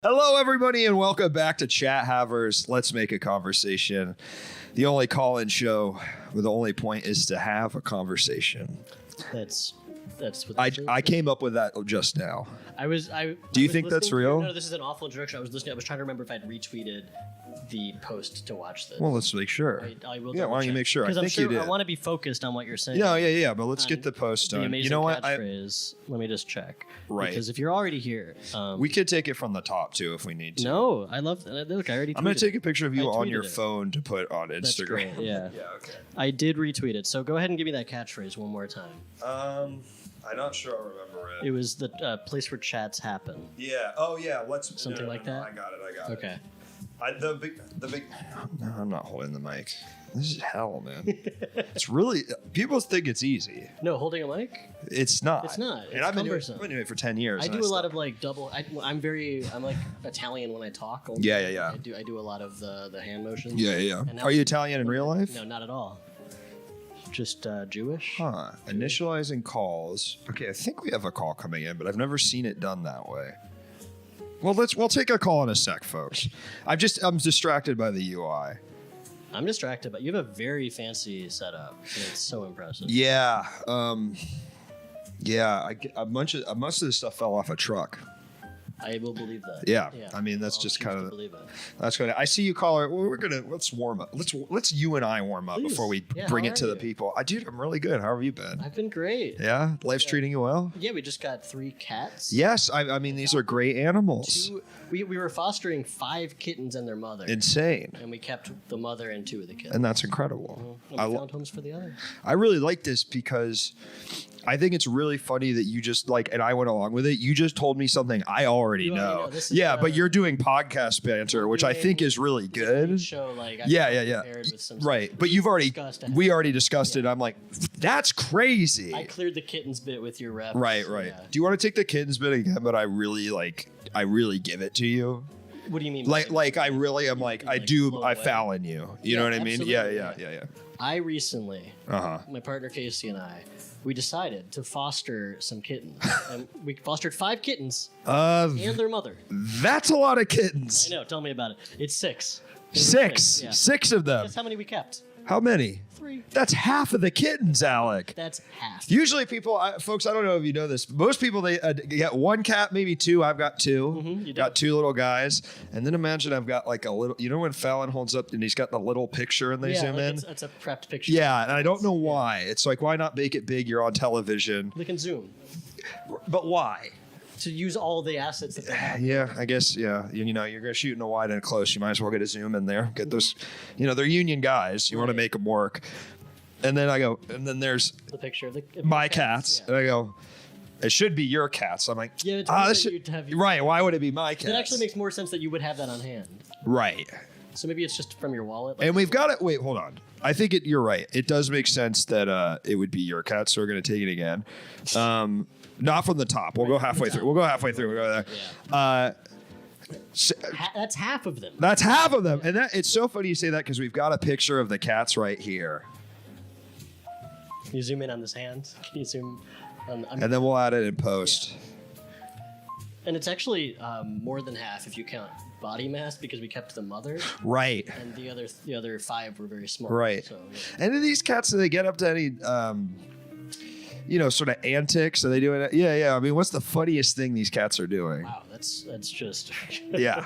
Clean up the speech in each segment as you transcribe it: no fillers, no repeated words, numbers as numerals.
Hello, everybody, and welcome back to Chat Havers. Let's make a conversation. The only call-in show where the only point is to have a conversation. That's what I came up with that just now. Do you think that's real? No, this is an awful introduction. I was trying to remember if I'd retweeted the post to watch this. Well, let's make sure. I will. Yeah, why don't you make sure? I think you did. I want to be focused on what you're saying. Yeah. But let's get the post the done. amazing You know what? catchphrase. Let me just check. Right. Because if you're already here, We could take it from the top too if we need to. no, I love. Look, I already. I'm going to take a picture of you I on your tweeted it. phone to put on Instagram. That's great. Yeah. Yeah. Okay. I did retweet it. So go ahead and give me that catchphrase one more time. I'm not sure I remember it. It was the place where chats happen. Yeah. Oh, yeah. Let's Something like that? I got it. Okay. The big. No, I'm not holding the mic. This is hell, man. It's really. People think it's easy. No, holding a mic. It's not. It's not. And It's I've been cumbersome. doing it for 10 years. I and do a lot still- of like double. I'm like Italian when I talk. Yeah. I do a lot of the hand motions. Yeah. And now- Are you Italian in real life? No, not at all. Just Jewish. Huh. Initializing calls. Okay, I think we have a call coming in, but I've never seen it done that way. Well, we'll take a call in a sec, folks. I'm distracted by the UI. I'm distracted, but you have a very fancy setup. And it's so impressive. Yeah. Most of this stuff fell off a truck. I will believe that. Yeah. I mean, that's I'll just choose kind to of. believe it. That's good. I see you, caller. Well, let's warm up. Let's you and I warm up Please. before we Yeah, bring how it to are the you? people. Dude, I'm really good. How have you been? I've been great. Yeah, life's treating you well. Yeah, we just got 3 cats. Yes, I mean these are great animals. We were fostering 5 kittens and their mother. Insane, And we kept the mother and 2 of the kittens. and that's incredible. And we found homes for the others. I really like this because I think it's really funny that you just and I went along with it. You just told me something I already You already know. know. This is, Yeah, but you're doing podcast banter, which I think is really good. Show, like, Yeah. prepared with some Right, stuff but we already discussed it. Yeah. I'm like, that's crazy. I cleared the kittens bit with your rep. Right. Yeah. Do you want to take the kittens bit again? But I really give it to you. What do you mean? I really am like, I do. blow I away? foul in you. You know what I mean? absolutely, Yeah. I recently, Uh-huh. my partner Casey and I, we decided to foster some kittens, and we fostered 5 kittens and their mother. That's a lot of kittens. I know. Tell me about it. It's 6. Six. Yeah. 6 of them. Guess how many we kept? How many? 3. That's half of the kittens, Alec. That's half. Usually people, folks, I don't know if you know this, but most people, they get 1 cat, maybe 2. I've got 2. you do. Got 2 little guys. And then imagine I've got like a little, you know when Fallon holds up and he's got the little picture and they yeah, zoom like in? it's a prepped picture. Yeah, and I don't know why. It's like, why not make it big? You're on television. They can zoom But why? to use all the assets that they have. Yeah, I guess, yeah. You know, you're going to shoot in a wide and close. You might as well get a zoom in there. Get those, they're union guys. You want to Right. make them work. And then I go, and then there's The picture of the my cats. Yeah. And I go, it should be your cats. I'm like, Yeah, it's ah, weird this that should, you'd have your- right. Why would it be my cats? It actually makes more sense that you would have that on hand. right. So maybe it's just from your wallet. And we've got it. Wait, hold on. I think you're right. It does make sense that it would be your cats. So we're going to take it again. Not from the top. We'll go halfway through. We'll go halfway through. We'll go there. Yeah. S- That's half of them. That's half of them. And it's so funny you say that because we've got a picture of the cats right here. Can you zoom in on this hand? Can you zoom on And then we'll add it in post. And it's actually more than half if you count body mass because we kept the mother Right. and the other 5 were very small. Right. So, yeah. And do these cats, do they get up to any, sort of antics? Are they doing it? Yeah. I mean, what's the funniest thing these cats are doing? Wow, that's just. Yeah.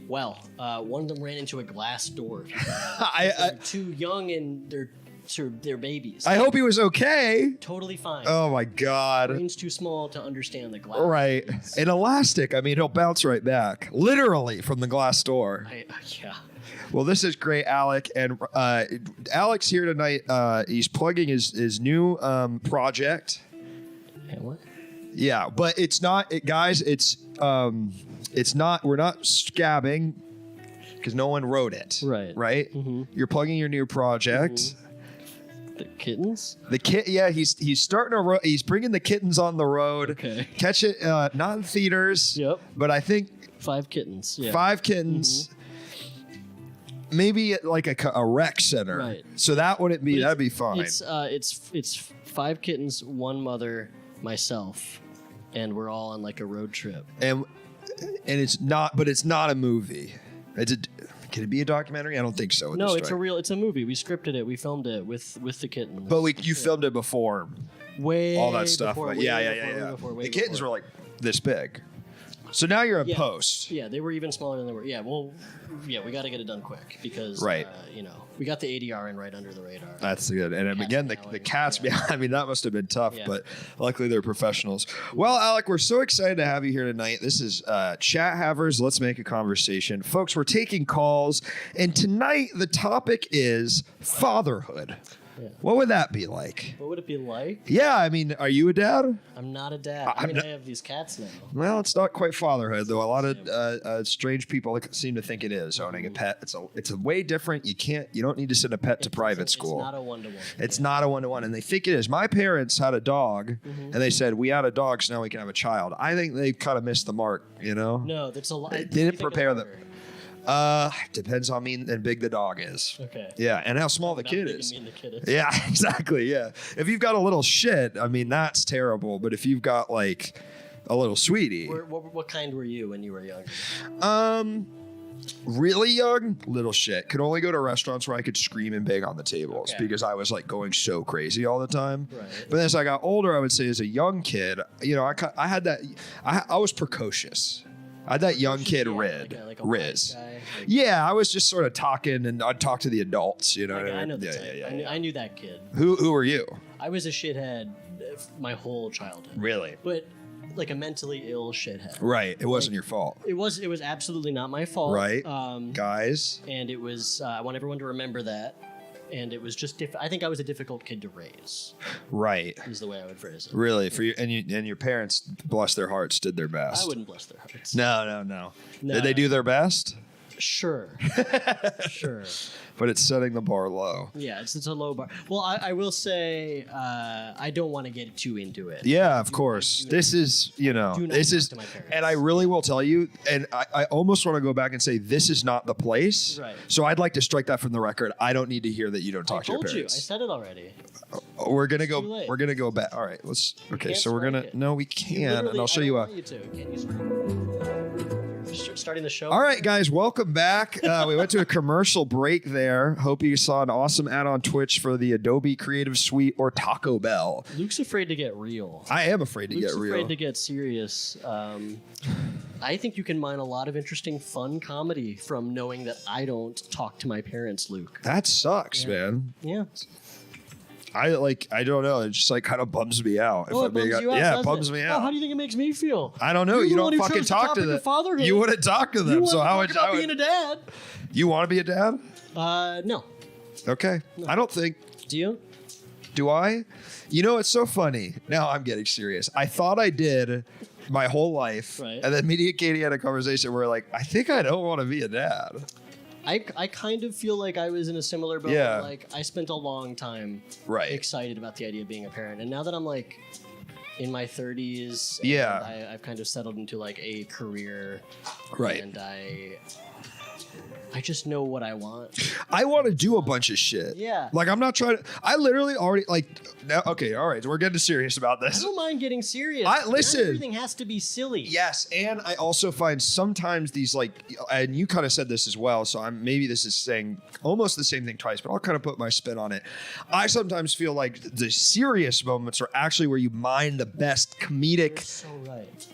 Well, one of them ran into a glass door. I They're too young and they're babies. I hope he was okay. Totally fine. Oh my God. Brain's too small to understand the glass. Right. And elastic. I mean, he'll bounce right back, literally from the glass door. Yeah. Well, this is great, Alec. And Alec's here tonight. He's plugging his new project. And what? Yeah, but it's not, guys. It's not. We're not scabbing because no one wrote it. Right. Right. Mhm. You're plugging your new project. The kittens? The kit. Yeah, he's starting to. He's bringing the kittens on the road. Okay. Catch it. Not in theaters. Yep. But I think 5 kittens. Yeah. 5 kittens. Maybe at like a rec center. Right. So that wouldn't be. But That'd be fine. It's 5 kittens, 1 mother, myself, and we're all on like a road trip. And and it's not a movie. Can it be a documentary? I don't think so. No, it's a movie. We scripted it. We filmed it with the kittens. But you filmed it before way all that stuff. Before, Yeah. Before, the kittens were like this big. So now you're in post. Yeah, they were even smaller than they were. Yeah, well, we got to get it done quick because, we got the ADR in right under the radar. That's good. And again, the cats, I mean, that must have been tough, but luckily they're professionals. Well, Alec, we're so excited to have you here tonight. This is Chat Havers. Let's make a conversation. Folks, we're taking calls. And tonight, the topic is fatherhood. Yeah. What would that be like? What would it be like? Yeah, I mean, are you a dad? I'm not a dad. I have these cats now. Well, it's not quite fatherhood, though. A lot of strange people seem to think it is owning a pet. It's a way different. You don't need to send a pet to private school. It's not a one-to-one. It's not a one-to-one, and they think it is. My parents had a dog, and they said, we had a dog, so now we can have a child. I think they kind of missed the mark, you know? No, that's a lot. They didn't prepare them. Depends how mean and big the dog is. Okay. Yeah, and how small the kid big is. and mean the kid is. Yeah, exactly. Yeah. If you've got a little shit, I mean, that's terrible. But if you've got like a little sweetie. What kind were you when you were younger? Really young, little shit. Could only go to restaurants where I could scream and bang on the tables because I was like going so crazy all the time. Right. But as I got older, I would say as a young kid, I had that. I was precocious. I had that young kid like a Riz. Guy, Yeah, I was just sort of talking, and I'd talk to the adults. You know what I mean? I know the type. I knew that kid. Who were you? I was a shithead my whole childhood. Really? But like a mentally ill shithead. Right. It wasn't your fault. It was absolutely not my fault. Right. Guys. And it was. I want everyone to remember that. And it was just I think I was a difficult kid to raise. Right. Is the way I would phrase it. Really? For you and your parents, bless their hearts, did their best. I wouldn't bless their hearts. No. Did they do their best? Sure. Sure. But it's setting the bar low. Yeah, it's a low bar. Well, I will say I don't want to get too into it. Yeah, of course. This is, and I really will tell you, and I almost want to go back and say this is not the place. Right. So I'd like to strike that from the record. I don't need to hear that you don't talk to your I told you. I parents. said it already. We're gonna go. We're gonna go back. All right. So we're gonna. No, we can, and I'll show you. Can you starting the show? All right, guys, welcome back. We went to a commercial break there. Hope you saw an awesome ad on Twitch for the Adobe Creative Suite or Taco Bell. Luke's afraid to get real. I am afraid to get real. Luke's afraid to get serious. I think you can mine a lot of interesting, fun comedy from knowing that I don't talk to my parents, Luke. That sucks, man. Yeah. I don't know. It just like kind of bums me out. Oh, it bums you out, yeah, it bums me out. Oh, how do you think it makes me feel? I don't know. You don't fucking talk to them. You wouldn't talk to them. So how would I being a dad? You want to be a dad? No. Okay. No. I don't think. Do you? Do I? You know, it's so funny. Now I'm getting serious. I thought I did my whole life, right. And then me and Katie had a conversation where like, I think I don't want to be a dad. I kind of feel like I was in a similar boat. Yeah. Like I spent a long time excited about the idea of being a parent, and now that I'm like in my 30s, I've kind of settled into like a career, right? And I just know what I want. I want to do a bunch of shit. Yeah. Like I'm not trying to. I literally already like. Now, okay, all right. So we're getting serious about this. I don't mind getting serious. Listen. Not everything has to be silly. Yes, and I also find sometimes these like, and you kind of said this as well. So maybe this is saying almost the same thing twice, but I'll kind of put my spin on it. I sometimes feel like the serious moments are actually where you mine the best comedic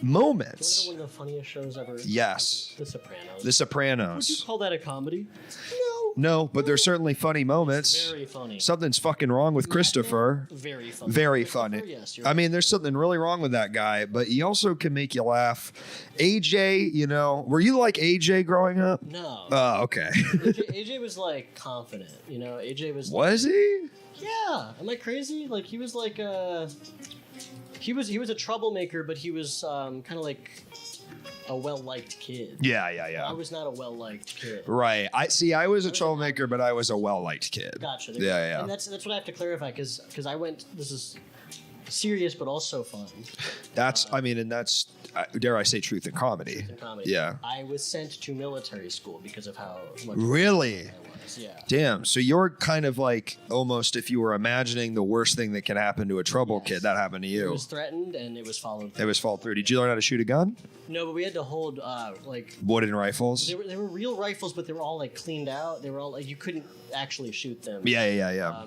moments. Do you know one of the funniest shows ever? Yes. The Sopranos. The Sopranos. Would you call that a comedy? No, but there's certainly funny moments. It's very funny. Something's fucking wrong with Christopher. Very funny. Very funny. Yes, I mean, there's something really wrong with that guy, but he also can make you laugh. AJ, were you like AJ growing up? No. Oh, okay. AJ was like confident, AJ was. Was he? Yeah. Am I crazy? Like he was like he was a troublemaker, but he was kind of like a well-liked kid. Yeah. I was not a well-liked kid. Right. I was a troublemaker, but I was a well-liked kid. Gotcha. Yeah. And that's what I have to clarify because I went. This is serious, but also fun. That's dare I say truth in comedy. Yeah. I was sent to military school because of how much. Really? was, yeah. Damn. So you're kind of like almost if you were imagining the worst thing that can happen to a trouble kid, that happened to you. It was threatened and it was followed through. It was followed through. Did you learn how to shoot a gun? No, but we had to hold like wooden rifles. They were real rifles, but they were all like cleaned out. They were all like you couldn't actually shoot them. Yeah.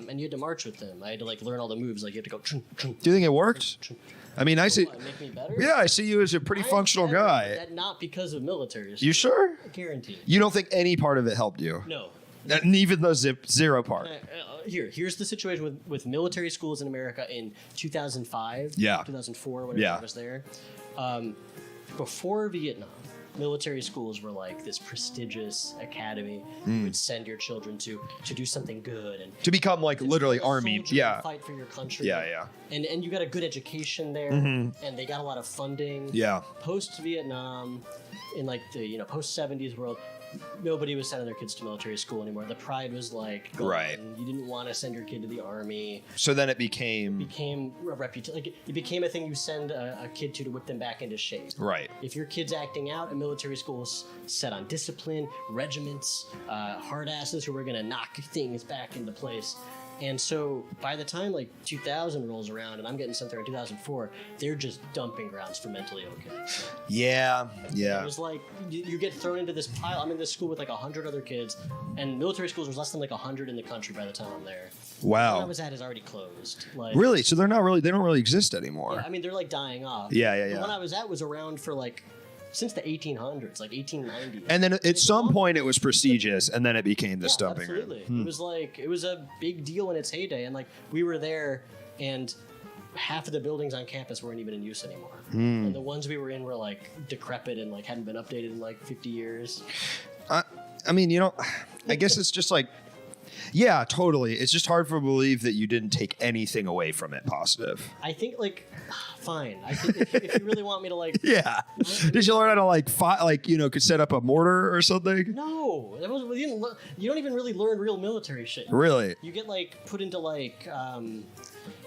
And you had to march with them. I had to like learn all the moves. Like you had to go. Chun, chun, Do you think it worked? chun. I mean, I see. What, make me better? Yeah, I see you as a pretty functional guy. That not because of military. You sure? I guarantee. You don't think any part of it helped you? No. And even the zero part. Here's the situation with military schools in America in 2005. Yeah. 2004, whenever I was there. Before Vietnam, military schools were like this prestigious academy you would send your children to do something good and to become like literally army. Yeah. Fight for your country. Yeah. And you got a good education there, and they got a lot of funding. Yeah. Post Vietnam, in like the post 70s world, nobody was sending their kids to military school anymore. The pride was like gone. Right. You didn't want to send your kid to the army. So then it became a reputation. Like it became a thing you send a kid to whip them back into shape. Right. If your kid's acting out, a military school is set on discipline, regiments, hard asses who are going to knock things back into place. And so by the time like 2000 rolls around and I'm getting sent there in 2004, they're just dumping grounds for mentally okay. Yeah. It was like you get thrown into this pile. I'm in this school with like 100 other kids, and military schools was less than like 100 in the country by the time I'm there. Wow. The one I was at is already closed. Like, really? So they don't really exist anymore. Yeah, I mean, they're like dying off. Yeah. The one I was at was around for like since the 1800s, like 1890. And then at some point it was prestigious, and then it became the stumping ground. Absolutely. It was a big deal in its heyday, and like we were there, and half of the buildings on campus weren't even in use anymore. And the ones we were in were like decrepit and like hadn't been updated in like 50 years. I mean, I guess it's just like, yeah, totally. It's just hard for me to believe that you didn't take anything away from it positive. I think fine. I think if you really want me to like, yeah. Did you learn how to like fight, could set up a mortar or something? No, you don't even really learn real military shit. Really? You get like put into like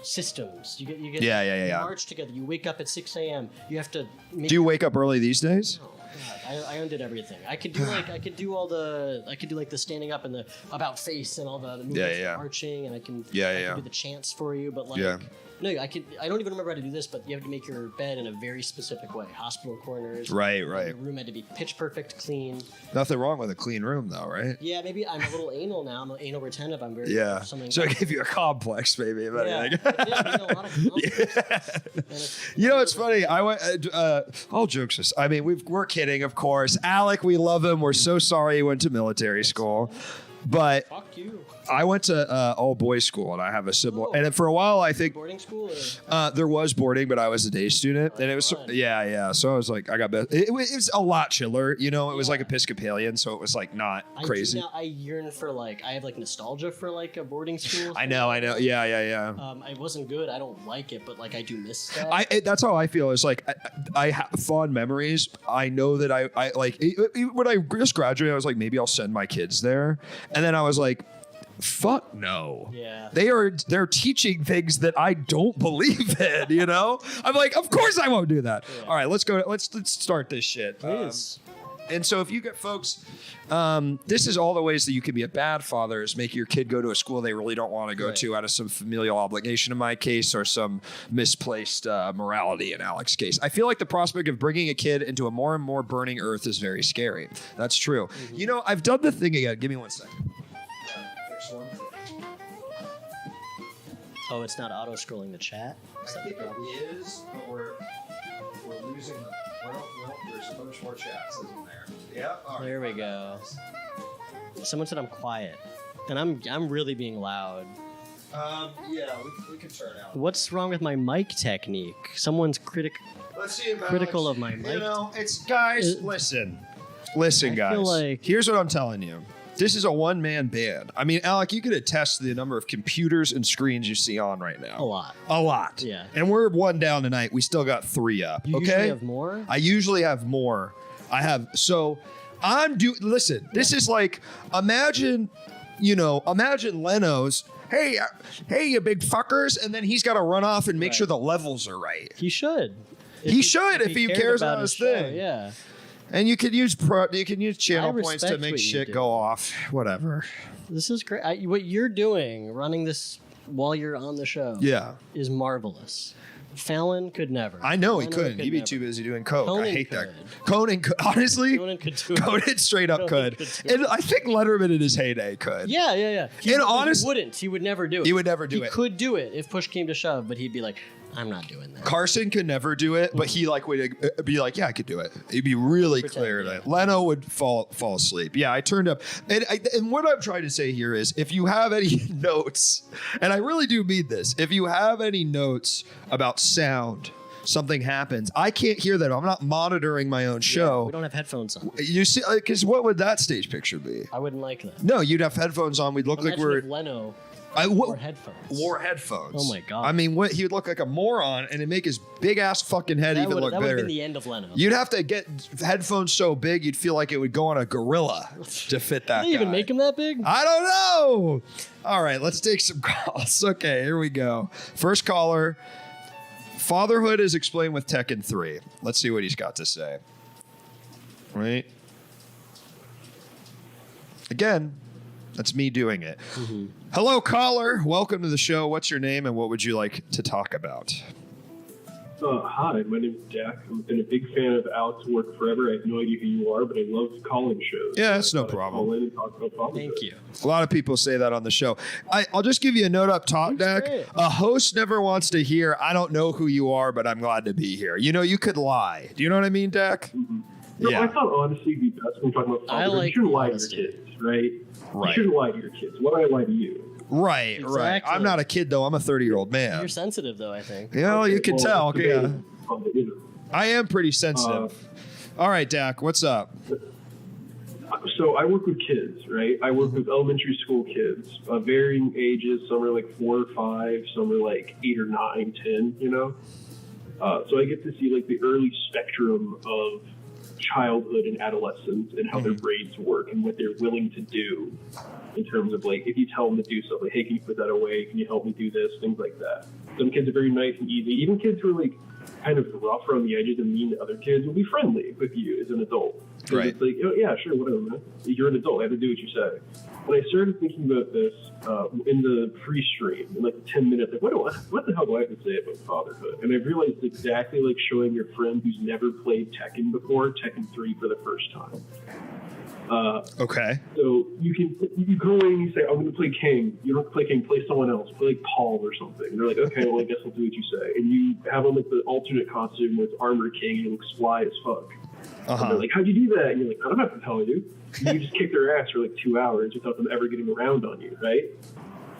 systems. You get you march together. You wake up at 6 a.m. You have to. Do you wake up early these days? No. God, I undid everything. I could do like the standing up and the about face and all the movements marching, and I can do the chants for you. But no, I don't even remember how to do this, but you have to make your bed in a very specific way. Hospital corners. Right. Your room had to be pitch perfect, clean. Nothing wrong with a clean room, though, right? Yeah, maybe I'm a little anal now. I'm an anal retentive. I'm very So I gave you a complex, maybe. But a lot of it's funny. I went. All jokes aside, I mean, we're kidding, of course. Alec, we love him. We're so sorry he went to military school. But fuck you. I went to all boys school, and I have a similar. And for a while, I think boarding school. There was boarding, but I was a day student, and it was So I was like, I got best. It was a lot chiller, It was like Episcopalian, so it was like not crazy. I yearn for I have like nostalgia for like a boarding school. I know. Yeah. It wasn't good. I don't like it, but like I do miss that. That's how I feel. It's like I have fond memories. I know that I like when I just graduated, I was like, maybe I'll send my kids there, and then I was like, fuck no. Yeah. They're teaching things that I don't believe in, I'm like, of course I won't do that. Yeah. All right, let's go. Let's start this shit. Please. And so if you get folks, this is all the ways that you can be a bad father is make your kid go to a school they really don't want to go to out of some familial obligation in my case or some misplaced morality in Alec's case. I feel like the prospect of bringing a kid into a more and more burning earth is very scary. That's true. Mm-hmm. I've done the thing again. Give me 1 second. Oh, it's not auto-scrolling the chat? I think it is, but we're losing them. Well, there's a bunch more chats, isn't there? Yeah. All right. There we go. Someone said I'm quiet, and I'm really being loud. Yeah, we can turn out. What's wrong with my mic technique? Someone's critical of my mic. It's guys. Listen, guys. Feel like here's what I'm telling you. This is a one-man band. I mean, Alec, you could attest to the number of computers and screens you see on right now. A lot. Yeah. And we're one down tonight. We still got 3 up. You usually have more? I usually have more. Listen, this is like, imagine Leno's, hey, you big fuckers, and then he's got to run off and make sure the levels are right. He should. He should if he cares about his thing. Yeah. And you can use channel points to make shit go off. Whatever. This is great. What you're doing, running this while you're on the show, is marvelous. Fallon could never. I know he couldn't. He'd be too busy doing coke. Conan I hate could. that. Conan could. Honestly, Conan could do it. Conan straight up could. And I think Letterman in his heyday could. Yeah. He wouldn't. He would never do it. He would never do it. He could do it if push came to shove, but he'd be like, I'm not doing that. Carson could never do it, but he like would be like, yeah, I could do it. He'd be really clear that Leno would fall asleep. Yeah, I turned up. And what I'm trying to say here is if you have any notes, and I really do mean this, if you have any notes about sound, something happens, I can't hear that. I'm not monitoring my own show. We don't have headphones on. You see, because what would that stage picture be? I wouldn't like that. No, you'd have headphones on. We'd look like we're Leno. Wore headphones. Oh my god! I mean, he would look like a moron, and it'd make his big ass fucking head even look that better. That would have been the end of Leno. You'd have to get headphones so big, you'd feel like it would go on a gorilla to fit that. Did they even make him that big? I don't know. All right, let's take some calls. Okay, here we go. First caller. Fatherhood is explained with Tekken 3. Let's see what he's got to say. Right. Again. That's me doing it. Mm-hmm. Hello, caller. Welcome to the show. What's your name and what would you like to talk about? Hi, my name is Jack. I've been a big fan of Alec's work forever. I have no idea who you are, but I love calling shows. Yeah, that's no problem. Call in and talk about Fatherhood. Thank you. A lot of people say that on the show. I'll just give you a note up top, Jack. A host never wants to hear, I don't know who you are, but I'm glad to be here. You know, you could lie. Do you know what I mean, Jack? Mm-hmm. No, yeah. I thought honestly the best when talking about Fatherhood, you shouldn't lie to your kids, right? You shouldn't lie to your kids. Why do I lie to you? Right. I'm not a kid, though. I'm a 30-year-old man. You're sensitive, though, I think. You know, you can tell. Yeah. I am pretty sensitive. All right, Dak, what's up? So I work with kids, right? I work with elementary school kids, varying ages. Some are like 4 or 5. Some are like 8 or 9, 10, you know? So I get to see like the early spectrum of childhood and adolescence and how their brains work and what they're willing to do in terms of like if you tell them to do something, hey, can you put that away? Can you help me do this? Things like that. Some kids are very nice and easy. Even kids who are like kind of rough around the edges and mean to other kids will be friendly with you as an adult. Right. It's like, oh, yeah, sure, whatever, man. You're an adult. I have to do what you say. When I started thinking about this in the pre-stream, in like 10 minutes, like, what the hell do I have to say about fatherhood? And I realized it's exactly like showing your friend who's never played Tekken before, Tekken 3 for the first time. Okay. So you go in and you say, I'm going to play King. You don't play King, play someone else. Play like Paul or something. And they're like, okay, well, I guess I'll do what you say. And you have them like the alternate costume where it's Armor King and it looks fly as fuck. And they're like, how'd you do that? And you're like, I don't have to tell you. You just kick their ass for like 2 hours without them ever getting around on you, right?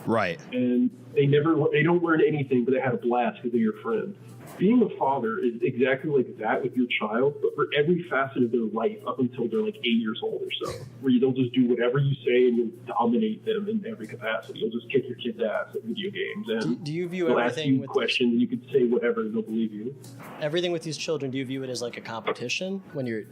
Right. And they don't learn anything, but they had a blast because they're your friend. Being a father is exactly like that with your child, but for every facet of their life up until they're like 8 years old or so, where they'll just do whatever you say and you'll dominate them in every capacity. You'll just kick your kid's ass at video games. And do you view they'll everything ask you with questions and you can say whatever and they'll believe you. Everything with these children, do you view it as like a competition when you're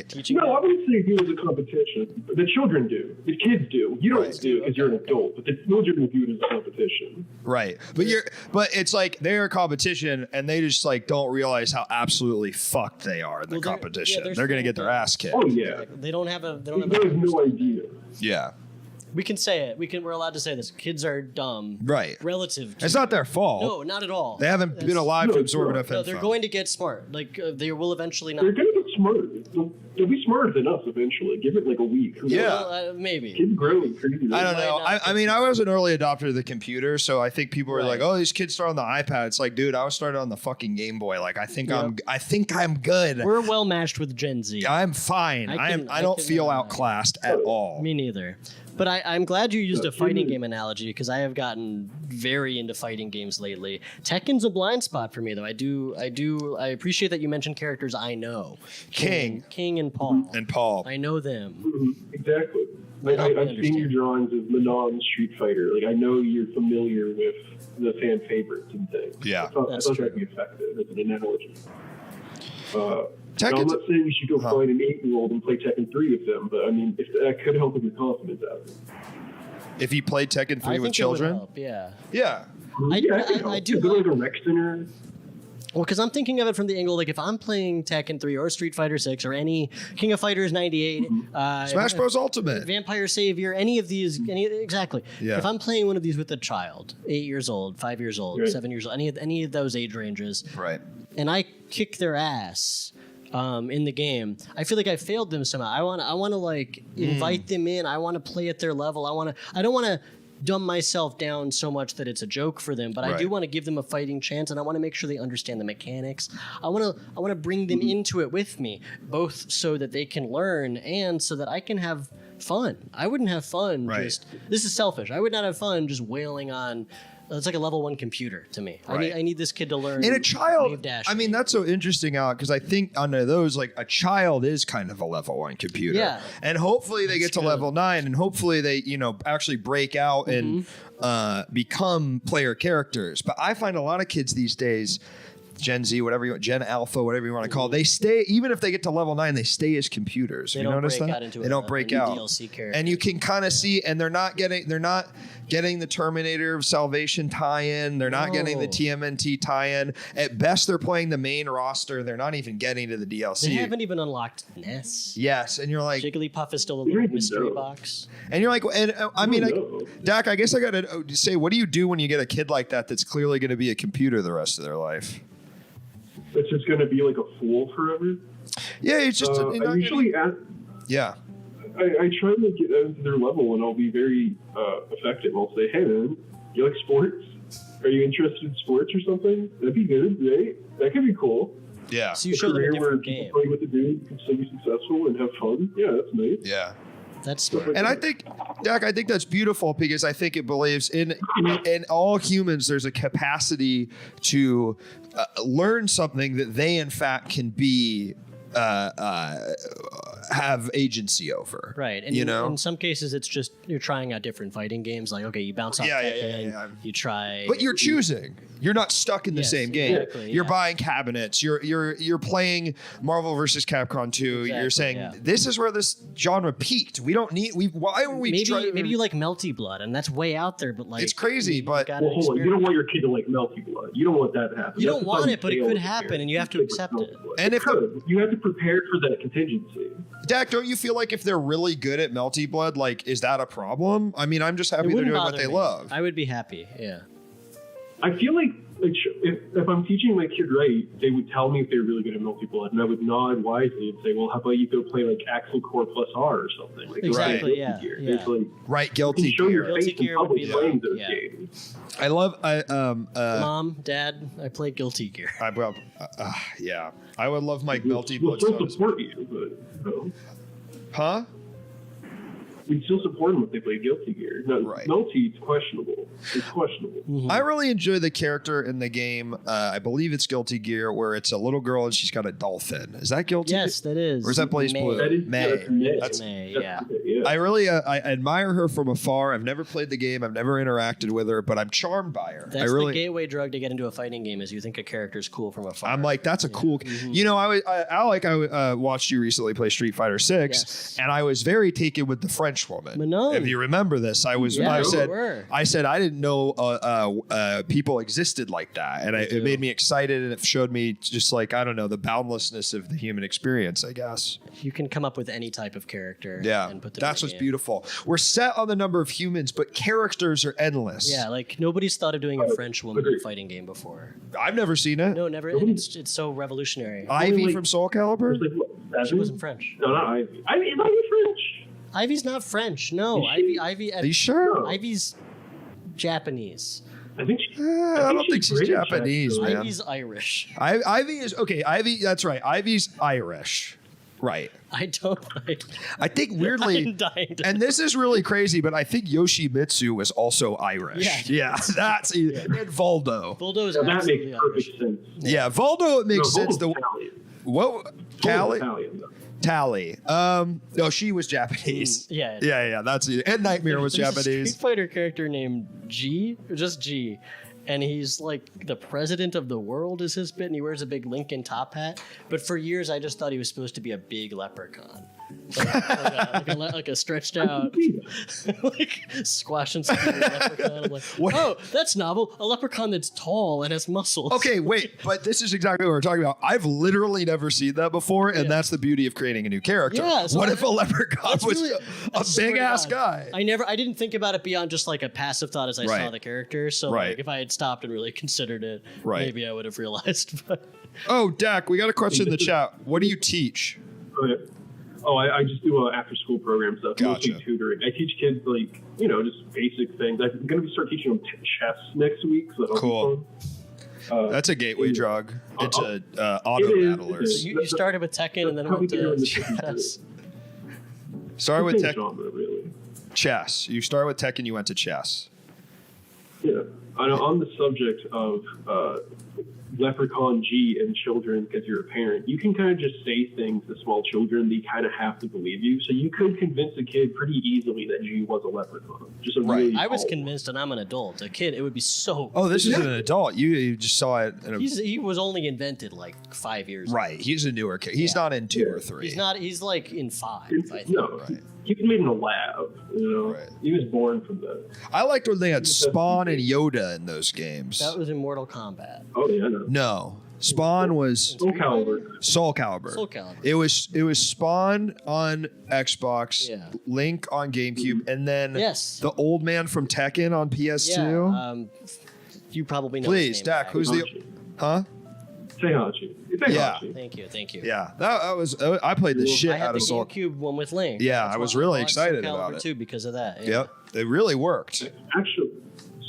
teaching No, them? I wouldn't say view it as a competition. The children do. The kids do. You don't do it because you're an adult, but the children view it as a competition. Right. But it's like they're a competition and they just like don't realize how absolutely fucked they are in the competition. They're going to get their ass kicked. Oh yeah. They have no idea. Yeah. We can say it. We're allowed to say this. Kids are dumb. Right. Relative to it's not their fault. No, not at all. They haven't been alive to absorb enough info. They're going to get smart. Like they will eventually not. They're going to get smarter. They'll be smarter than us eventually. Give it like a week. Yeah. Well, maybe. Kids grow crazy. I don't know. I mean, I was an early adopter of the computer, so I think people were like, "Oh, these kids start on the iPad." It's like, dude, I was started on the fucking Game Boy. Like, I think I'm good. We're well matched with Gen Z. I'm fine. I don't feel outclassed at all. Me neither. But I'm glad you used a fighting game analogy because I have gotten very into fighting games lately. Tekken's a blind spot for me, though. I appreciate that you mentioned characters I know. King and Paul. And Paul. I know them. Mm-hmm. Exactly. I've seen your drawings of Manon Street Fighter. Like I know you're familiar with the fan favorites and things. Yeah, I thought that'd be effective as an analogy. I'm not saying you should go find an 8-year-old and play Tekken 3 with them, but I mean, if that could help with your confidence out there. If you played Tekken 3 with children? Yeah. Yeah. I do. Go to the rec center. Well, because I'm thinking of it from the angle, like if I'm playing Tekken 3 or Street Fighter 6 or any King of Fighters 98, Smash Bros. Ultimate, Vampire Savior, any of these, Yeah. If I'm playing one of these with a child, 8 years old, 5 years old, 7 years old, any of those age ranges, right, and I kick their ass in the game, I feel like I failed them somehow. I want to like invite them in. I want to play at their level. I don't want to dumb myself down so much that it's a joke for them, but I do want to give them a fighting chance, and I want to make sure they understand the mechanics. I want to bring them into it with me, both so that they can learn and so that I can have fun. I wouldn't have fun this is selfish. I would not have fun just wailing on. It's like a level 1 computer to me. Right. I need this kid to learn. And a child, I mean, that's so interesting, Alec, because I think under those, like a child is kind of a level 1 computer. Yeah. And hopefully they get to level 9, and hopefully they, actually break out and become player characters. But I find a lot of kids these days, Gen Z, Gen Alpha, whatever you want to call it, they stay, even if they get to level 9, they stay as computers. They you notice that? They don't break out. DLC character. And you can kind of see, and they're not getting the Terminator of Salvation tie-in. They're not getting the TMNT tie-in. At best, they're playing the main roster. They're not even getting to the DLC. They haven't even unlocked Ness. Yes, and you're like, Jigglypuff is still a little mystery box. And you're like, Dak, I guess I got to say, what do you do when you get a kid like that that's clearly going to be a computer the rest of their life? It's just going to be like a fool forever. Yeah, it's just. I usually ask. Yeah. I try to get into their level, and I'll be very effective. I'll say, "Hey, man, you like sports? Are you interested in sports or something? That'd be good, right? That could be cool." Yeah. So you show them a different game. Play with the dude, can still be successful and have fun. Yeah, that's nice. Yeah. That's smart. And I think, Dak, that's beautiful because I think it believes in all humans. There's a capacity to learn something that they, in fact, can be. Have agency over, right? And in some cases, it's just you're trying out different fighting games. Like, okay, you bounce off you try, but you're choosing. You're not stuck in the same game. Exactly, you're buying cabinets. You're playing Marvel versus Capcom 2. Exactly, you're saying this is where this genre peaked. We don't need. Why are we? Maybe you like Melty Blood, and that's way out there. But like, it's crazy. But hold on, you don't want your kid to like Melty Blood. You don't want that to happen. You don't want it, but it could happen, and you have to accept it. And if you have to prepare for that contingency. Dak, don't you feel like if they're really good at Melty Blood, like, is that a problem? I mean, I'm just happy they're doing what they love. I would be happy, yeah. I feel like if I'm teaching my kid right, they would tell me if they're really good at Melty Blood, and I would nod wisely and say, well, how about you go play like Axel Core plus R or something? Like, exactly, Right, Guilty Gear. Show your Guilty face Gear in public playing those games. I love Mom, Dad, I play Guilty Gear. Yeah. I would love my Melty Blood. We'll still support you, but huh? We'd still support them if they play Guilty Gear. No, Melty, it's questionable. Mm-hmm. I really enjoy the character in the game. I believe it's Guilty Gear, where it's a little girl and she's got a dolphin. Is that Guilty Gear? Yes, that is. Or is that Blaze Blue? That is May. That's May, yeah. I really I admire her from afar. I've never played the game. I've never interacted with her, but I'm charmed by her. That's the gateway drug to get into a fighting game is you think a character's cool from afar. I'm like, that's a cool... Mm-hmm. Alec, I watched you recently play Street Fighter 6, and I was very taken with the French woman. Manon. If you remember this, I said I didn't know people existed like that, and it made me excited, and it showed me just like, I don't know, the boundlessness of the human experience, I guess. You can come up with any type of character. Yeah, and put them that's what's beautiful. We're set on the number of humans, but characters are endless. Yeah, like nobody's thought of doing a French woman fighting game before. I've never seen it. No, never. It's so revolutionary. Ivy from Soul Calibur? She wasn't French. No, not Ivy. Am I French? Ivy's not French. No, Ivy. Are you sure? Ivy's Japanese. I think I don't think she's Japanese, man. Ivy's Irish. Ivy is okay. Ivy, that's right. Ivy's Irish, right? I think weirdly, and this is really crazy, but I think Yoshimitsu was also Irish. Yeah, that's and Voldo. Voldo is that absolutely makes perfect Irish. sense. Yeah, Voldo, it makes sense. What? Callie? Italian, Tally. No, she was Japanese. Yeah. That's it. And Nightmare was There's Japanese. A Street Fighter character named G, or just G, and he's like the president of the world is his bit, and he wears a big Lincoln top hat. But for years, I just thought he was supposed to be a big leprechaun. like a stretched out, like squashing something. Leprechaun. I'm like, oh, that's novel. A leprechaun that's tall and has muscles. Okay, wait, but this is exactly what we're talking about. I've literally never seen that before, and that's the beauty of creating a new character. Yeah, so what if a leprechaun was really, a big ass guy? I didn't think about it beyond just like a passive thought as I saw the character. So like, if I had stopped and really considered it, maybe I would have realized. Oh, Dak, we got a question in the chat. What do you teach? I just do after school program stuff, Gotcha. mostly tutoring. I teach kids like, just basic things. I'm going to start teaching them chess next week. So that'll be fun. That's a gateway drug into auto battlers. So you started with Tekken and then went to chess. Started with genre, really. Chess. You started with Tekken, you went to chess. Yeah. On the subject of leprechaun G and children, because you're a parent, you can kind of just say things to small children. They kind of have to believe you. So you could convince a kid pretty easily that G was a leprechaun. Just a really I was convinced, and I'm an adult. A kid, it would be so. Oh, this is an adult. You just saw it. He was only invented like 5 years. Right. He's a newer kid. He's not in 2 or 3. He's not. He's like in 5. I think. No. Right. He was made in a lab. Right. He was born from that. I liked when they had Spawn and Yoda in those games. That was in Mortal Kombat. Oh yeah. No. Spawn was Soul Calibur. Soul Calibur. It was Spawn on Xbox, Link on GameCube, and then the old man from Tekken on PS2. Yeah, you probably know. Please, Dak. Who's the? Huh? Heihachi. Yeah. Thank you. Yeah, that was. I played the shit out of Soul. I had the GameCube one with Link. Yeah, I was really excited Soul about Calibur it too because of that. Yeah. Yep, it really worked. Actually,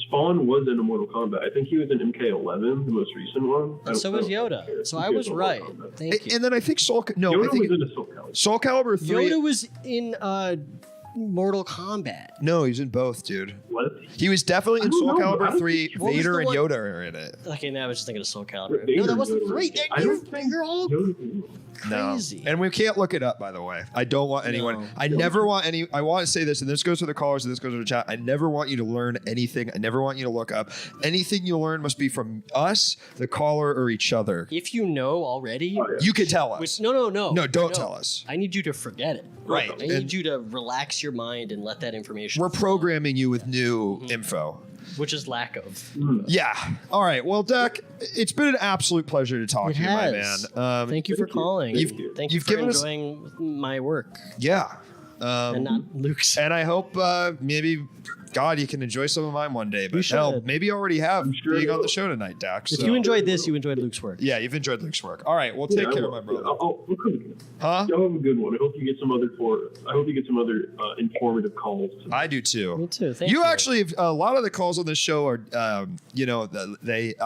Spawn was in a Mortal Kombat. I think he was in MK11, the most recent one. And so was Yoda. So I was right. Thank you. And then I think Yoda was in Soul Calibur. Soul Calibur 3. Yoda was in Mortal Kombat. No, he's in both, dude. What? He was definitely in Soul Calibur 3. Vader and Yoda are in it. Okay, now I was just thinking of Soul Calibur. No, that wasn't 3. You're all crazy. No. And we can't look it up, by the way. I don't want anyone. I never want any. I want to say this, and this goes to the callers, and this goes to the chat. I never want you to learn anything. I never want you to look up. Anything you learn must be from us, the caller, or each other. If you know already, you can tell us. No. No, don't tell us. I need you to forget it. Right. I need you to relax your mind and let that information. We're programming you with new info. Which is lack of. Yeah. All right. Well, Dak, it's been an absolute pleasure to talk to you, my man. Thank you for calling. Thank you for enjoying my work. Yeah. And not Luke's. And I hope maybe, God, you can enjoy some of mine one day. But hell, maybe you already have being on the show tonight, Dak. If you enjoyed this, you enjoyed Luke's work. Yeah, you've enjoyed Luke's work. All right. Well, take care, my brother. Huh? Y'all have a good one. I hope you get some other informative calls. I do too. Me too. Thank you. Actually, a lot of the calls on this show are, I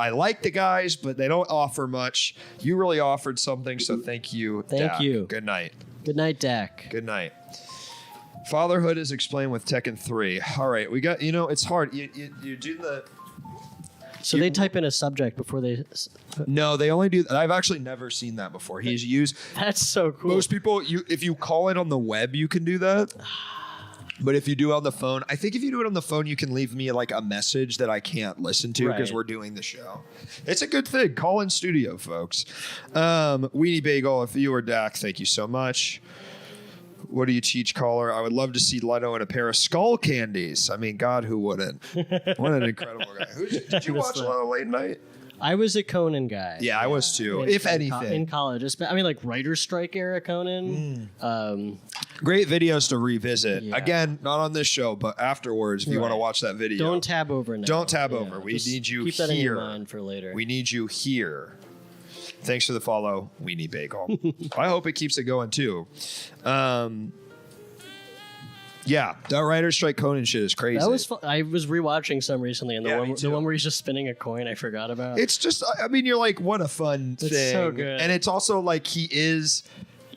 like the guys, but they don't offer much. You really offered something, so thank you. Thank you. Good night. Good night, Dak. Good night. Fatherhood is explained with Tekken 3. All right, we got. It's hard. You do the. So they type in a subject before they. No, they only do. I've actually never seen that before. He's used. That's so cool. Most people, if you call it on the web, you can do that. But if you do it on the phone, I think if you do it on the phone, you can leave me like a message that I can't listen to because we're doing the show. It's a good thing. Call in studio, folks. Weenie Bagel, if you or Dak, thank you so much. What do you teach, caller? I would love to see Leno in a pair of skull candies. I mean, God, who wouldn't? What an incredible guy. Did you watch Leno late night? I was a Conan guy. Yeah, I was too. If anything, in college, I mean, like writer's strike era Conan. Great videos to revisit. Yeah. Again, not on this show, but afterwards, if you want to watch that video. Don't tab over now. Don't tab over. We need you keep here. That in your mind for later. We need you here. Thanks for the follow, Weenie Bagel. I hope it keeps it going too. Yeah, that writer's strike Conan shit is crazy. That was fun. I was rewatching some recently, and the one where he's just spinning a coin, I forgot about. It's just, I mean, you're like, what a fun thing. It's so good. And it's also like he is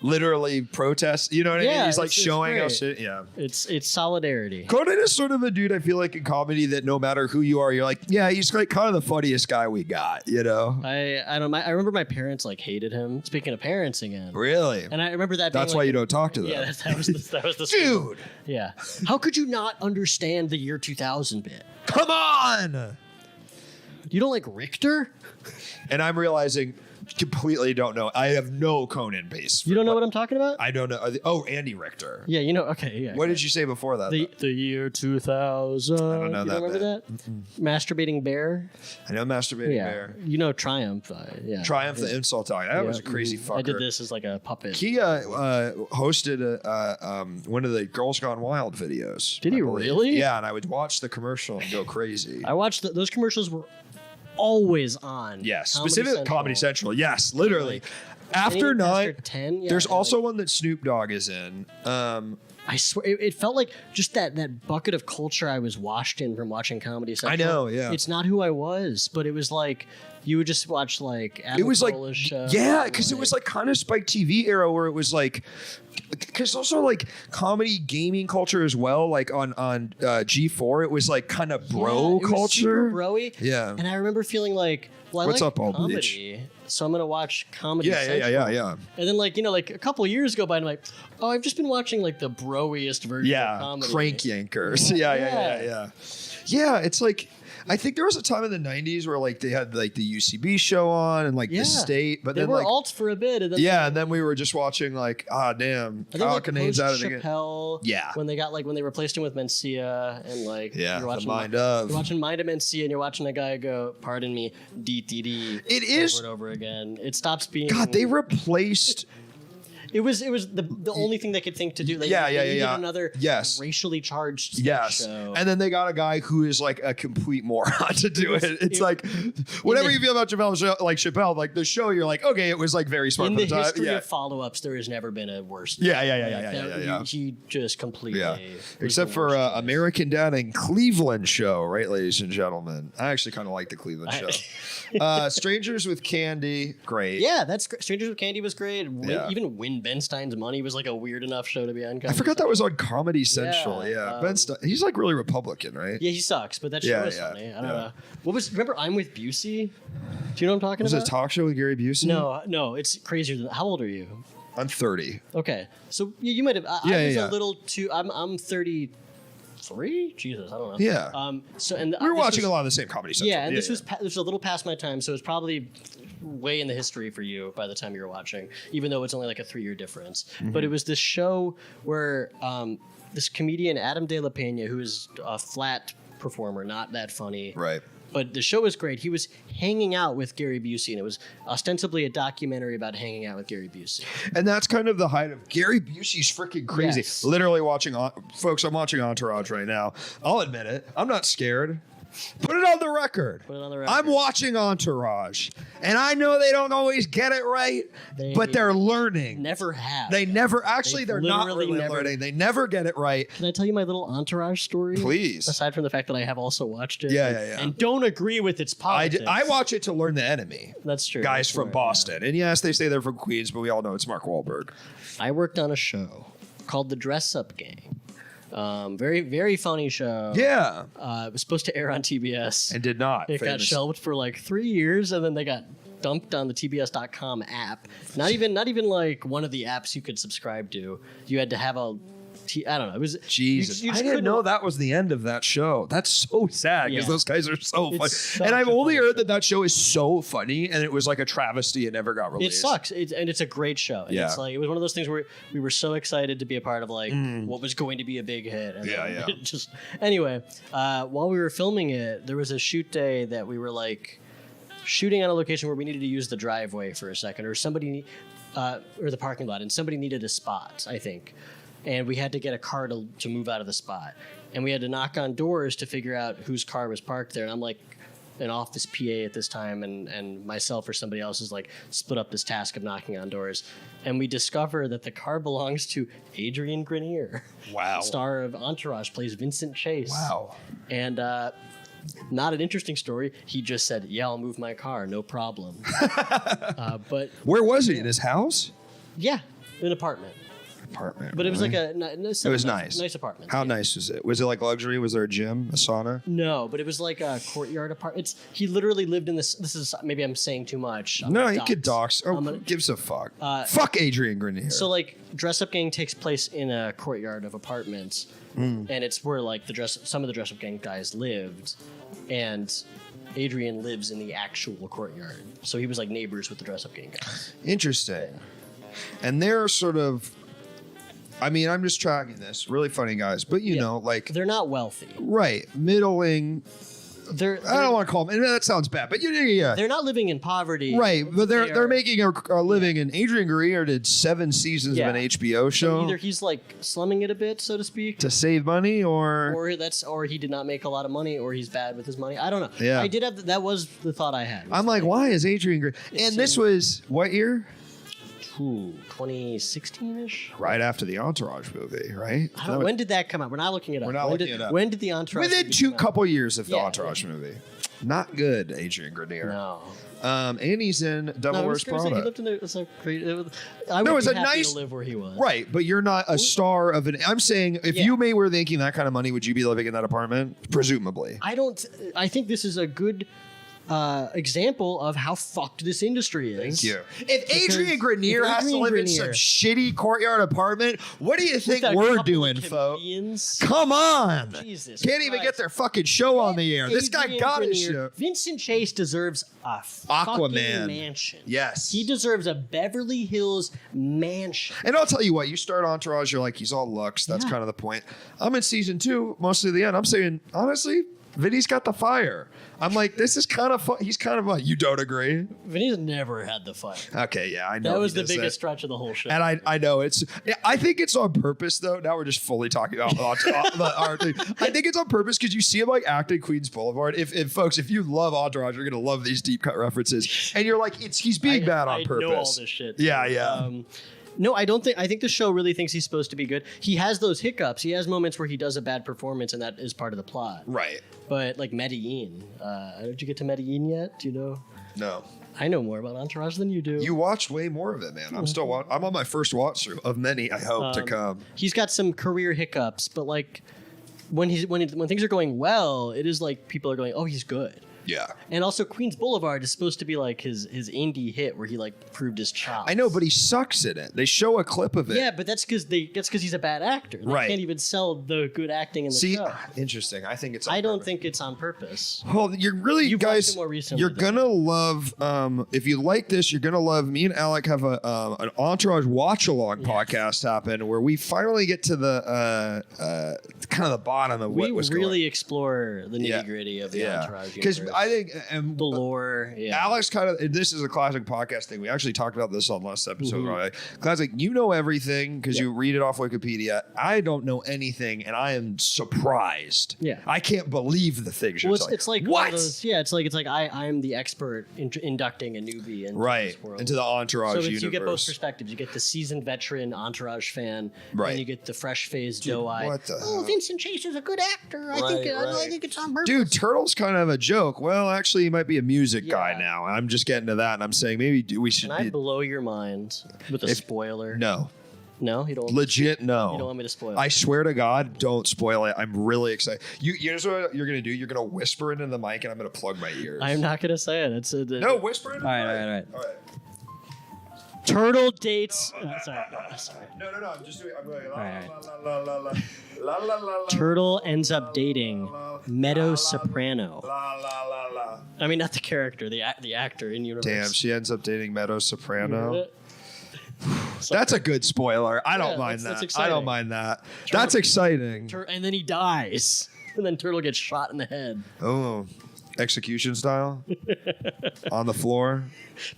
literally protest. You know what I mean? He's like showing how shit. Yeah, it's solidarity. Conan is sort of a dude I feel like in comedy that no matter who you are, you're like, yeah, he's like kind of the funniest guy we got. You know? I don't. I remember my parents like hated him. Speaking of parents again. Really? And I remember that. That's why you don't talk to them. Yeah, that was the dude. Yeah. How could you not understand the year 2000 bit? Come on. You don't like Richter? And I'm realizing completely don't know. I have no Conan base. You don't know what I'm talking about? I don't know. Oh, Andy Richter. Yeah, you know. Okay, yeah. What did you say before that? The year 2000. I don't know that. Remember that? Masturbating Bear. I know Masturbating Bear. You know Triumph. Yeah. Triumph, the insult dog. That was a crazy fucker. I did this as like a puppet. He hosted one of the Girls Gone Wild videos. Did he really? Yeah, and I would watch the commercial and go crazy. I watched those commercials were always on. Yes, specifically Comedy Central. Yes, literally. After 9, there's also one that Snoop Dogg is in. I swear, it felt like just that bucket of culture I was washed in from watching Comedy Central. I know, yeah. It's not who I was, but it was like you would just watch like Adam it was Carolla's show. Yeah, because it was like kind of Spike TV era where it was like, because also like comedy gaming culture as well. Like on G4, it was like kind of bro culture, was super bro-y. Yeah, and I remember feeling like, well, I what's like up, Old comedy, Beach? So I'm gonna watch Comedy Central. Yeah. And then like a couple years go by and I'm like, oh, I've just been watching like the bro-iest version of comedy. Crank Yankers. Yeah. Yeah, it's like, I think there was a time in the 90s where like they had like the UCB show on and like the State, but they then were like alt for a bit. And then and then we were just watching like, damn, Kyle Kinane's out of the game. Chappelle, when they replaced him with Mencia and like you're watching you're watching Mind of Mencia and you're watching a guy go, pardon me, DTD. It is over and over again. It stops being. God, they replaced. It was the only thing they could think to do. Like, they needed another racially charged show. And then they got a guy who is like a complete moron to do it. It's like, whatever you feel about Chappelle, like the show, you're like, okay, it was like very smart. In the history of follow-ups, there has never been a worse. Yeah. He just completely. Yeah. Except for American Dad and Cleveland show, right, ladies and gentlemen? I actually kind of like the Cleveland show. Strangers with Candy, great. Yeah, that's great. Strangers with Candy was great. Even Win Ben Stein's Money was like a weird enough show to be on. I forgot that was on Comedy Central. Yeah, Ben Stein, he's like really Republican, right? Yeah, he sucks, but that show was funny. I don't know. Remember I'm with Busey? Do you know what I'm talking about? Was it a talk show with Gary Busey? No, it's crazier than. How old are you? I'm 30. Okay, so you might have. I was a little too. I'm 33. Jesus, I don't know. Yeah. So and we were watching a lot of the same Comedy Central. Yeah, and this was a little past my time, so it's probably way in the history for you by the time you were watching, even though it's only like a 3-year difference. Mm-hmm. But it was this show where this comedian Adam De La Pena, who is a flat performer, not that funny, right? But the show was great. He was hanging out with Gary Busey, and it was ostensibly a documentary about hanging out with Gary Busey. And that's kind of the height of Gary Busey's freaking crazy. Yes. Literally watching, folks, I'm watching Entourage right now. I'll admit it. I'm not scared. Put it on the record. I'm watching Entourage, and I know they don't always get it right, but they're learning. Never have. They're not really learning. They never get it right. Can I tell you my little Entourage story? Please. Aside from the fact that I have also watched it. Yeah. And don't agree with its politics. I watch it to learn the enemy. That's true. Guys from Boston. Yeah. And yes, they say they're from Queens, but we all know it's Mark Wahlberg. I worked on a show called The Dress Up Gang. Very, very funny show. Yeah. It was supposed to air on TBS. And did not. It got shelved for like 3 years, and then they got dumped on the TBS.com app. Not even like one of the apps you could subscribe to. You had to have I don't know. It was Jesus. I didn't know that was the end of that show. That's so sad because those guys are so funny. And I've only heard that show is so funny, and it was like a travesty. It never got released. It sucks. And it's a great show. And it's like it was one of those things where we were so excited to be a part of like what was going to be a big hit. And anyway, while we were filming it, there was a shoot day that we were like shooting on a location where we needed to use the driveway for a second, or somebody or the parking lot, and somebody needed a spot, I think. And we had to get a car to move out of the spot. And we had to knock on doors to figure out whose car was parked there. And I'm like an office PA at this time, and myself or somebody else is like split up this task of knocking on doors. And we discover that the car belongs to Adrian Grenier. Wow. Star of Entourage, plays Vincent Chase. Wow. And not an interesting story. He just said, yeah, I'll move my car, no problem. But where was he? In his house? Yeah, an apartment. But it was like it was nice. Nice apartment. How nice was it? Was it like luxury? Was there a gym, a sauna? No, but it was like a courtyard apartment. He literally lived in this. This is maybe I'm saying too much. No, he could dox. Gives a fuck. Fuck Adrian Grenier. So like, Dress Up Gang takes place in a courtyard of apartments, and it's where like some of the Dress Up Gang guys lived, and Adrian lives in the actual courtyard. So he was like neighbors with the dress-up gang guys. Interesting. And they're sort of, I mean, I'm just tracking this. Really funny guys. But, you know, like... They're not wealthy. Right. Middling... They're I don't want to call them. That sounds bad, but yeah. They're not living in poverty, right? But they're making a living. And Adrian Greer did 7 seasons of an HBO show. So either he's like slumming it a bit, so to speak, to save money, or he did not make a lot of money, or he's bad with his money. I don't know. Yeah, I did have that was the thought I had. I'm like, why is Adrian Greer? And this was what year? 2016-ish. Right after the Entourage movie, right? When did that come out? We're not looking it up. We're not looking it up. When did the Entourage? Within couple years of the Entourage movie. Not good, Adrian Grenier. No. And he's in Devil Wears Prada. He lived in I would be happy to live where he was. Right, but you're not a star of an... I'm saying, if you were making that kind of money, would you be living in that apartment? Presumably. I think this is a good... example of how fucked this industry is. Thank you. If Adrian Grenier has to live in some shitty courtyard apartment, what do you think we're doing, folks? Come on. Jesus Can't even get their fucking show on the air. This guy got his show. Vincent Chase deserves a fucking mansion. Yes. He deserves a Beverly Hills mansion. And I'll tell you what, you start Entourage, you're like, he's all looks. That's kind of the point. I'm in season 2, mostly the end. I'm saying, honestly, Vinny's got the fire. I'm like, this is kind of fun. He's kind of like, you don't agree? Vinny's never had the fire. Okay, yeah, I know. That was the biggest stretch of the whole show. And I know I think it's on purpose, though. Now we're just fully talking about our thing. I think it's on purpose because you see him like acting Queens Boulevard. If folks, if you love Entourage, you're going to love these deep cut references. And you're like, he's being bad on purpose. I know all this shit. Yeah. No, I don't think. I think the show really thinks he's supposed to be good. He has those hiccups. He has moments where he does a bad performance, and that is part of the plot. Right. But like Medellin, did you get to Medellin yet? Do you know? No. I know more about Entourage than you do. You watched way more of it, man. I'm on my first watch through of many. I hope to come. He's got some career hiccups, but like when things are going well, it is like people are going, "Oh, he's good." Yeah. And also Queens Boulevard is supposed to be like his indie hit where he like proved his chops. I know, but he sucks in it. They show a clip of it. Yeah, but that's because he's a bad actor. They can't even sell the good acting in the show. Interesting. I think it's don't think it's on purpose. Well, you've guys, watched it more recently, you're going to love, if you like this, you're going to love, me and Alec have an Entourage watch-along podcast happen where we finally get to the kind of the bottom of what was going on. We really explore the nitty-gritty of the Entourage universe. I think the lore. Yeah. Alex kind of. This is a classic podcast thing. We actually talked about this on last episode. Right? Classic. You know everything because you read it off Wikipedia. I don't know anything, and I am surprised. Yeah. I can't believe the things you're telling. It's like what? It's like I'm the expert inducting a newbie into this world. Into the Entourage universe. So you get both perspectives. You get the seasoned veteran Entourage fan, and you get the fresh-faced doe-eyed. What the hell? Vincent Chase is a good actor. I think it's on purpose. Dude, Turtle's kind of a joke. Well, actually, he might be a music guy now. I'm just getting to that, and I'm saying maybe we should. Can I blow your mind with a spoiler? No. No, you don't. Legit, no. You don't want me to spoil it. I swear to God, don't spoil it. I'm really excited. Here's what you're gonna do. You're gonna whisper it in the mic, and I'm gonna plug my ears. I'm not gonna say it. No, whisper it in the mic. All right. Turtle dates. Sorry. No. I'm just doing. I'm going. La la la. Turtle ends up dating Meadow Soprano. La. I mean, not the character, the actor in universe. Damn, she ends up dating Meadow Soprano. That's a good spoiler. I don't mind that. I don't mind that. That's exciting. And then he dies. And then Turtle gets shot in the head. Oh, execution style? On the floor?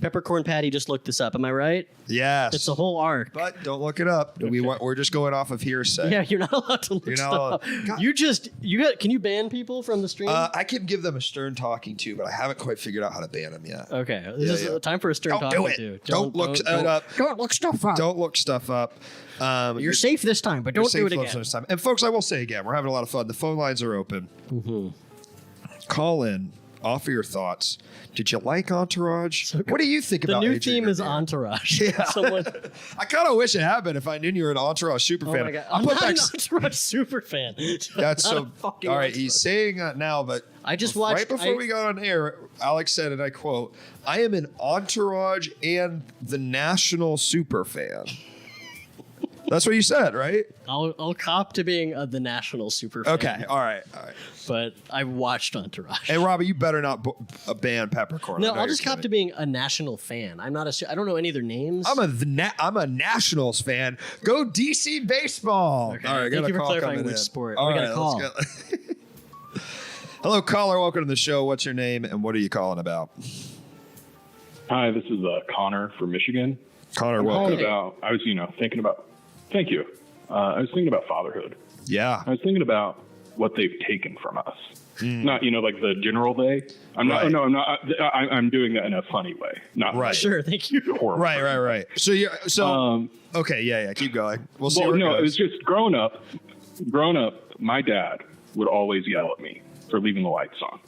Peppercorn Patty just looked this up. Am I right? Yes. It's a whole arc. But don't look it up. Okay. We're just going off of hearsay. Yeah, you're not allowed to look stuff up. Can you ban people from the stream? I can give them a stern talking to, but I haven't quite figured out how to ban them yet. Okay. This is time for a stern talking to. Don't look up. Don't look stuff up. Don't look stuff up. You're safe this time, but don't do it again. This time. And folks, I will say again, we're having a lot of fun. The phone lines are open. Call in. Offer your thoughts. Did you like Entourage? What do you think about the new Adrian theme is Entourage? Yeah. I kind of wish it happened if I knew you were an Entourage super fan. My God. I'm not an Entourage super fan. That's so. All right, he's saying that now, but I just watched right before we got on air. Alex said, and I quote, "I am an Entourage and the National super fan." That's what you said, right? I'll cop to being the national super fan. Okay, all right. But I watched Entourage. Hey, Robbie, you better not ban Peppercorn. No, I'll just cop to being a national fan. I don't know any of their names. I'm a Nationals fan. Go DC baseball. Okay. All right, Thank you for clarifying which sport. All we got right, a call. Hello, caller. Welcome to the show. What's your name and what are you calling about? Hi, this is Connor from Michigan. Connor, welcome. I was thinking about. Thank you. I was thinking about fatherhood. Yeah. I was thinking about what they've taken from us. Not like the general they. I'm not. No, I'm not. I'm doing that in a funny way. Not right. Sure. Thank you. Horrible. Right. So okay. Yeah. Keep going. We'll see. Well, no, it was just growing up. My dad would always yell at me for leaving the lights on,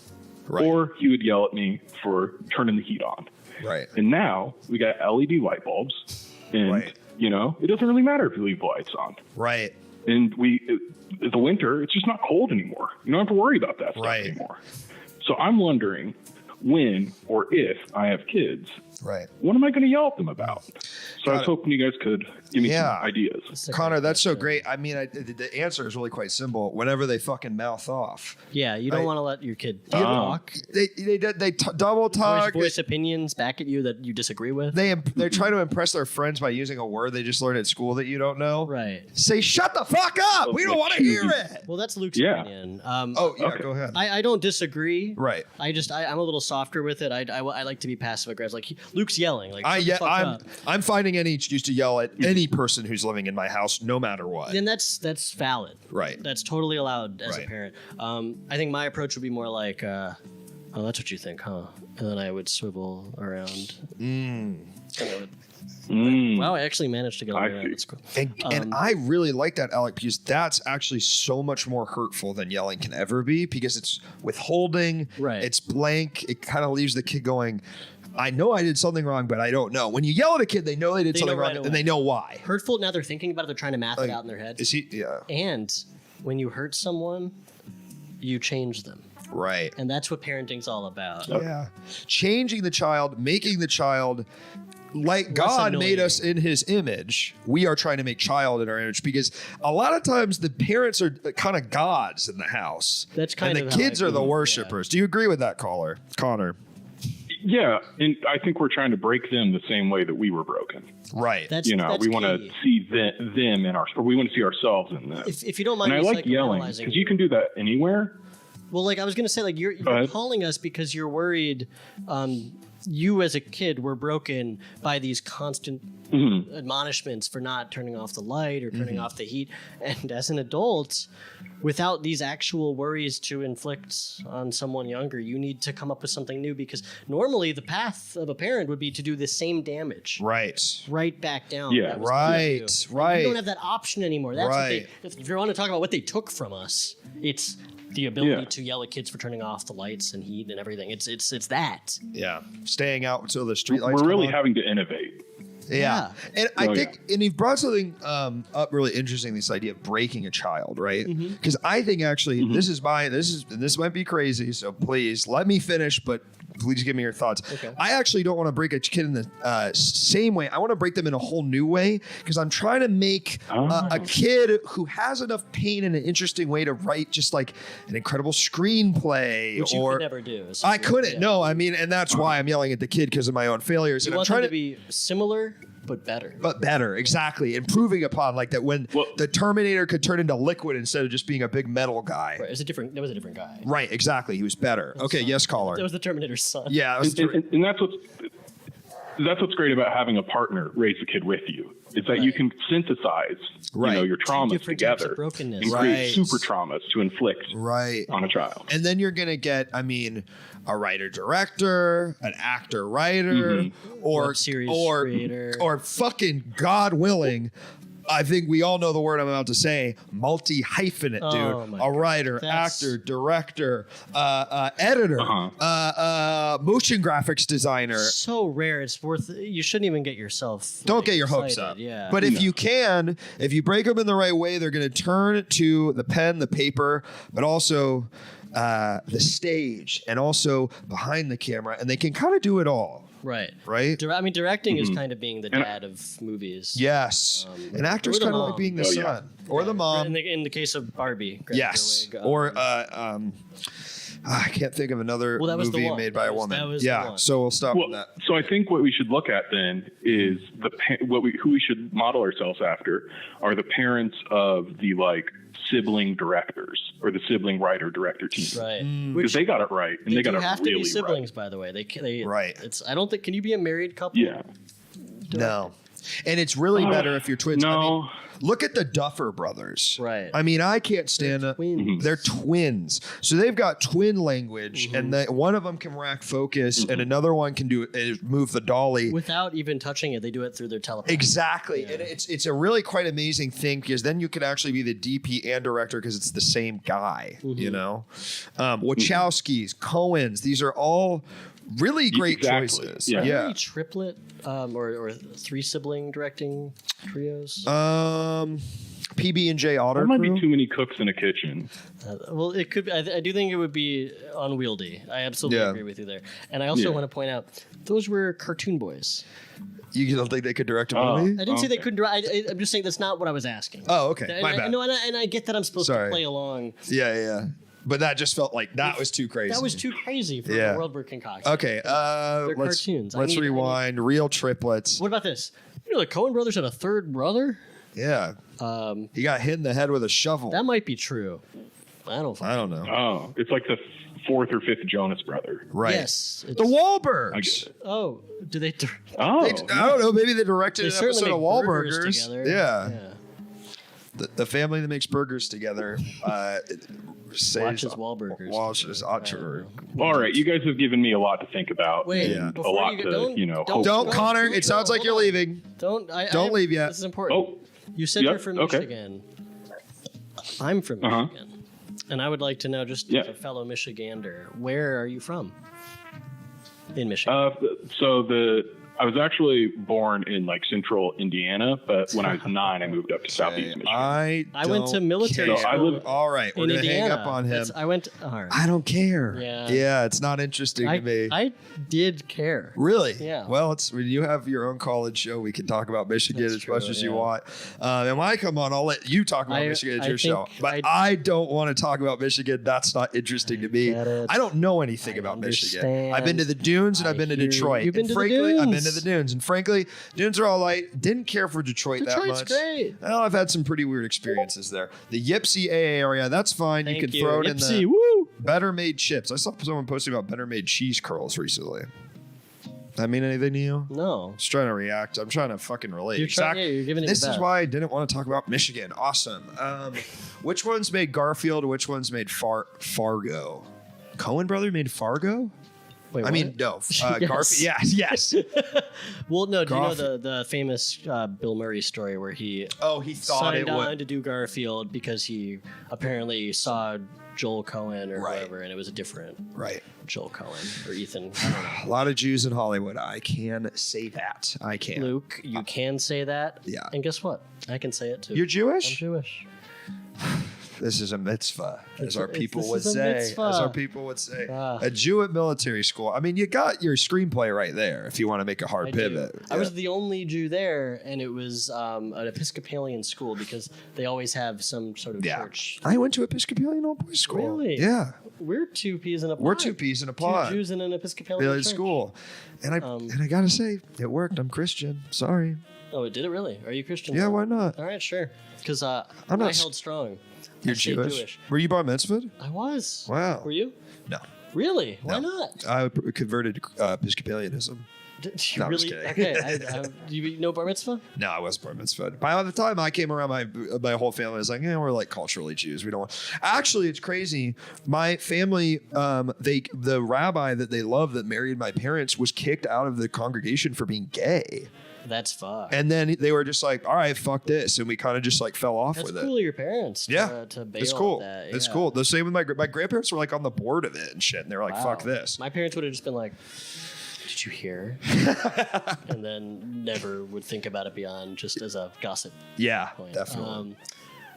or he would yell at me for turning the heat on. Right. And now we got LED light bulbs, and it doesn't really matter if you leave the lights on. Right. And the winter, it's just not cold anymore. You don't have to worry about that stuff anymore. So I'm wondering when or if I have kids, what am I going to yell at them about? So I was hoping you guys could give me some ideas. Connor, that's so great. I mean, the answer is really quite simple. Whenever they fucking mouth off. Yeah, you don't want to let your kid talk. They double talk. Voice opinions back at you that you disagree with. They're trying to impress their friends by using a word they just learned at school that you don't know. Right. Say, shut the fuck up. We don't want to hear it. Well, that's Luke's opinion. Go ahead. I don't disagree. Right. I'm a little softer with it. I like to be passive aggressive. Like Luke's yelling. Like I'm finding any excuse to yell at any person who's living in my house, no matter what. Then that's valid. Right. That's totally allowed as a parent. I think my approach would be more like, oh, that's what you think, huh? And then I would swivel around. Wow, I actually managed to get away with that. And I really like that, Alec, because that's actually so much more hurtful than yelling can ever be, because it's withholding, it's blank. It kind of leaves the kid going, I know I did something wrong, but I don't know. When you yell at a kid, they know they did something wrong, and they know why. Hurtful, now they're thinking about it, they're trying to math it out in their head. And when you hurt someone, you change them. Right. And that's what parenting's all about. Yeah. Changing the child, making the child like God made us in his image. We are trying to make child in our image, because a lot of times the parents are kind of gods in the house. That's kind of and the kids are the worshipers. Yeah. Do you agree with that, Connor? Yeah, and I think we're trying to break them the same way that we were broken. Right. That's we want to see them in or we want to see ourselves in them. If you don't mind, and I like yelling because you can do that anywhere. Well, like I was going to say, like you're calling us because you're worried. You as a kid were broken by these constant admonishments for not turning off the light or turning off the heat. And as an adult, without these actual worries to inflict on someone younger, you need to come up with something new, because normally the path of a parent would be to do the same damage. Right back down. Yeah. Right. You don't have that option anymore. That's what if you want to talk about what they took from us, it's the ability to yell at kids for turning off the lights and heat and everything. It's that. Yeah. Staying out until the street lights We're really on. having to innovate. Yeah. And I think, and you've brought something up really interesting, this idea of breaking a child, right? Because I think actually this might be crazy, so please let me finish, but please give me your thoughts. Okay. I actually don't want to break a kid in the same way. I want to break them in a whole new way, because I'm trying to make a kid who has enough pain in an interesting way to write just like an incredible screenplay. Which you could never do. I couldn't. Yeah. No, I mean, and that's why I'm yelling at the kid, because of my own failures. You and want them to be similar, but better. But better, exactly. Improving upon, like that when the Terminator could turn into liquid instead of just being a big metal guy. Right, that was a different guy. Right, exactly. He was better. Okay, yes, caller. That was the Terminator's son. Yeah. And that's what's great about having a partner raise the kid with you. It's that you can synthesize, your traumas together and create super traumas to inflict on a child. And then you're going to get, a writer-director, an actor-writer, or creator, or fucking, God willing, I think we all know the word I'm about to say, multi-hyphenate, dude. A writer, actor, director, editor, motion graphics designer. So rare. It's worth, you shouldn't even get yourself. Don't get your hopes up. Yeah. But if you if you break them in the right way, they're going to turn to the pen, the paper, but also the stage and also behind the camera, and they can kind of do it all. Right. I mean, directing is kind of being the dad of movies. Yes. An actor's kind of like being the son. Or the mom. In the case of Barbie. Yes. Or I can't think of another movie made by a woman. So we'll stop with that. So I think what we should look at then is who we should model ourselves after are the parents of the sibling directors or the sibling writer director team, right? Because they got it right, and they got it really right. They have to be siblings, by the way. They right. I don't think. Can you be a married couple? Yeah. No. And it's really better if you're twins. No. I mean, look at the Duffer brothers. Right. I mean, I can't stand it. They're twins. So they've got twin language, and one of them can rack focus, and another one can move the dolly. Without even touching it, they do it through their telepathy. Exactly. Yeah. And it's a really quite amazing thing, because then you could actually be the DP and director, because it's the same guy, you know? Wachowskis, Coens, these are all really great choices. Yeah. Are there any triplet or three sibling directing trios? PB&J Otter There might be too many cooks in a kitchen. Well, it could be. I do think it would be unwieldy. I absolutely agree with you there. And I also want to point out, those were cartoon boys. You don't think they could direct a movie? I didn't say they couldn't direct. I'm just saying that's not what I was asking. Oh, okay. My bad. And I get that I'm supposed to play along. Yeah. But that just felt like that was too crazy. That was too crazy for the world we're concocting. Okay, they're cartoons. Let's rewind. Real triplets. What about this? You know, the Coen brothers had a third brother. Yeah. He got hit in the head with a shovel. That might be true. I don't know. Oh, it's like the fourth or fifth Jonas brother. Right. Yes. The Wahlbergs. I get it. Oh, do they? I don't know. Maybe they directed an episode of Wahlburgers. Together. Yeah. The family that makes burgers together watches Wahlburgers. All right, you guys have given me a lot to think about. Wait, a lot to Don't, Connor. It sounds like you're leaving. Don't leave yet. This is important. Oh, you said you're from Michigan. I'm from Michigan, and I would like to know, just as a fellow Michigander, where are you from? In Michigan. I was actually born in central Indiana, but when I was 9, I moved up to southeast Michigan. I went to military school. All right, we're going to hang up on him. I don't care. Yeah, it's not interesting to me. I did care. Really? Yeah. Well, when you have your own college show, we can talk about Michigan much as you want. And when I come on, I'll let you talk about Michigan at your show. But I don't want to talk about Michigan. That's not interesting to me. I don't know anything about Michigan. I've been to the Dunes and I've been to Detroit. You've been to the Dunes. I've been to the Dunes, and frankly, Dunes are all right. Didn't care for Detroit that much. Detroit's great. Well, I've had some pretty weird experiences there. The Yipsy AA area, that's fine. You can throw it in the Better Made chips. I saw someone posting about Better Made cheese curls recently. That mean anything to you? No. Just trying to react. I'm trying to fucking relate. You're giving it this is why I didn't want to talk about Michigan. Awesome. Which ones made Garfield? Which ones made Fargo? Coen brother made Fargo? Wait, I mean, no. Garfield. Yes. Well, no. Do you know the famous Bill Murray story where he thought signed on to do Garfield because he apparently saw Joel Coen or whatever, and it was a different Joel Coen or Ethan. I don't know. A lot of Jews in Hollywood. I can say that. I can. Luke, you can say that. Yeah. And guess what? I can say it too. You're Jewish? I'm Jewish. This is a mitzvah, as our people would say. A Jew at military school. I mean, you got your screenplay right there if you want to make a hard pivot. I was the only Jew there, and it was an Episcopalian school because they always have some sort of church. I went to Episcopalian all-boys school. Really? Yeah. We're two peas in a pod. We're two peas in a pod. 2 Jews in an Episcopalian school. And I got to say, it worked. I'm Christian. Sorry. Oh, did it really? Are you Christian? Yeah, why not? All right, sure. Because I held strong. You're Jewish? Were you bar mitzvahed? I was. Wow. Were you? No. Really? Why not? I converted to Episcopalianism. No, I'm just kidding. Okay. You know bar mitzvah? No, I wasn't bar mitzvahed. By the time I came around, my whole family was like, we're like culturally Jews. We don't want. Actually, it's crazy. My family, the rabbi that they love that married my parents was kicked out of the congregation for being gay. That's fucked. And then they were just like, all right, fuck this. And we kind of just fell off with it. That's cool of your parents to bail it's cool. That. Yeah. It's cool. The same with my grandparents were like on the board of it and shit. And they were like, fuck this. My parents would have just been like, did you hear? And then never would think about it beyond just as a gossip. Yeah, point. definitely.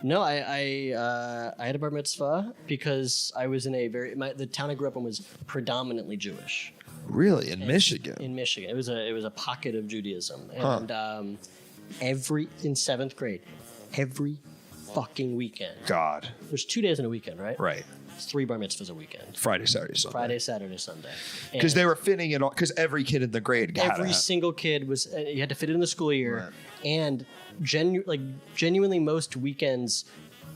No, I had a bar mitzvah because I was in the town I grew up in was predominantly Jewish. Really, in Michigan? In Michigan, it was a pocket of Judaism, and in 7th grade, every fucking weekend. God, there's 2 days in a weekend, right? Right. 3 bar mitzvahs a weekend. Friday, Saturday, Sunday. Friday, Saturday, Sunday. Because they were fitting it all. Because every kid in the grade got every single kid was. You had to fit it in the school year, and genuinely, most weekends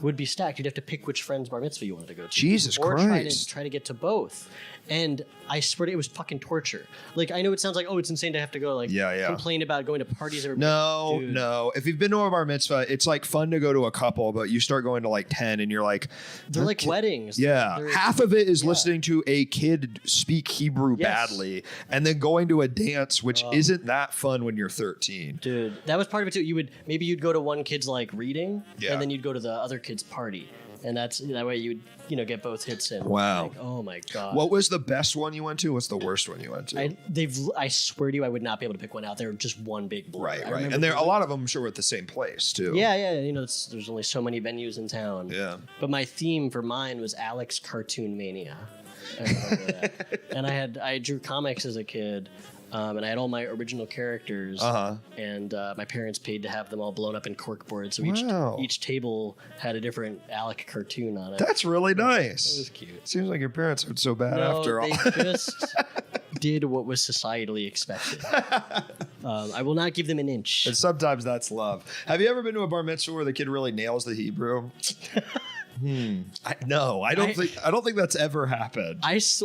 would be stacked. You'd have to pick which friend's bar mitzvah you wanted to go to. Jesus or Christ. Try to get to both. And I swear it was fucking torture. Like, I know it sounds like, oh, it's insane to have to go, like, complain about going to parties. No. If you've been to a bar mitzvah, it's, like, fun to go to a couple, but you start going to, like, 10, and you're like... They're like weddings. Yeah. Half of it is listening to a kid speak Hebrew badly, and then going to a dance, which isn't that fun when you're 13. Dude, that was part of it, too. Maybe you'd go to one kid's, like, reading, and then you'd go to the other kid's party. And that way you would, get both hits in. Wow. Like, oh my God. What was the best one you went to? What's the worst one you went to? I swear to you, I would not be able to pick one out. They were just one big blur. Right. And a lot of them, I'm sure, were at the same place, too. Yeah. There's only so many venues in town. Yeah. But my theme for mine was Alec's Cartoon Mania. I remember that. And I drew comics as a kid. And I had all my original characters, and my parents paid to have them all blown up in corkboard. So each table had a different Alec cartoon on it. That's really nice. It was cute. Seems like your parents aren't so bad after all. They just did what was societally expected. I will not give them an inch. And sometimes that's love. Have you ever been to a bar mitzvah where the kid really nails the Hebrew? I don't think that's ever happened. First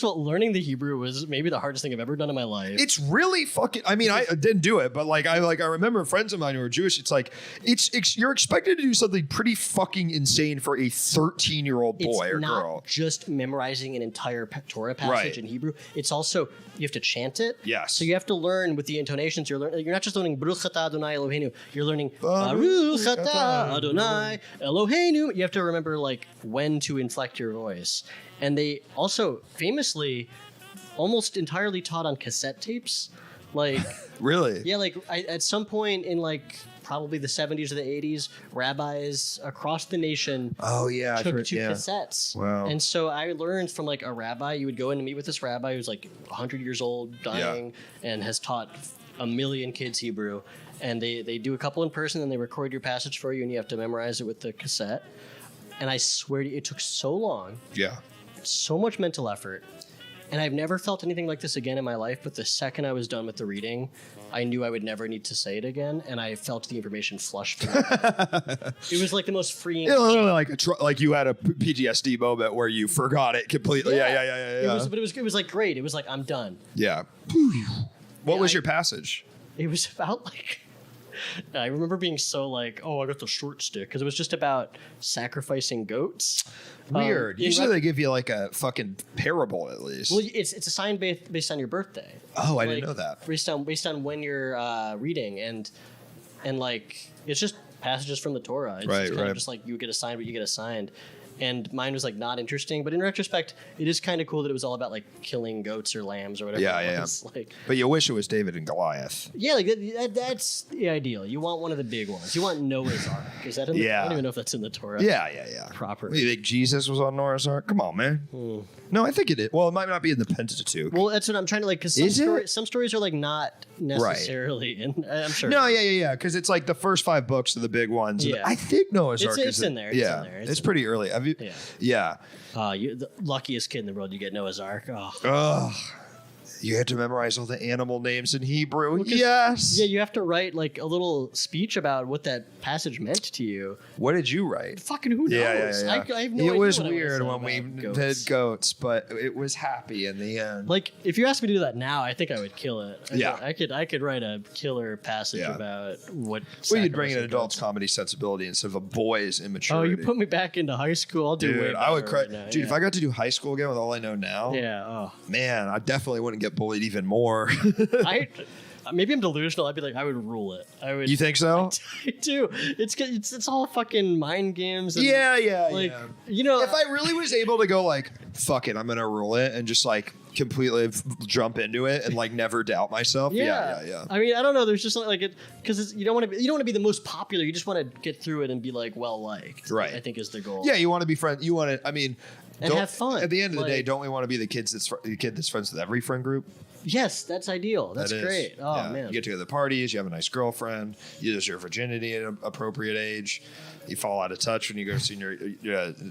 of all, learning the Hebrew was maybe the hardest thing I've ever done in my life. It's really fucking. I mean, I didn't do it, but I remember friends of mine who were Jewish. It's like you're expected to do something pretty fucking insane for a 13-year-old boy or girl. It's not just memorizing an entire Torah passage in Hebrew. It's also you have to chant it. Yes. So you have to learn with the intonations. You're not just learning Baruch Atah Adonai Eloheinu. You're learning Baruch Atah Adonai Eloheinu. You have to remember when to inflect your voice. And they also famously almost entirely taught on cassette tapes. Really? Yeah, at some point in probably the 70s or the 80s, rabbis across the nation took to cassettes. Wow. And so I learned from a rabbi. You would go in to meet with this rabbi who's 100 years old, dying, and has taught a million kids Hebrew. And they do a couple in person, and they record your passage for you, and you have to memorize it with the cassette. And I swear to you, it took so long. Yeah. So much mental effort. And I've never felt anything like this again in my life, but the second I was done with the reading, I knew I would never need to say it again, and I felt the information flush from me. It was the most freeing. Like you had a PTSD moment where you forgot it completely. Yeah. It was great. It was I'm done. Yeah. What was your passage? It was about I remember being so I got the short stick, because it was just about sacrificing goats. Weird. Usually they give you a fucking parable at least. Well, it's a sign based on your birthday. Oh, I didn't know that. Based on when you're reading, and it's just passages from the Torah. It's kind of just you get assigned what you get assigned. And mine was not interesting, but in retrospect, it is kind of cool that it was all about killing goats or lambs or whatever. Yeah. But you wish it was David and Goliath. Yeah, that's the ideal. You want one of the big ones. You want Noah's Ark. Is that in the, I don't even know if that's in the Torah. Yeah. Proper. You think Jesus was on Noah's Ark? Come on, man. No, I think it is. Well, it might not be in the Pentateuch. Well, that's what I'm trying to because some stories are not necessarily in. I'm sure. No, yeah. Because it's the first 5 books are the big ones. Yeah. I think Noah's Ark is in there. It's pretty early. Yeah. You're the luckiest kid in the world. You get Noah's Ark. You had to memorize all the animal names in Hebrew. Yes. Yeah, you have to write a little speech about what that passage meant to you. What did you write? Fucking who knows? Yeah. I have no idea. It was weird when we did goats, but it was happy in the end. If you asked me to do that now, I think I would kill it. Yeah. I could write a killer passage about what. Well, you'd bring an adult's comedy sensibility instead of a boy's immaturity. Oh, you put me back into high school. I'll do it. I would cry. Right now, dude, if I got to do high school again with all I know now, man, I definitely wouldn't get bullied even more. maybe I'm delusional. I'd be like, I would rule it. I would. You think so? I do. It's all fucking mind games. And Like, you know, if I really was able to go like, fuck it, I'm gonna rule it and just like completely jump into it and like never doubt myself. Yeah. I mean, I don't know. There's just like it because you don't want to be the most popular. You just want to get through it and be like well liked. Right. I think is the goal. Yeah, you want to be friends. You want to. I mean, and have fun. At the end of the day, don't we want to be the kid that's friends with every friend group? Yes, that's ideal. That's great. Oh man, you get to the parties. You have a nice girlfriend. You lose your virginity at an appropriate age. You fall out of touch when you go to senior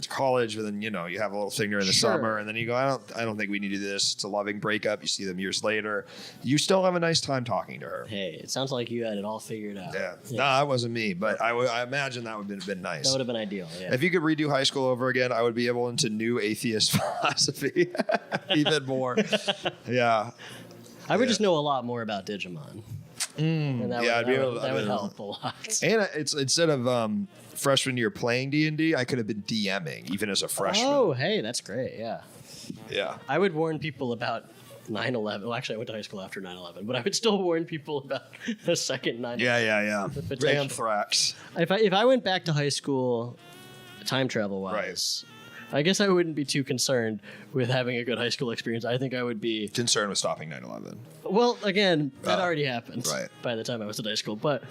college, but then you have a little thing during the summer, and then you go, I don't think we need to do this. It's a loving breakup. You see them years later. You still have a nice time talking to her. Hey, it sounds like you had it all figured out. Yeah. No, that wasn't me, but I imagine that would have been nice. That would have been ideal. Yeah. If you could redo high school over again, I would be able into new atheist philosophy even more. Yeah. I would just know a lot more about Digimon. And that would help a lot. And it's instead of freshman year playing D&D, I could have been DMing even as a freshman. Oh, hey, that's great. Yeah. Yeah. I would warn people about 9/11. Well, actually, I went to high school after 9/11, but I would still warn people about the second 9/11. Yeah. Anthrax. If I went back to high school, time travel wise, I guess I wouldn't be too concerned with having a good high school experience. I think I would be concerned with stopping 9/11. Well, again, that already happened by the time I was in high school. But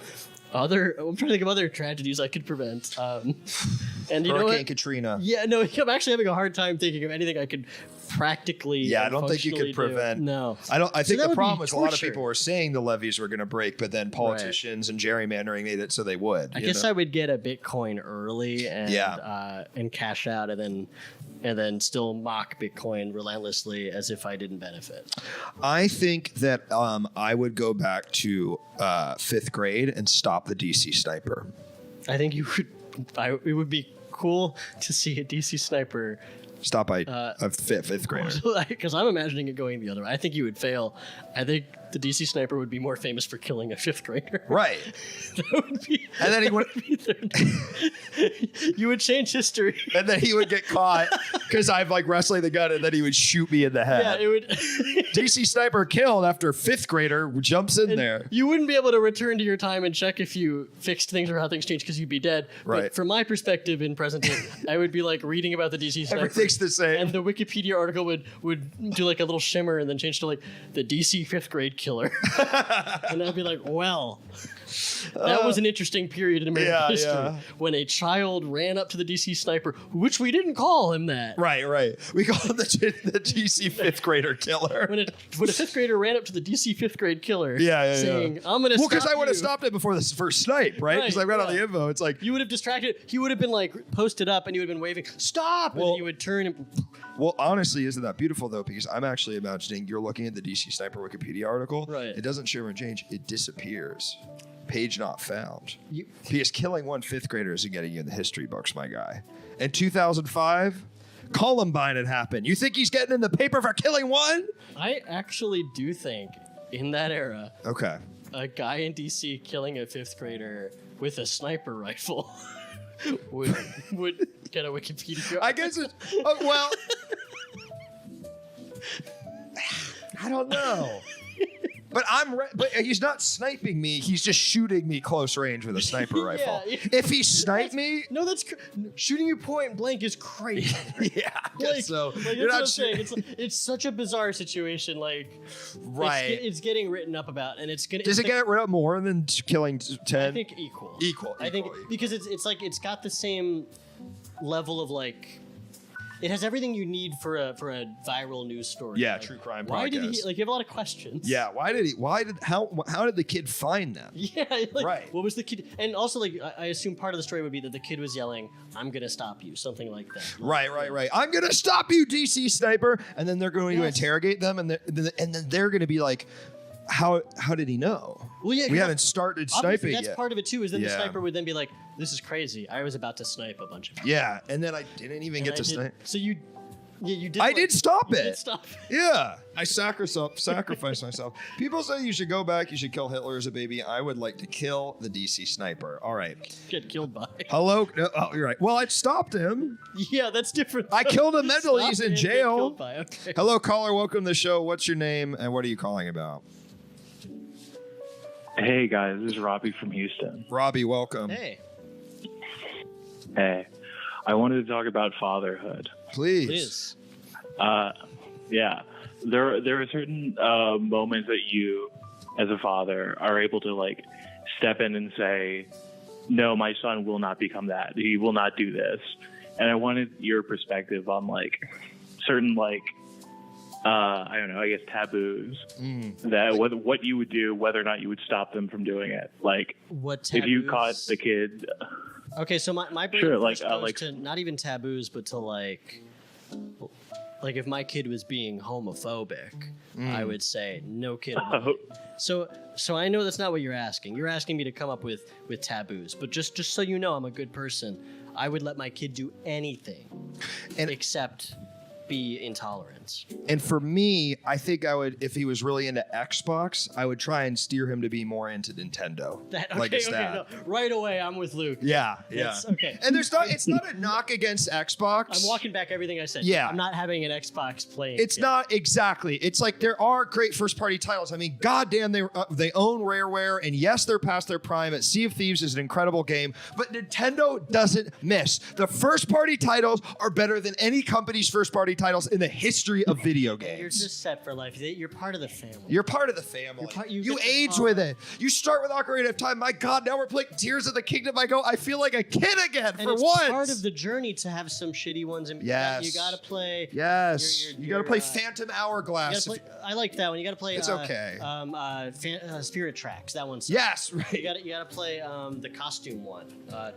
I'm trying to think of other tragedies I could prevent. And you know what? Hurricane Katrina. Yeah, no, I'm actually having a hard time thinking of anything I could practically. Yeah, I don't think you could prevent. No, I think the problem was a lot of people were saying the levees were going to break, but then politicians and gerrymandering made it so they would. I guess I would get a Bitcoin early and cash out, and then still mock Bitcoin relentlessly as if I didn't benefit. I think that I would go back to 5th grade and stop the DC sniper. I think you would. It would be cool to see a DC sniper stop by a fifth grader. Because I'm imagining it going the other way. I think you would fail. I think the DC sniper would be more famous for killing a 5th grader. Right. That would be. And then he would. You would change history. And then he would get caught because I'm like wrestling the gun, and then he would shoot me in the head. Yeah, it would. DC sniper killed after 5th grader jumps in there. You wouldn't be able to return to your time and check if you fixed things or how things changed because you'd be dead. Right. But from my perspective in present day, I would be like reading about the DC sniper. Everything's the same. And the Wikipedia article would do like a little shimmer and then change to like the DC 5th grade killer. And I'd be like, well, that was an interesting period in American history when a child ran up to the DC sniper, which we didn't call him that. Right. We called him the DC 5th grader killer. When a 5th grader ran up to the DC 5th grade killer saying, I'm going to stop Well, because I would have stopped it before the first snipe, right? Because I read all the info. It's like... You would have distracted. He would have been like posted up and you would have been waving, stop! And then you would turn and... Well, honestly, isn't that beautiful, though? Because I'm actually imagining you're looking at the DC Sniper Wikipedia article. Right. It doesn't shimmer and change. It disappears. Page not found. Because killing one 5th grader isn't getting you in the history books, my guy. In 2005, Columbine had happened. You think he's getting in the paper for killing one? I actually do think in that era, a guy in DC killing a 5th grader with a sniper rifle would get a Wikipedia. I guess it's well. I don't know. But but he's not sniping me. He's just shooting me close range with a sniper rifle. If he sniped me, shooting you point blank is crazy. So you're not saying. It's such a bizarre situation. Like, it's getting written up about, and it's gonna. Does it get written up more than killing 10? I think equal. I think equal. Because it's like it's got the same level of like. It has everything you need for a viral news story. Yeah, like, true crime podcast. Why did he you have a lot of questions? Yeah, how did the kid find them? Yeah, right. What was the kid? And also, like, I assume part of the story would be that the kid was yelling, "I'm gonna stop you," something like that. Right. I'm gonna stop you, DC sniper, and then they're going to interrogate them, and then they're going to be like, How did he know? Well, yeah, we haven't started sniping yet. That's part of it too. Is then the sniper would then be like, "This is crazy. I was about to snipe a bunch of people." Yeah, and then I didn't even get to snipe. So you did. I did stop it. Did stop. Yeah, I sacrificed myself. People say you should go back. You should kill Hitler as a baby. I would like to kill the DC sniper. All right. Get killed by. Hello. Oh, you're right. Well, I stopped him. Yeah, that's different. I killed him mentally. He's in jail. Okay. Hello, caller. Welcome to the show. What's your name and what are you calling about? Hey guys, this is Robbie from Houston. Robbie, welcome. Hey. Hey, I wanted to talk about fatherhood. Please. Yeah, there are certain moments that you, as a father, are able to like step in and say, "No, my son will not become that. He will not do this." And I wanted your perspective on like certain like I don't know, I guess taboos that what you would do, whether or not you would stop them from doing it. Like what taboos? If you caught the kid. Okay, so my brain goes to not even taboos, but to like if my kid was being homophobic, I would say no kid. So I know that's not what you're asking. You're asking me to come up with taboos, but just so you know, I'm a good person. I would let my kid do anything except be intolerant. And for me, I think I would, if he was really into Xbox, I would try and steer him to be more into Nintendo. No. Right away, I'm with Luke. Yeah. Okay. And it's not a knock against Xbox. I'm walking back everything I said. Yeah. I'm not having an Xbox playing. It's not exactly. It's like there are great first-party titles. I mean, goddamn, they own Rareware, and yes, they're past their prime. At Sea of Thieves is an incredible game, but Nintendo doesn't miss. The first-party titles are better than any company's first-party titles in the history of video games. You're just set for life. You're part of the family. You're part of the family. You age with it. You start with Ocarina of Time. My God, now we're playing Tears of the Kingdom. I feel like a kid again and it's part of the journey to have some shitty ones. And yes. You got to play. Yes. You got to play Phantom Hourglass. I like that one. You got to play. It's okay. Spirit Tracks. That one's. Yes, right. You got to play the costume one.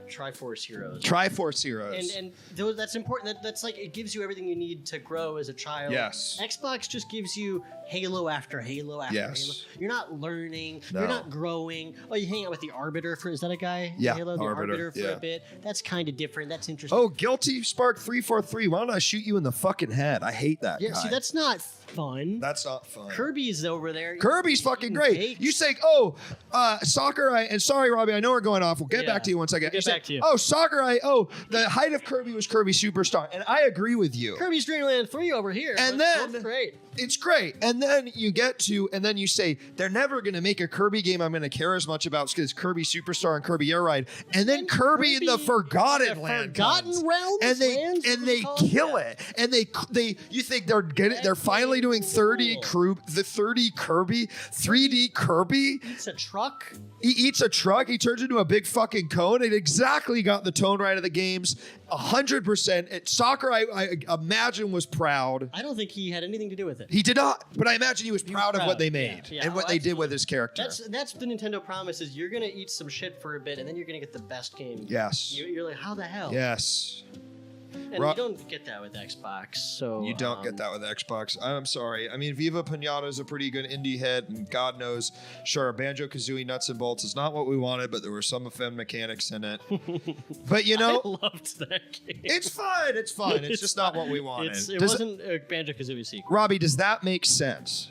Triforce Heroes. Triforce Heroes. And that's important. That's like it gives you everything you need to grow as a child. Yes. Xbox just gives you Halo after Halo after Halo. You're not learning. No. You're not growing. Oh, you hang out with the Arbiter is that a guy? Yeah. Halo, the Arbiter for a bit. That's kind of different. That's interesting. Oh, Guilty Spark 343. Why don't I shoot you in the fucking head? I hate that guy. See, that's not fun. That's not fun. Kirby's over there. Kirby's fucking great. Baked. You say, Sakurai, and sorry, Robbie, I know we're going off. We'll get back to you once I get back to you. Oh, Sakurai, the height of Kirby was Kirby Superstar. And I agree with you. Kirby's Dream Land 3 over here. And then great. It's great. And then you say, they're never going to make a Kirby game I'm going to care as much about because Kirby Superstar and Kirby Air Ride. And then Kirby in the Forgotten Land. Forgotten Realms. And they kill it. And you think they're finally doing 30 Kirby, 3D Kirby. Eats a truck. He eats a truck. He turns into a big fucking cone. It exactly got the tone right of the games. 100%. Sakurai, I imagine, was proud. I don't think he had anything to do with it. He did not, but I imagine he was proud of what they made and what they did with his character. That's the Nintendo promise is you're going to eat some shit for a bit and then you're going to get the best game. Yes. You're like, how the hell? Yes. And you don't get that with Xbox, so... You don't get that with Xbox. I'm sorry. I mean, Viva Pinata is a pretty good indie hit, and God knows, sure, Banjo-Kazooie Nuts and Bolts is not what we wanted, but there were some fun mechanics in it. But, I loved that game. It's fine. It's fine. It's just not what we wanted. It wasn't a Banjo-Kazooie sequel. Robbie, does that make sense?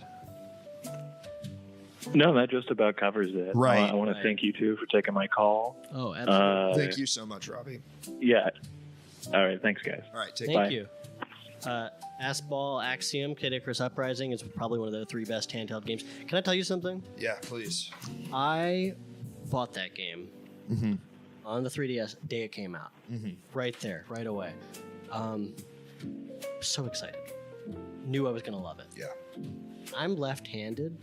No, that just about covers it. Right. I want to thank you, too, for taking my call. Oh, absolutely. Thank you so much, Robbie. Yeah. All right. Thanks, guys. All right. Thank you. Asball Axiom Kid Icarus Uprising is probably one of the 3 best handheld games. Can I tell you something? Yeah, please. I bought that game on the 3DS day it came out. Right there, right away. So excited. Knew I was going to love it. Yeah. I'm left-handed.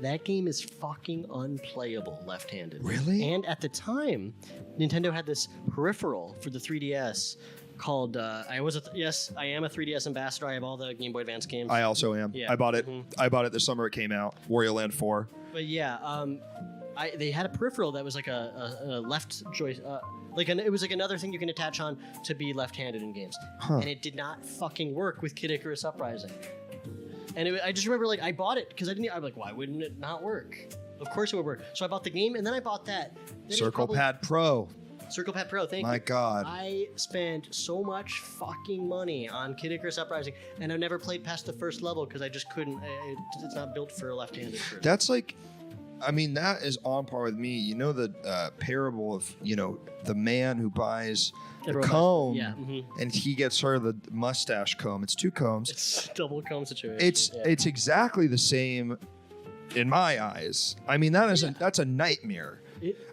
That game is fucking unplayable left-handed. Really? And at the time, Nintendo had this peripheral for the 3DS called, I am a 3DS ambassador. I have all the Game Boy Advance games. I also am. Yeah. I bought it. I bought it the summer it came out. Wario Land 4. But yeah, they had a peripheral that was like a left joy, it was like another thing you can attach on to be left-handed in games. And it did not fucking work with Kid Icarus Uprising. And I just remember, I bought it because I'm like, why wouldn't it not work? Of course it would work. So I bought the game, and then I bought that. Circle Pad Pro. Circle Pad Pro, thank you. My God. I spent so much fucking money on Kid Icarus Uprising, and I've never played past the first level because I just couldn't. It's not built for a left-handed person. That's that is on par with me. You know the parable of, the man who buys the comb, and he gets sort of the mustache comb. It's 2 combs. It's double comb situation. It's exactly the same in my eyes. I mean, that's a nightmare.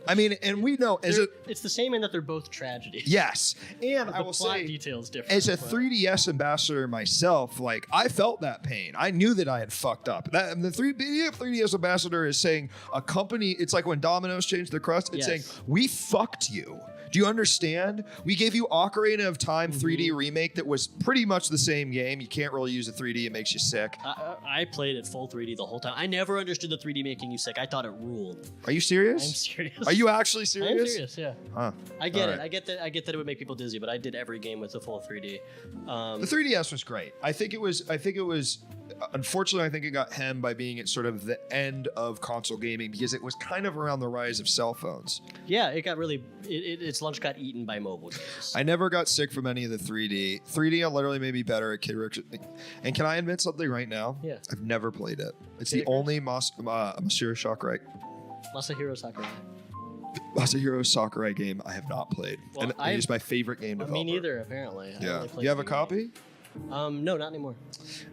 And we know it's the same in that they're both tragedies. Yes, and I will say, details different. As a 3DS ambassador myself, like I felt that pain. I knew that I had fucked up. That the 3DS ambassador is saying a company. It's like when Domino's changed their crust. It's saying we fucked you. Do you understand? We gave you Ocarina of Time 3D remake that was pretty much the same game. You can't really use the 3D. It makes you sick. I played it full 3D the whole time. I never understood the 3D making you sick. I thought it ruled. Are you serious? I'm serious. Are you actually serious? I'm serious, yeah. Huh. I get it. I get that it would make people dizzy, but I did every game with the full 3D. The 3DS was great. I think it was unfortunately, I think it got hemmed by being at sort of the end of console gaming because it was kind of around the rise of cell phones. Yeah, it got really its lunch got eaten by mobile games. I never got sick from any of the 3D. 3D literally made me better at Kid Richard. And can I admit something right now? Yeah. I've never played it. It's the only Masahiro Sakurai. Masahiro Sakurai. Masahiro Sakurai game I have not played. Well, and it is my favorite game developer. Me neither, apparently. Yeah. You have a copy? No, not anymore.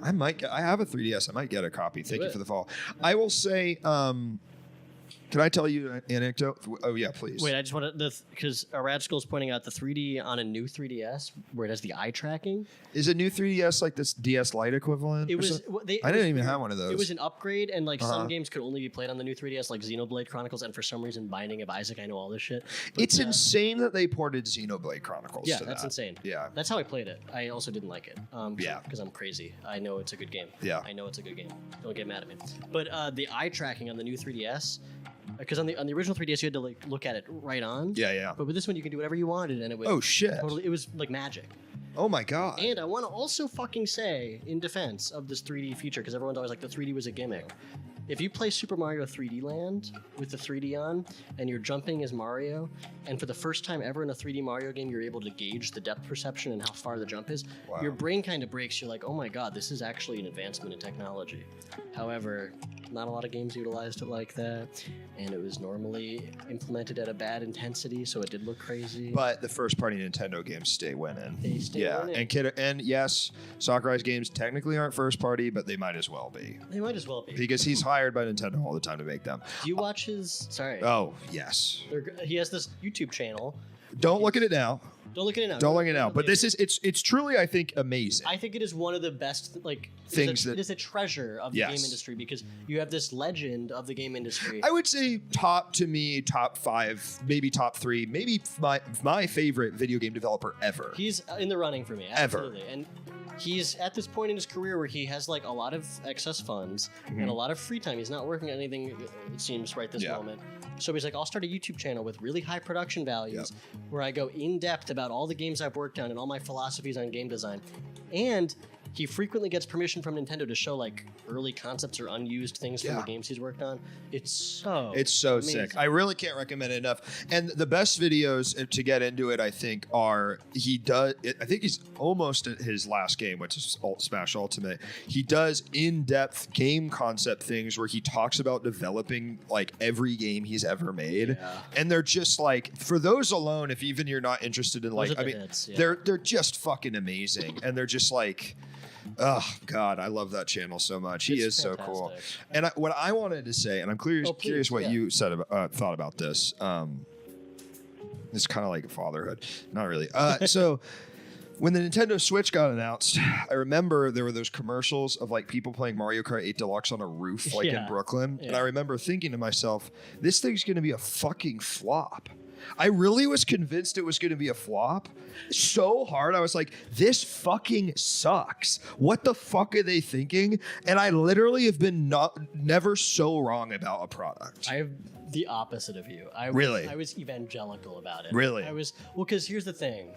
I have a 3DS. I might get a copy. Thank you for the follow. I will say, can I tell you an anecdote? Oh, yeah, please. Wait, I just want to, because Rad Skull's pointing out the 3D on a new 3DS where it has the eye tracking. Is a new 3DS like this DS Lite equivalent? It was. I didn't even have one of those. It was an upgrade, and like some games could only be played on the new 3DS, like Xenoblade Chronicles, and for some reason, Binding of Isaac. I know all this shit. But, it's insane that they ported Xenoblade Chronicles. Yeah, to that's that. insane. Yeah, that's how I played it. I also didn't like it. Because I'm crazy. I know it's a good game. Yeah, I know it's a good game. Don't get mad at me. But the eye tracking on the new 3DS. Because on the original 3DS you had to like look at it right on. Yeah. But with this one you can do whatever you wanted, and it was it was like magic. Oh my god. And I want to also fucking say in defense of this 3D feature, because everyone's always like the 3D was a gimmick. If you play Super Mario 3D Land with the 3D on, and you're jumping as Mario, and for the first time ever in a 3D Mario game, you're able to gauge the depth perception and how far the jump is, your brain kind of breaks. You're like, oh my god, this is actually an advancement in technology. However, not a lot of games utilized it like that, and it was normally implemented at a bad intensity, so it did look crazy. But the first-party Nintendo games stay winning. They stay winning. And yes, Sakurai's games technically aren't first-party, but they might as well be. They might as well be. Because he's hired by Nintendo all the time to make them. Do you watch his... Sorry. Oh, yes. He has this YouTube channel. Don't look at it now. Don't look at it now. Don't look at it now. But this is it's truly, I think, amazing. I think it is one of the best things it is a treasure of the game industry, because you have this legend of the game industry. I would say top 5, maybe top 3, maybe my favorite video game developer ever. He's in the running for me, absolutely. And he's at this point in his career where he has like a lot of excess funds and a lot of free time. He's not working on anything, it seems, right this moment. So he's like, I'll start a YouTube channel with really high production values where I go in depth about all the games I've worked on and all my philosophies on game design. And he frequently gets permission from Nintendo to show like early concepts or unused things from the games he's worked on. It's so amazing. Sick. I really can't recommend it enough. And the best videos to get into it, I think, I think he's almost at his last game, which is Smash Ultimate. He does in-depth game concept things where he talks about developing like every game he's ever made. Yeah. And they're just like, for those alone, if even you're not interested in like, they're just fucking amazing. And they're just like, oh God, I love that channel so much. He is fantastic. So cool. And what I wanted to say, and I'm curious what you said thought about this. It's kind of like fatherhood, not really. So when the Nintendo Switch got announced, I remember there were those commercials of like people playing Mario Kart 8 Deluxe on a roof, like in Brooklyn. And I remember thinking to myself, this thing's going to be a fucking flop. I really was convinced it was going to be a flop so hard. I was like, this fucking sucks. What the fuck are they thinking? And I literally have been never so wrong about a product. I have the opposite of you. I was evangelical about it. Really? Because here's the thing.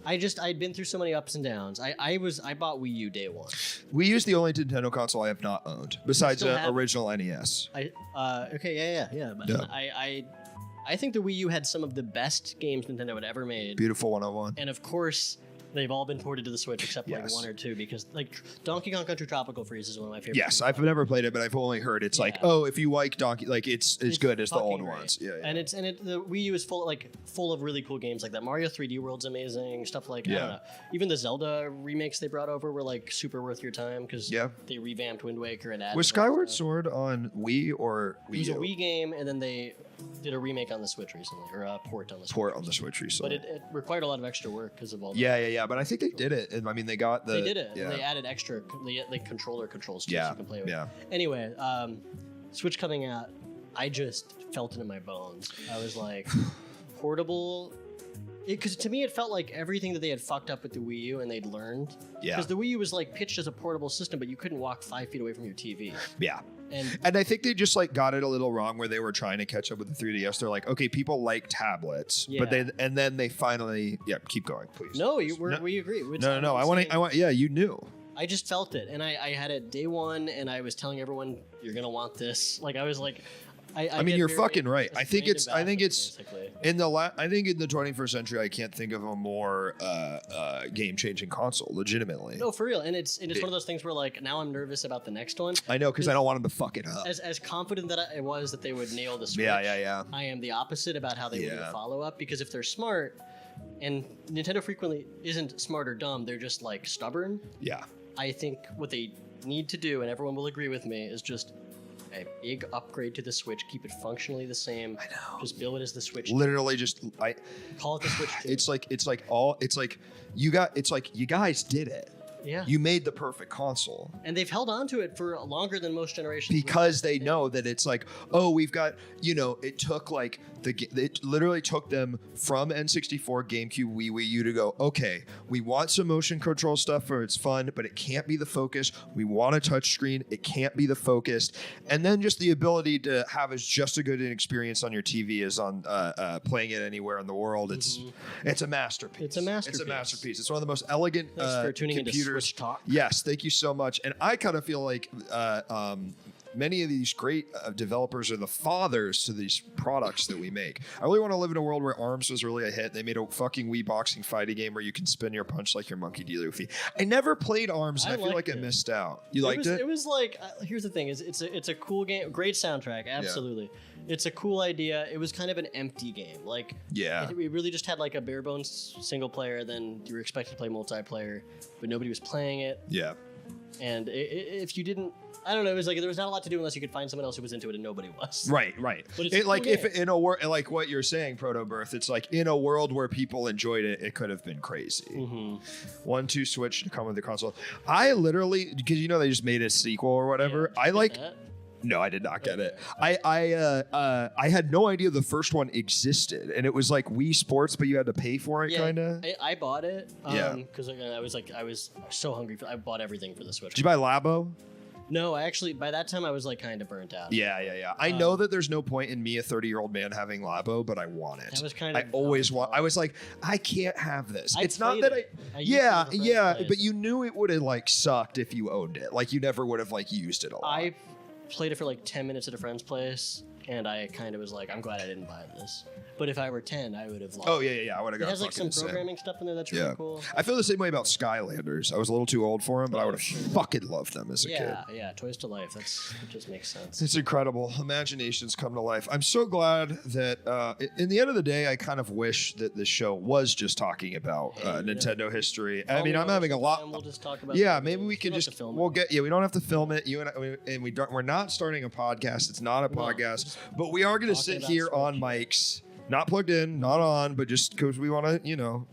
I'd been through so many ups and downs. I bought Wii U day one. Wii U's the only Nintendo console I have not owned, besides the original NES. I think the Wii U had some of the best games Nintendo had ever made. Beautiful 101. And of course, They've all been ported to the Switch except like one or two, because like Donkey Kong Country Tropical Freeze is one of my favorite. Yes, I've never played it, but I've only heard it's like, oh, if you like Donkey, like it's good as the old ones. Yeah, and the Wii U is full of really cool games like that. Mario 3D World's amazing, stuff like I don't know. Even the Zelda remakes they brought over were like super worth your time because they revamped Wind Waker and added. Was Skyward Sword on Wii or Wii U? It was a Wii game, and then they did a remake on the Switch recently, or a port on the Switch. Port on the Switch recently. But it required a lot of extra work because of all. Yeah. But I think they did it. I mean, they got the. They did it. Yeah. They added extra controller controls too, so you can play with. Yeah. Anyway, Switch coming out, I just felt it in my bones. I was like, portable. Because to me, it felt like everything that they had fucked up with the Wii U and they'd learned. Yeah. Because the Wii U was like pitched as a portable system, but you couldn't walk 5 feet away from your TV. Yeah. And I think they just like got it a little wrong where they were trying to catch up with the 3DS. They're like, okay, people like tablets, but then they finally, keep going, please. No, we agree. No. I want. Yeah, you knew. I just felt it, and I had it day one, and I was telling everyone, you're gonna want this. Like I was like. I mean, you're fucking right. I think it's basically. in the 21st century, I can't think of a more game-changing console, legitimately. No, for real. And it's one of those things where like now I'm nervous about the next one. I know, because I don't want them to fuck it up. As confident that I was that they would nail the Switch. Yeah. I am the opposite about how they would follow up, because if they're smart, and Nintendo frequently isn't smart or dumb, they're just like stubborn. Yeah. I think what they need to do, and everyone will agree with me, is just a big upgrade to the Switch. Keep it functionally the same. I know. Just build it as the Switch. Literally, call it the Switch 2. You guys did it. Yeah. You made the perfect console. And they've held on to it for longer than most generations. Because they know that it's like, oh, we've got, it took like it literally took them from N64, GameCube, Wii U to go, okay, we want some motion control stuff for it's fun, but it can't be the focus. We want a touch screen. It can't be the focus. And then just the ability to have as just a good an experience on your TV as on playing it anywhere in the world. It's a masterpiece. It's a masterpiece. It's one of the most elegant Thanks for tuning computers. Into Switch Talk. Yes, thank you so much. And I kind of feel like many of these great developers are the fathers to these products that we make. I really want to live in a world where ARMS was really a hit. They made a fucking Wii boxing fighting game where you can spin your punch like your Monkey D. Luffy. I never played ARMS, and I feel like I missed out. You liked it? It was like, here's the thing: it's a cool game, great soundtrack, absolutely. Yeah. It's a cool idea. It was kind of an empty game. Like, we really just had like a bare bones single player. Then you were expected to play multiplayer, but nobody was playing it. Yeah. And if you didn't, I don't know, it was like there was not a lot to do unless you could find someone else who was into it, and nobody was. Right. But it's like if in a world like what you're saying, Proto Birth, it's like in a world where people enjoyed it, it could have been crazy. 1-2 Switch to come with the console. I literally, because they just made a sequel or whatever. No, I did not get it. I had no idea the first one existed, and it was like Wii Sports, but you had to pay for it, kind of. I bought it. Because I was so hungry. I bought everything for the Switch. Did you buy Labo? No, by that time I was like kind of burnt out. Yeah. I know that there's no point in me, a 30-year-old man, having Labo, but I want it. That was kind of. I was like, I can't have this. It's not that I but you knew it would have like sucked if you owned it. Like you never would have like used it a lot. I played it for like 10 minutes at a friend's place, and I kind of was like, I'm glad I didn't buy this. But if I were 10, I would have loved it. Oh, yeah. I would have got it. It has like some programming stuff in there that's really cool. I feel the same way about Skylanders. I was a little too old for them, but I would have fucking loved them as a kid. Yeah. Toys to Life. It just makes sense. It's incredible. Imaginations come to life. I'm so glad that in the end of the day, I kind of wish that this show was just talking about Nintendo history. I mean, I'm having a lot. We'll just talk about maybe we can just, we don't have to film it. You and I, we're not starting a podcast. It's not a podcast, but we are going to sit here on mics. Not plugged in, not on, but just because we want to,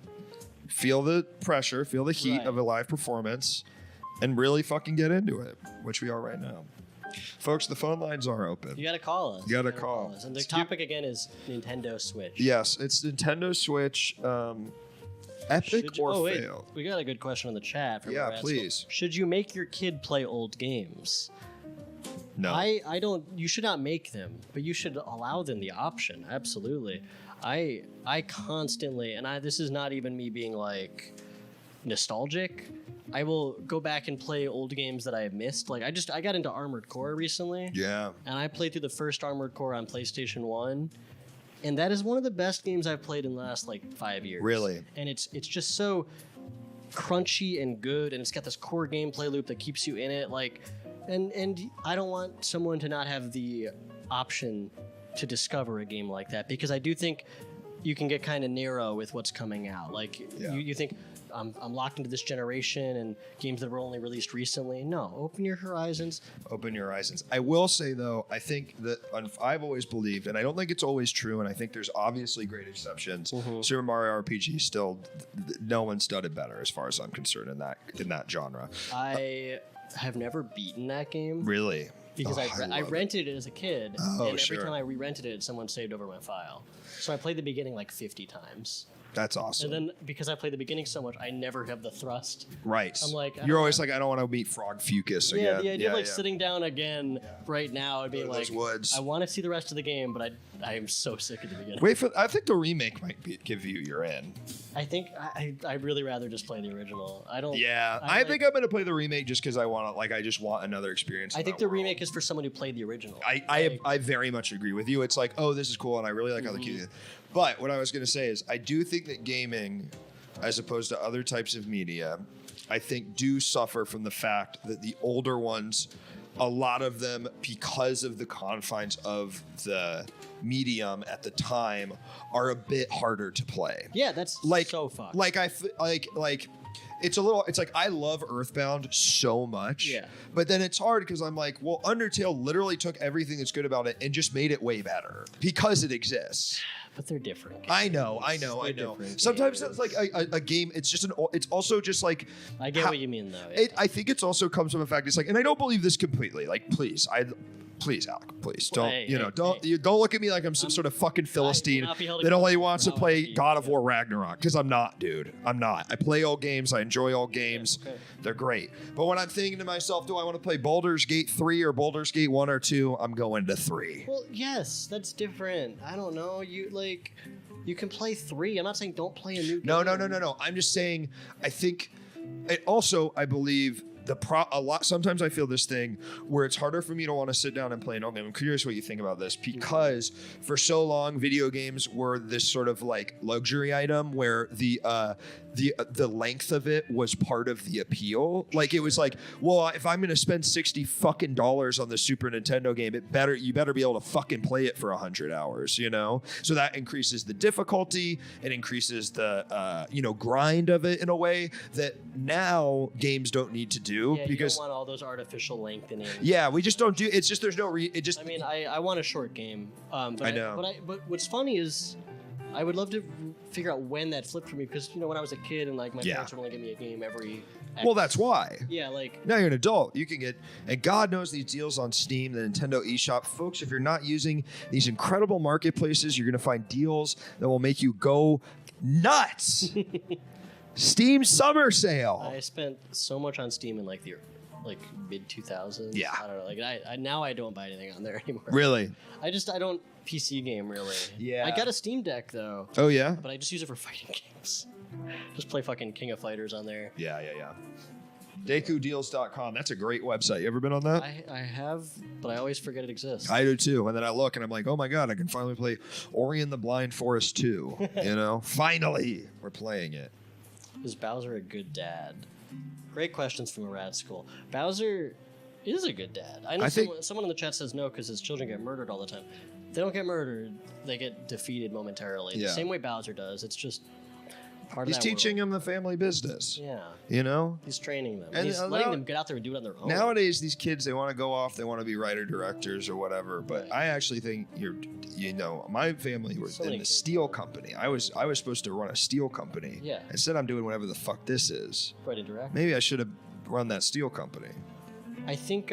feel the pressure, feel the heat of a live performance, and really fucking get into it, which we are right now. Folks, the phone lines are open. You got to call us. You got to call us. And the topic again is Nintendo Switch. Yes, it's Nintendo Switch. Epic or fail? We got a good question in the chat. From please. Should you make your kid play old games? No. I don't. You should not make them, but you should allow them the option. Absolutely. I constantly, and this is not even me being like nostalgic. I will go back and play old games that I have missed. Like I got into Armored Core recently. Yeah. And I played through the first Armored Core on PlayStation 1. And that is one of the best games I've played in the last like 5 years. Really? And it's just so crunchy and good, and it's got this core gameplay loop that keeps you in it. Like, and I don't want someone to not have the option to discover a game like that, because I do think you can get kind of narrow with what's coming out. Like you think I'm locked into this generation and games that were only released recently. No, open your horizons. Open your horizons. I will say though, I think that I've always believed, and I don't think it's always true, and I think there's obviously great exceptions. Super Mario RPG still, no one's done it better as far as I'm concerned in that genre. I have never beaten that game. Really? Because I rented it as a kid, and every time I re-rented it, someone saved over my file. So I played the beginning like 50 times. That's awesome. And then because I played the beginning so much, I never have the thrust. Right. I'm like, you're always like, I don't want to meet Frog Fucus again. Yeah, the idea of like sitting down again right now and being like, woods. I want to see the rest of the game, but I am so sick at the beginning. I think the remake might give you your in. I think I'd really rather just play the original. I don't. Yeah, I think I'm going to play the remake just because I just want another experience. I think the remake is for someone who played the original. I very much agree with you. It's like, oh, this is cool, and I really like how they keep it. But what I was going to say is, I do think that gaming, as opposed to other types of media, I think do suffer from the fact that the older ones, a lot of them, because of the confines of the medium at the time, are a bit harder to play. Yeah, that's so fun. It's like I love Earthbound so much. Yeah. But then it's hard because I'm like, well, Undertale literally took everything that's good about it and just made it way better because it exists. But they're different games. I know. Sometimes it's like a game. It's also just like. I get what you mean, though. Yeah. I think it's also comes from the fact it's like, and I don't believe this completely. Like, please, Alec, please don't. Don't look at me like I'm some sort of fucking Philistine that only wants to play God of War Ragnarok, because I'm not, dude. I'm not. I play old games. I enjoy old games. Okay. They're great. But when I'm thinking to myself, do I want to play Baldur's Gate 3 or Baldur's Gate 1 or 2? I'm going to 3. Well, yes, that's different. I don't know. You can play 3. I'm not saying don't play a new game. No. I'm just saying, I think it also, I believe, sometimes I feel this thing where it's harder for me to want to sit down and play an old game. I'm curious what you think about this, because for so long video games were this sort of like luxury item where the length of it was part of the appeal. Like, it was like, well, if I'm going to spend $60 on the Super Nintendo game, you better be able to fucking play it for 100 hours, So that increases the difficulty. It increases the grind of it in a way that now games don't need to do, because you don't want all those artificial lengthening. Yeah, we just don't do. It's just there's no. I want a short game. But I know. But what's funny is, I would love to figure out when that flipped for me, because when I was a kid and like my parents would only give me a game every. Well, that's why. Yeah, like now you're an adult. You can get, and God knows these deals on Steam, the Nintendo eShop, folks. If you're not using these incredible marketplaces, you're going to find deals that will make you go nuts. Steam summer sale. I spent so much on Steam in like the mid 2000s. Yeah. I don't know. Like now I don't buy anything on there anymore. Really? I don't PC game really. Yeah. I got a Steam Deck though. Oh yeah. But I just use it for fighting games. Just play fucking King of Fighters on there. Yeah. DekuDeals.com. That's a great website. You ever been on that? I have, but I always forget it exists. I do too. And then I look and I'm like, oh my God, I can finally play Ori and the Blind Forest 2. Finally, we're playing it. Is Bowser a good dad? Great questions from a rad school. Bowser is a good dad. I know someone in the chat says no because his children get murdered all the time. They don't get murdered. They get defeated momentarily. Yeah. The same way Bowser does. It's just part of that He's teaching world. them the family business. Yeah. He's training them. And he's letting them get out there and do it on their own. Nowadays, these kids, they want to go off. They want to be writer-directors or whatever. But I actually think my family was in the steel company. I was supposed to run a steel company. Yeah. Instead, I'm doing whatever the fuck this is. Writer-director. Maybe I should have run that steel company. I think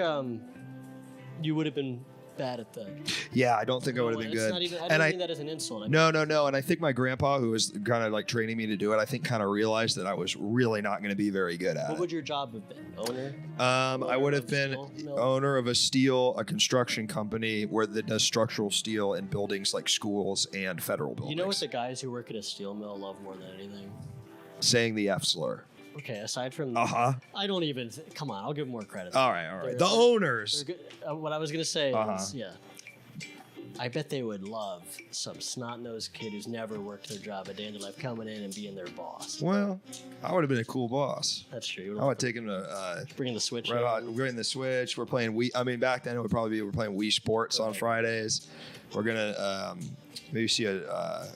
you would have been bad at that. Yeah, I don't think I would have been good. I don't mean that as an insult. No. And I think my grandpa, who was kind of like training me to do it, I think kind of realized that I was really not going to be very good at it. What would your job have been? Owner? I would have been owner of a construction company that does structural steel in buildings like schools and federal buildings. You know what the guys who work at a steel mill love more than anything? Saying the F slur. Okay, aside from I don't even come on, I'll give them more credit. All right. The owners. What I was gonna say is I bet they would love some snot-nosed kid who's never worked their job a day in their life coming in and being their boss. Well, I would have been a cool boss. That's true. I would take him to bringing the Switch. We're bringing the Switch. We're playing Wii. I mean, back then it would probably be we're playing Wii Sports on Fridays. We're gonna maybe see a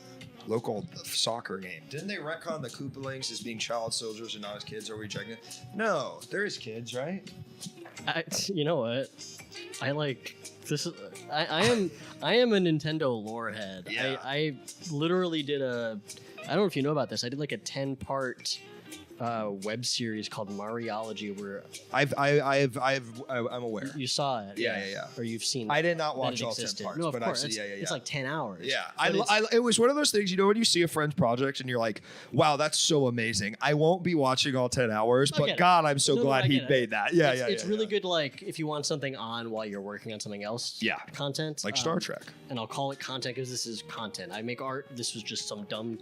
local soccer game. Didn't they retcon the Koopalings as being child soldiers and not as kids? Are we checking it? No, they're as kids, right? You know what? I like this. I am a Nintendo lore head. Yeah. I literally did I don't know if you know about this. I did like a 10-part web series called Mariology, where I'm aware. You saw it, yeah. Or you've seen. I did not watch all 10 parts, no, of but course. I've seen, It's like 10 hours. Yeah, it was one of those things. You know, when you see a friend's project and you're like, "Wow, that's so amazing." I won't be watching all 10 hours, but God, I'm so glad he made that. Yeah, it's really good. Like if you want something on while you're working on something else. Yeah, content like Star Trek. And I'll call it content because this is content. I make art. This was just some dumb.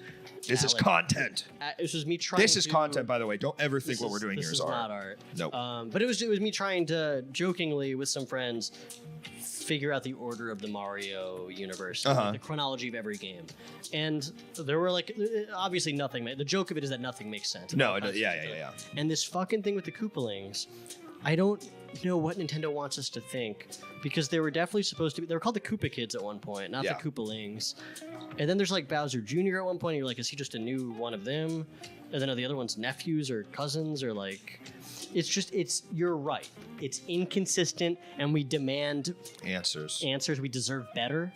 This is content. This was me trying. This is content, by the way. Don't ever think what we're doing here is art. Not art. Nope. But it was me trying to jokingly with some friends figure out the order of the Mario universe, the chronology of every game, and there were like obviously nothing. The joke of it is that nothing makes sense. No, yeah. And this fucking thing with the Koopalings, I don't know what Nintendo wants us to think, because they were definitely supposed to be. They were called the Koopa Kids at one point, not the Koopalings. And then there's like Bowser Jr. at one point. And you're like, is he just a new one of them? And then are the other ones nephews or cousins or like? You're right. It's inconsistent, and we demand answers. We deserve better.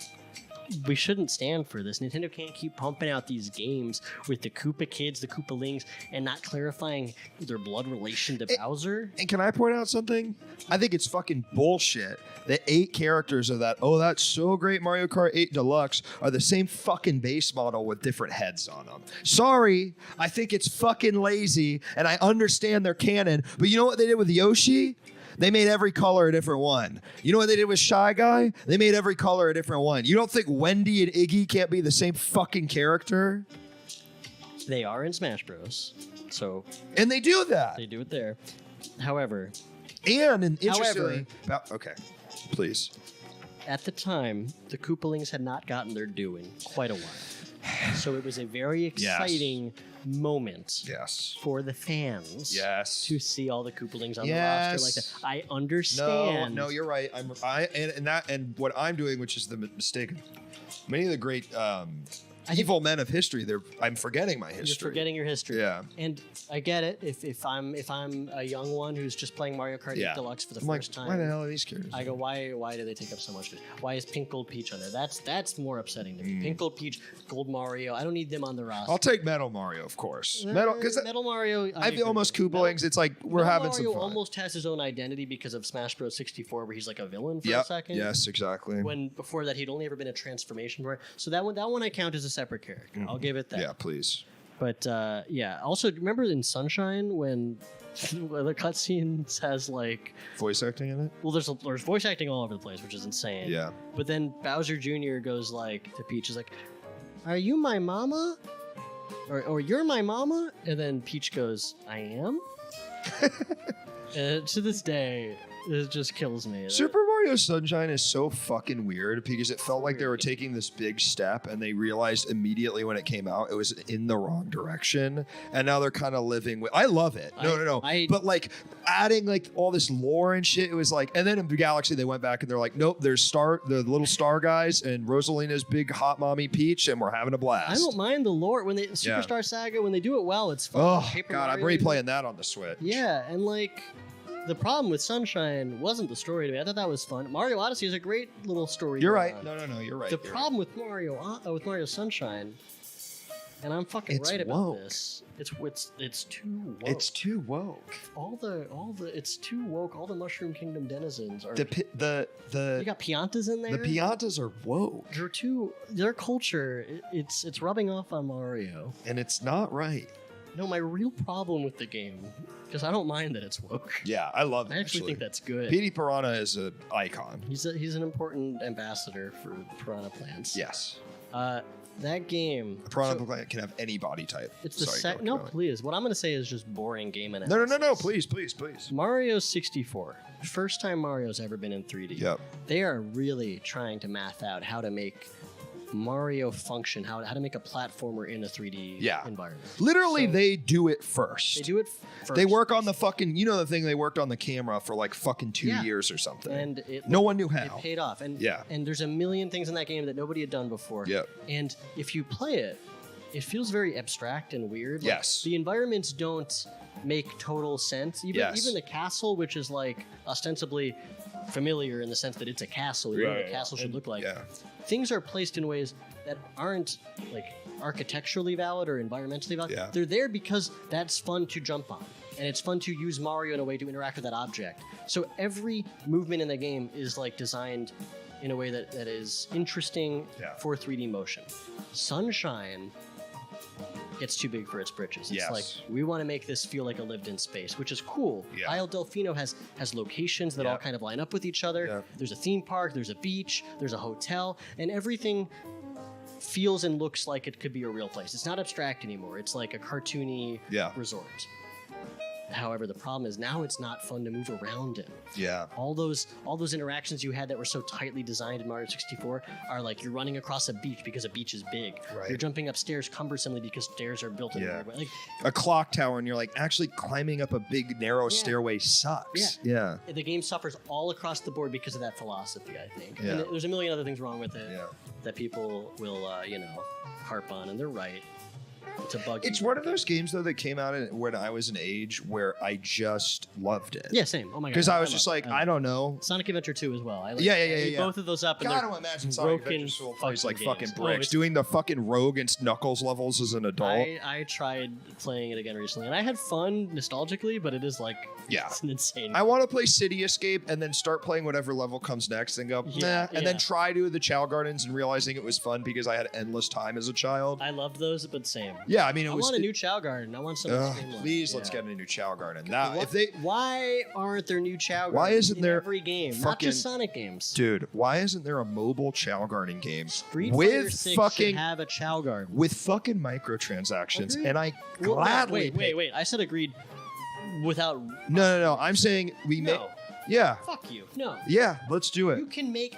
We shouldn't stand for this. Nintendo can't keep pumping out these games with the Koopa Kids, the Koopalings, and not clarifying their blood relation to Bowser. And can I point out something? I think it's fucking bullshit that 8 characters of that, that's so great Mario Kart 8 Deluxe, are the same fucking base model with different heads on them. Sorry, I think it's fucking lazy, and I understand their canon, but you know what they did with Yoshi? They made every color a different one. You know what they did with Shy Guy? They made every color a different one. You don't think Wendy and Iggy can't be the same fucking character? They are in Smash Bros. And they do that. They do it there. However. And interestingly... Okay, please. At the time, the Koopalings had not gotten their due in quite a while. So it was a very exciting... moment for the fans to see all the Koopalings on the roster like that. I understand. No, you're right. And what I'm doing, which is the mistake. Many of the great evil men of history. I'm forgetting my history. You're forgetting your history. Yeah. And I get it. If I'm a young one who's just playing Mario Kart 8 Deluxe for the first time, why the hell are these characters? I go, why do they take up so much space? Why is Pink Gold Peach on there? That's more upsetting to me. Pink Gold Peach, Gold Mario. I don't need them on the roster. I'll take Metal Mario, of course. Metal Mario. I feel almost Koopalings. It's like we're having some fun. Mario almost has his own identity because of Smash Bros. 64, where he's like a villain for a second. Yes, exactly. When before that he'd only ever been a transformation player. So that one I count as a separate character. I'll give it that. Yeah, please. But also remember in Sunshine when the cutscenes has like voice acting in it? Well, there's voice acting all over the place, which is insane. Yeah. But then Bowser Jr. goes like to Peach is like, "Are you my mama?" Or "You're my mama?" And then Peach goes, "I am." To this day, it just kills me. Super Mario Sunshine is so fucking weird because it felt like they were taking this big step and they realized immediately when it came out it was in the wrong direction, and now they're kind of living with. I love it. No. But like adding like all this lore and shit, it was like. And then in Galaxy they went back and they're like, nope, there's the little star guys and Rosalina's big hot mommy Peach, and we're having a blast. I don't mind the lore when they Superstar Saga when they do it well. It's fun. Oh God, I'm replaying that on the Switch. Yeah, and like. The problem with Sunshine wasn't the story to me. I thought that was fun. Mario Odyssey is a great little story. You're right. No, you're right. The problem with Mario Sunshine, and I'm fucking right about this. It's too woke. It's too woke. It's too woke. All the Mushroom Kingdom denizens are. You got Piantas in there. The Piantas are woke. Their culture. It's rubbing off on Mario, and it's not right. No, my real problem with the game, because I don't mind that it's woke. Yeah, I love it. I actually think that's good. Petey Piranha is an icon. He's an important ambassador for Piranha Plants. Yes. That game. A piranha plant can have any body type. It's the no, please. What I'm going to say is just boring game analysis. No. Please. Mario 64. First time Mario's ever been in 3D. Yep. They are really trying to math out how to make Mario function, how to make a platformer in a 3D environment. Literally, they do it first. They do it first. They work on the fucking, the thing, they worked on the camera for like fucking 2 years or something. And no one knew how. It paid off. And there's a million things in that game that nobody had done before. Yep. And if you play it, it feels very abstract and weird. Yes. The environments don't make total sense. Even the castle, which is like ostensibly familiar in the sense that it's a castle. You know what a castle should look like. Yeah. Things are placed in ways that aren't like architecturally valid or environmentally valid. Yeah. They're there because that's fun to jump on. And it's fun to use Mario in a way to interact with that object. So every movement in the game is like designed in a way that is interesting for 3D motion. Sunshine gets too big for its britches. It's like, we want to make this feel like a lived-in space, which is cool. Yeah. Isle Delfino has locations that all kind of line up with each other. Yeah. There's a theme park, there's a beach, there's a hotel, and everything feels and looks like it could be a real place. It's not abstract anymore. It's like a cartoony resort. However, the problem is now it's not fun to move around in. Yeah. All those interactions you had that were so tightly designed in Mario 64 are like you're running across a beach because a beach is big. Right. You're jumping upstairs cumbersomely because stairs are built in there. Like a clock tower, and you're like, actually climbing up a big narrow stairway sucks. Yeah. The game suffers all across the board because of that philosophy, I think. Yeah. And there's a million other things wrong with it that people will harp on, and they're right. It's one of those games, though, that came out when I was an age where I just loved it. Yeah, same. Oh my god. Because I was just like, I don't know. Sonic Adventure 2 as well. I both of those up. Gotta imagine Sonic Adventure Soul plays like fucking bricks. Doing the fucking Rogue and Knuckles levels as an adult. I tried playing it again recently, and I had fun nostalgically, but it is like, it's an insane game. I want to play City Escape and then start playing whatever level comes next and go, nah, and then try to the Chow Gardens and realizing it was fun because I had endless time as a child. I loved those, but same. Yeah, I mean, I want a new Chow Garden. I want some. Please, let's get a new Chow Garden. Now, why aren't there new Chow Gardens? Why isn't there every game? Not just Sonic games, dude. Why isn't there a mobile Chow Garden game Street Fighter 6 should have a Chow Garden with fucking microtransactions? Agreed. And I gladly wait. I said agreed without. No. I'm saying we make. Yeah. Fuck you. No. Yeah, let's do it.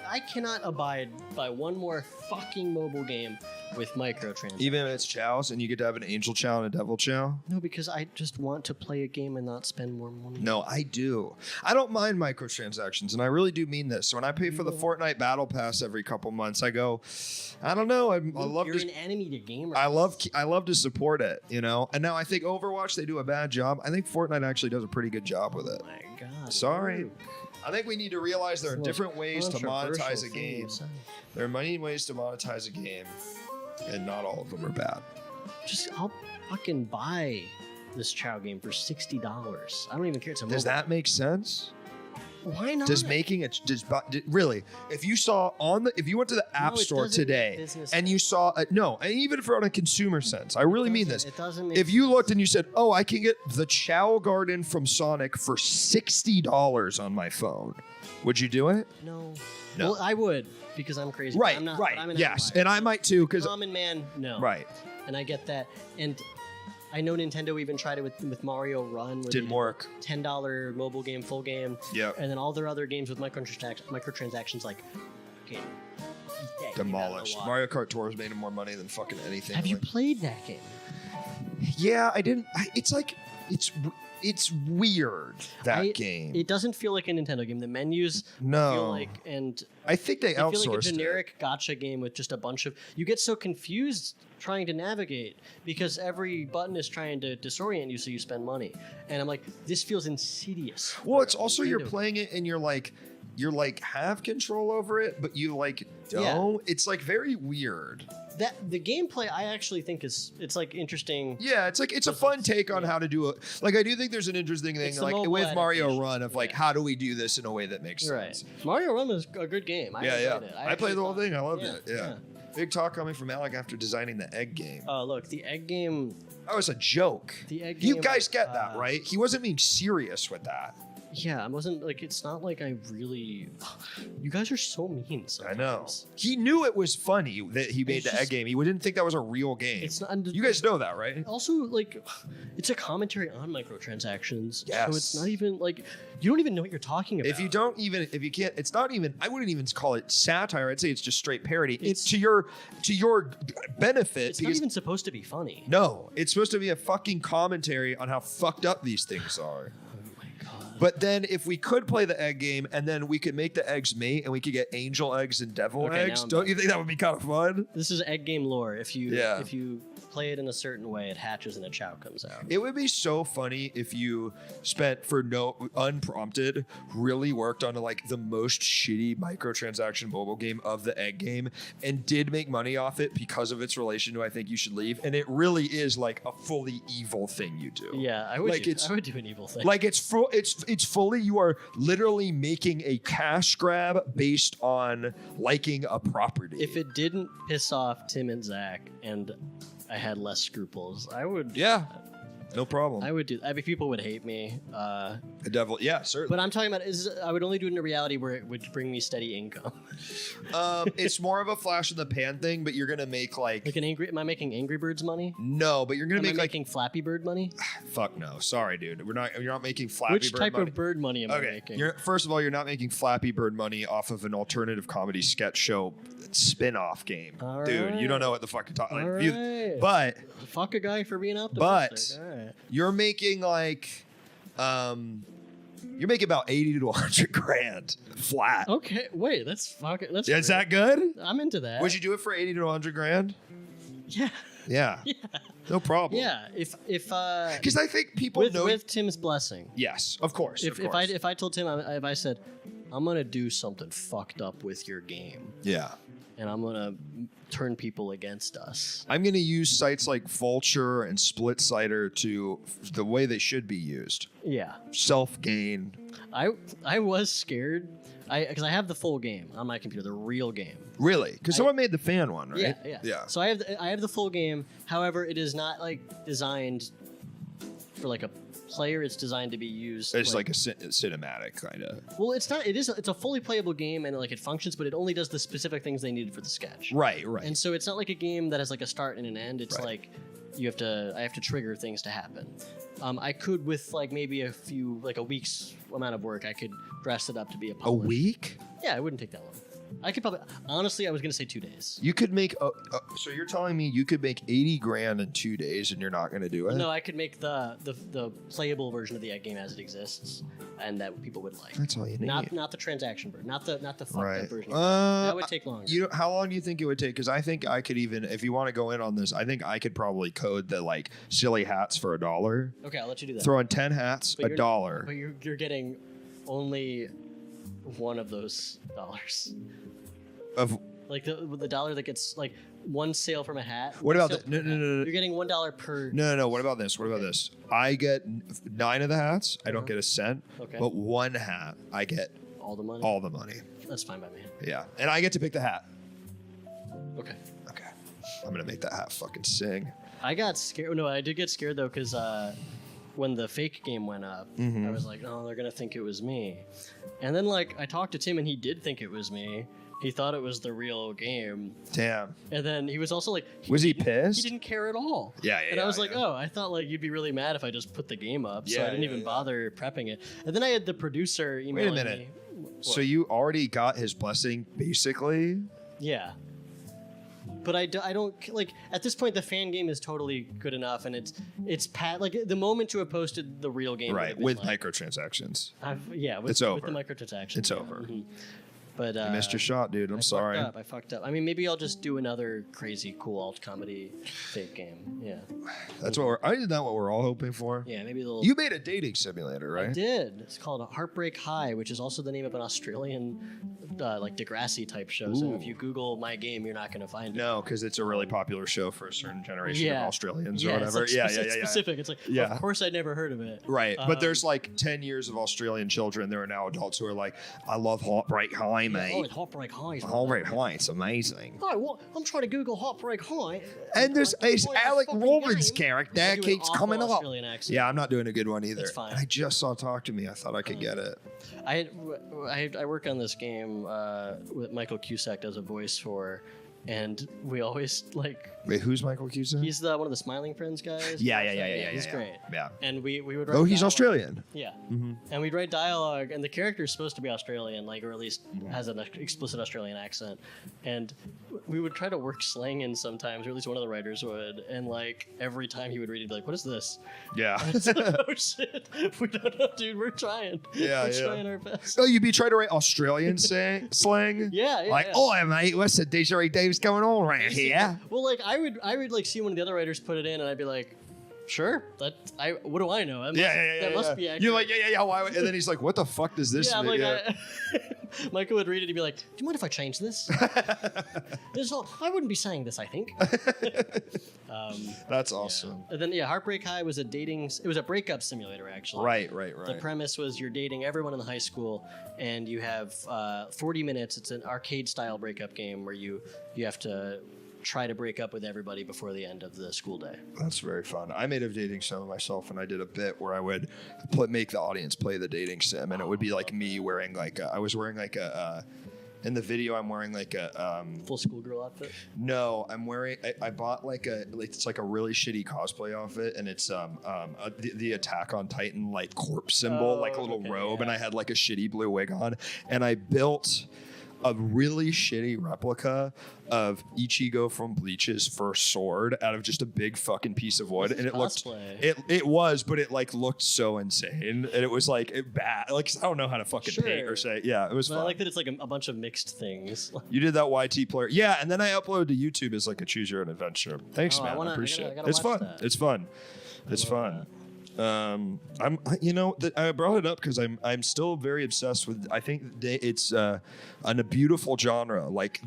I cannot abide by one more fucking mobile game with microtransactions. Even if it's chows and you get to have an angel chow and a devil chow? No, because I just want to play a game and not spend more money. No, I do. I don't mind microtransactions, and I really do mean this. When I pay for the Fortnite Battle Pass every couple months, I go, I don't know. I love You're an enemy gamer. I love to support it, And now I think Overwatch, they do a bad job. I think Fortnite actually does a pretty good job with it. Oh my God. Sorry. Dude. I think we need to realize there are different ways to monetize a game. There are many ways to monetize a game, and not all of them are bad. I'll fucking buy this Chow game for $60. I don't even care. Does that make sense? Why not? Really? If you went to the App Store today and you saw and even if on a consumer sense, I really mean this. It doesn't make if you looked and you said, "Oh, I can get the Chow Garden from Sonic for $60 on my phone," would you do it? No. Well, I would because I'm crazy. Right. I'm not, right. I'm yes, and I might too because common man. No. Right. And I get that. And I know Nintendo even tried it with Mario Run. Didn't work. $10 mobile game, full game. Yeah. And then all their other games with microtransactions like, okay, demolished. Mario Kart Tour has made him more money than fucking anything. Have you played that game? Yeah, I didn't. It's like it's weird game. It doesn't feel like a Nintendo game. The menus feel like, and I think they outsourced feel like a generic gacha game with just a bunch of. You get so confused trying to navigate because every button is trying to disorient you, so you spend money. And I'm like, this feels insidious. Well, it's also you're playing it and you're like have control over it, but you don't. Yeah. It's like very weird. That the gameplay I actually think it's like interesting. Yeah, it's a fun take on how to do it. Like I do think there's an interesting thing with Mario Run of how do we do this in a way that makes sense. Mario Run was a good game. I played the whole thing. I loved it. Yeah. Big talk coming from Alec after designing the egg game. Oh, look, the egg game. That was a joke. The egg game. You guys get that, right? He wasn't being serious with that. Yeah, I wasn't like. It's not like I really. You guys are so mean. Sometimes. I know. He knew it was funny that he made the egg game. He didn't think that was a real game. It's not. You guys know that, right? Also, like, it's a commentary on microtransactions. Yes. So it's not even like you don't even know what you're talking about. If you can't, it's not even. I wouldn't even call it satire. I'd say it's just straight parody. It's to your benefit. It's not even supposed to be funny. No, it's supposed to be a fucking commentary on how fucked up these things are. But then if we could play the egg game and then we could make the eggs mate and we could get angel eggs and devil eggs, don't you think that would be kind of fun? This is egg game lore. If you play it in a certain way, it hatches and a chow comes out. It would be so funny if you spent unprompted, really worked on like the most shitty microtransaction mobile game of the egg game and did make money off it because of its relation to I Think You Should Leave. And it really is like a fully evil thing you do. Yeah, I would do an evil thing. Like it's fully, you are literally making a cash grab based on liking a property. If it didn't piss off Tim and Zach and I had less scruples, I would. Yeah, no problem. I would do. I mean, people would hate me. The devil, yeah, certainly. But I'm talking about I would only do it in a reality where it would bring me steady income. It's more of a flash in the pan thing, but you're gonna make like an angry. Am I making Angry Birds money? No, but you're gonna making Flappy Bird money. Fuck no, sorry, dude. You're not making Flappy Bird money. Which type of bird money am I making? First of all, you're not making Flappy Bird money off of an alternative comedy sketch show spin-off game, all dude. Right. You don't know what the fuck you're talking. All like, right. But fuck a guy for being optimistic. But you're making like, you're making about 80 to 100 grand flat. Okay, wait, that's fucking. That's is that good? I'm into that. Would you do it for 80 to 100 grand? Yeah. Yeah. Yeah. No problem. Yeah. If because I think people know with Tim's blessing. Yes, of course. If I told Tim, if I said, I'm gonna do something fucked up with your game. Yeah. And I'm gonna turn people against us. I'm gonna use sites like Vulture and SplitSider to the way they should be used. Yeah. Self gain. I was scared. Because I have the full game on my computer, the real game. Really? Because someone made the fan one, right? Yeah. So I have the full game. However, it is not like designed for like a player. It's designed to be used. It's like a cinematic kind of. Well, it's not. It's a fully playable game and like it functions, but it only does the specific things they needed for the sketch. Right. And so it's not like a game that has like a start and an end. It's like I have to trigger things to happen. I could with like maybe a week's amount of work, I could dress it up to be a published. A week? Yeah, it wouldn't take that long. I could probably, honestly, I was going to say 2 days. You could make, so you're telling me you could make 80 grand in 2 days and you're not going to do it? No, I could make the playable version of the egg game as it exists and that people would like. That's all you need. Not the transaction version, not the fucked up version. That would take longer. How long do you think it would take? Because I think I could even, if you want to go in on this, I think I could probably code the like silly hats for $1. Okay, I'll let you do that. Throw in 10 hats, $1. But you're getting only one of those dollars. Of like the dollar that gets like one sale from a hat. What about no? You're getting $1 per. No. What about this? I get 9 of the hats. I don't get a cent. Okay. But 1 hat, I get all the money. All the money. That's fine by me. Yeah, and I get to pick the hat. Okay. I'm gonna make that hat fucking sing. I got scared. No, I did get scared though because when the fake game went up, I was like, oh, they're gonna think it was me. And then like I talked to Tim and he did think it was me. He thought it was the real game. Damn. And then he was also like... Was he pissed? He didn't care at all. Yeah. And I was like, oh, I thought like you'd be really mad if I just put the game up. So I didn't even bother prepping it. And then I had the producer emailing me. Wait a minute. So you already got his blessing, basically? Yeah. But I don't... Like, at this point, the fan game is totally good enough. And it's like, the moment to have posted the real game... Right, with like, microtransactions. It's over. With the microtransactions. It's over. Mm-hmm. But you missed your shot, dude. I'm sorry. I fucked up. I mean, maybe I'll just do another crazy, cool alt comedy fake game. Yeah. That's what isn't that what we're all hoping for? Yeah, maybe a little. You made a dating simulator, right? I did. It's called Heartbreak High, which is also the name of an Australian, like Degrassi type show. Ooh. So if you Google my game, you're not going to find it. No, because it's a really popular show for a certain generation of Australians or whatever. It's like it's specific. It's like, of course I'd never heard of it. Right. But there's like 10 years of Australian children. There are now adults who are like, I love Heartbreak High. High, mate. Oh, it's Heartbreak High. Heartbreak High. It's amazing. Oh, what? I'm trying to Google Heartbreak High. And there's Alec Robbins' character do an keeps awful coming up. Australian accent. Yeah, I'm not doing a good one either. It's fine. And I just saw Talk to Me. I thought I could get it. I work on this game with Michael Cusack does a voice for, and we always like. Wait, who's Michael Cusack? He's one of the Smiling Friends guys. Yeah. He's great. Yeah. And we would. Write He's dialogue. Australian. Yeah. Mm-hmm. And we'd write dialogue, and the character is supposed to be Australian, like, or at least has an explicit Australian accent. And we would try to work slang in sometimes, or at least one of the writers would. And like every time he would read, he'd be like, "What is this?" Yeah. Oh shit! We don't know, dude. We're trying. Yeah, we're trying our best. Oh, you'd be trying to write Australian slang? Yeah. Like, oh, mate, what's the didgeridoo's going on around here? Well, like I would like see one of the other writers put it in, and I'd be like, "Sure, what do I know? That must be accurate." You're like, yeah. Why? And then he's like, "What the fuck does this?" Yeah, I'm like, Michael would read it. He'd be like, "Do you mind if I change this? I wouldn't be saying this. I think." That's awesome. Yeah. And then Heartbreak High was it was a breakup simulator actually. Right. The premise was you're dating everyone in the high school, and you have 40 minutes. It's an arcade style breakup game where you have to try to break up with everybody before the end of the school day. That's very fun. I made a dating sim myself, and I did a bit where I would make the audience play the dating sim, and it would be like me wearing in the video I'm wearing like a full schoolgirl outfit. No, I'm wearing. I bought it's like a really shitty cosplay outfit, and it's the Attack on Titan like corpse symbol, like a little robe, and I had like a shitty blue wig on, and I built a really shitty replica of Ichigo from Bleach's first sword out of just a big fucking piece of wood, and it looked so insane, and it was like bad. Like I don't know how to fucking paint or say. Yeah, it was fun. I like that it's like a bunch of mixed things. You did that YT player, yeah, and then I uploaded to YouTube as like a choose your own adventure. Thanks, man. I appreciate it. It's fun. It's fun. It's fun. I brought it up because I'm still very obsessed with. I think it's a beautiful genre, like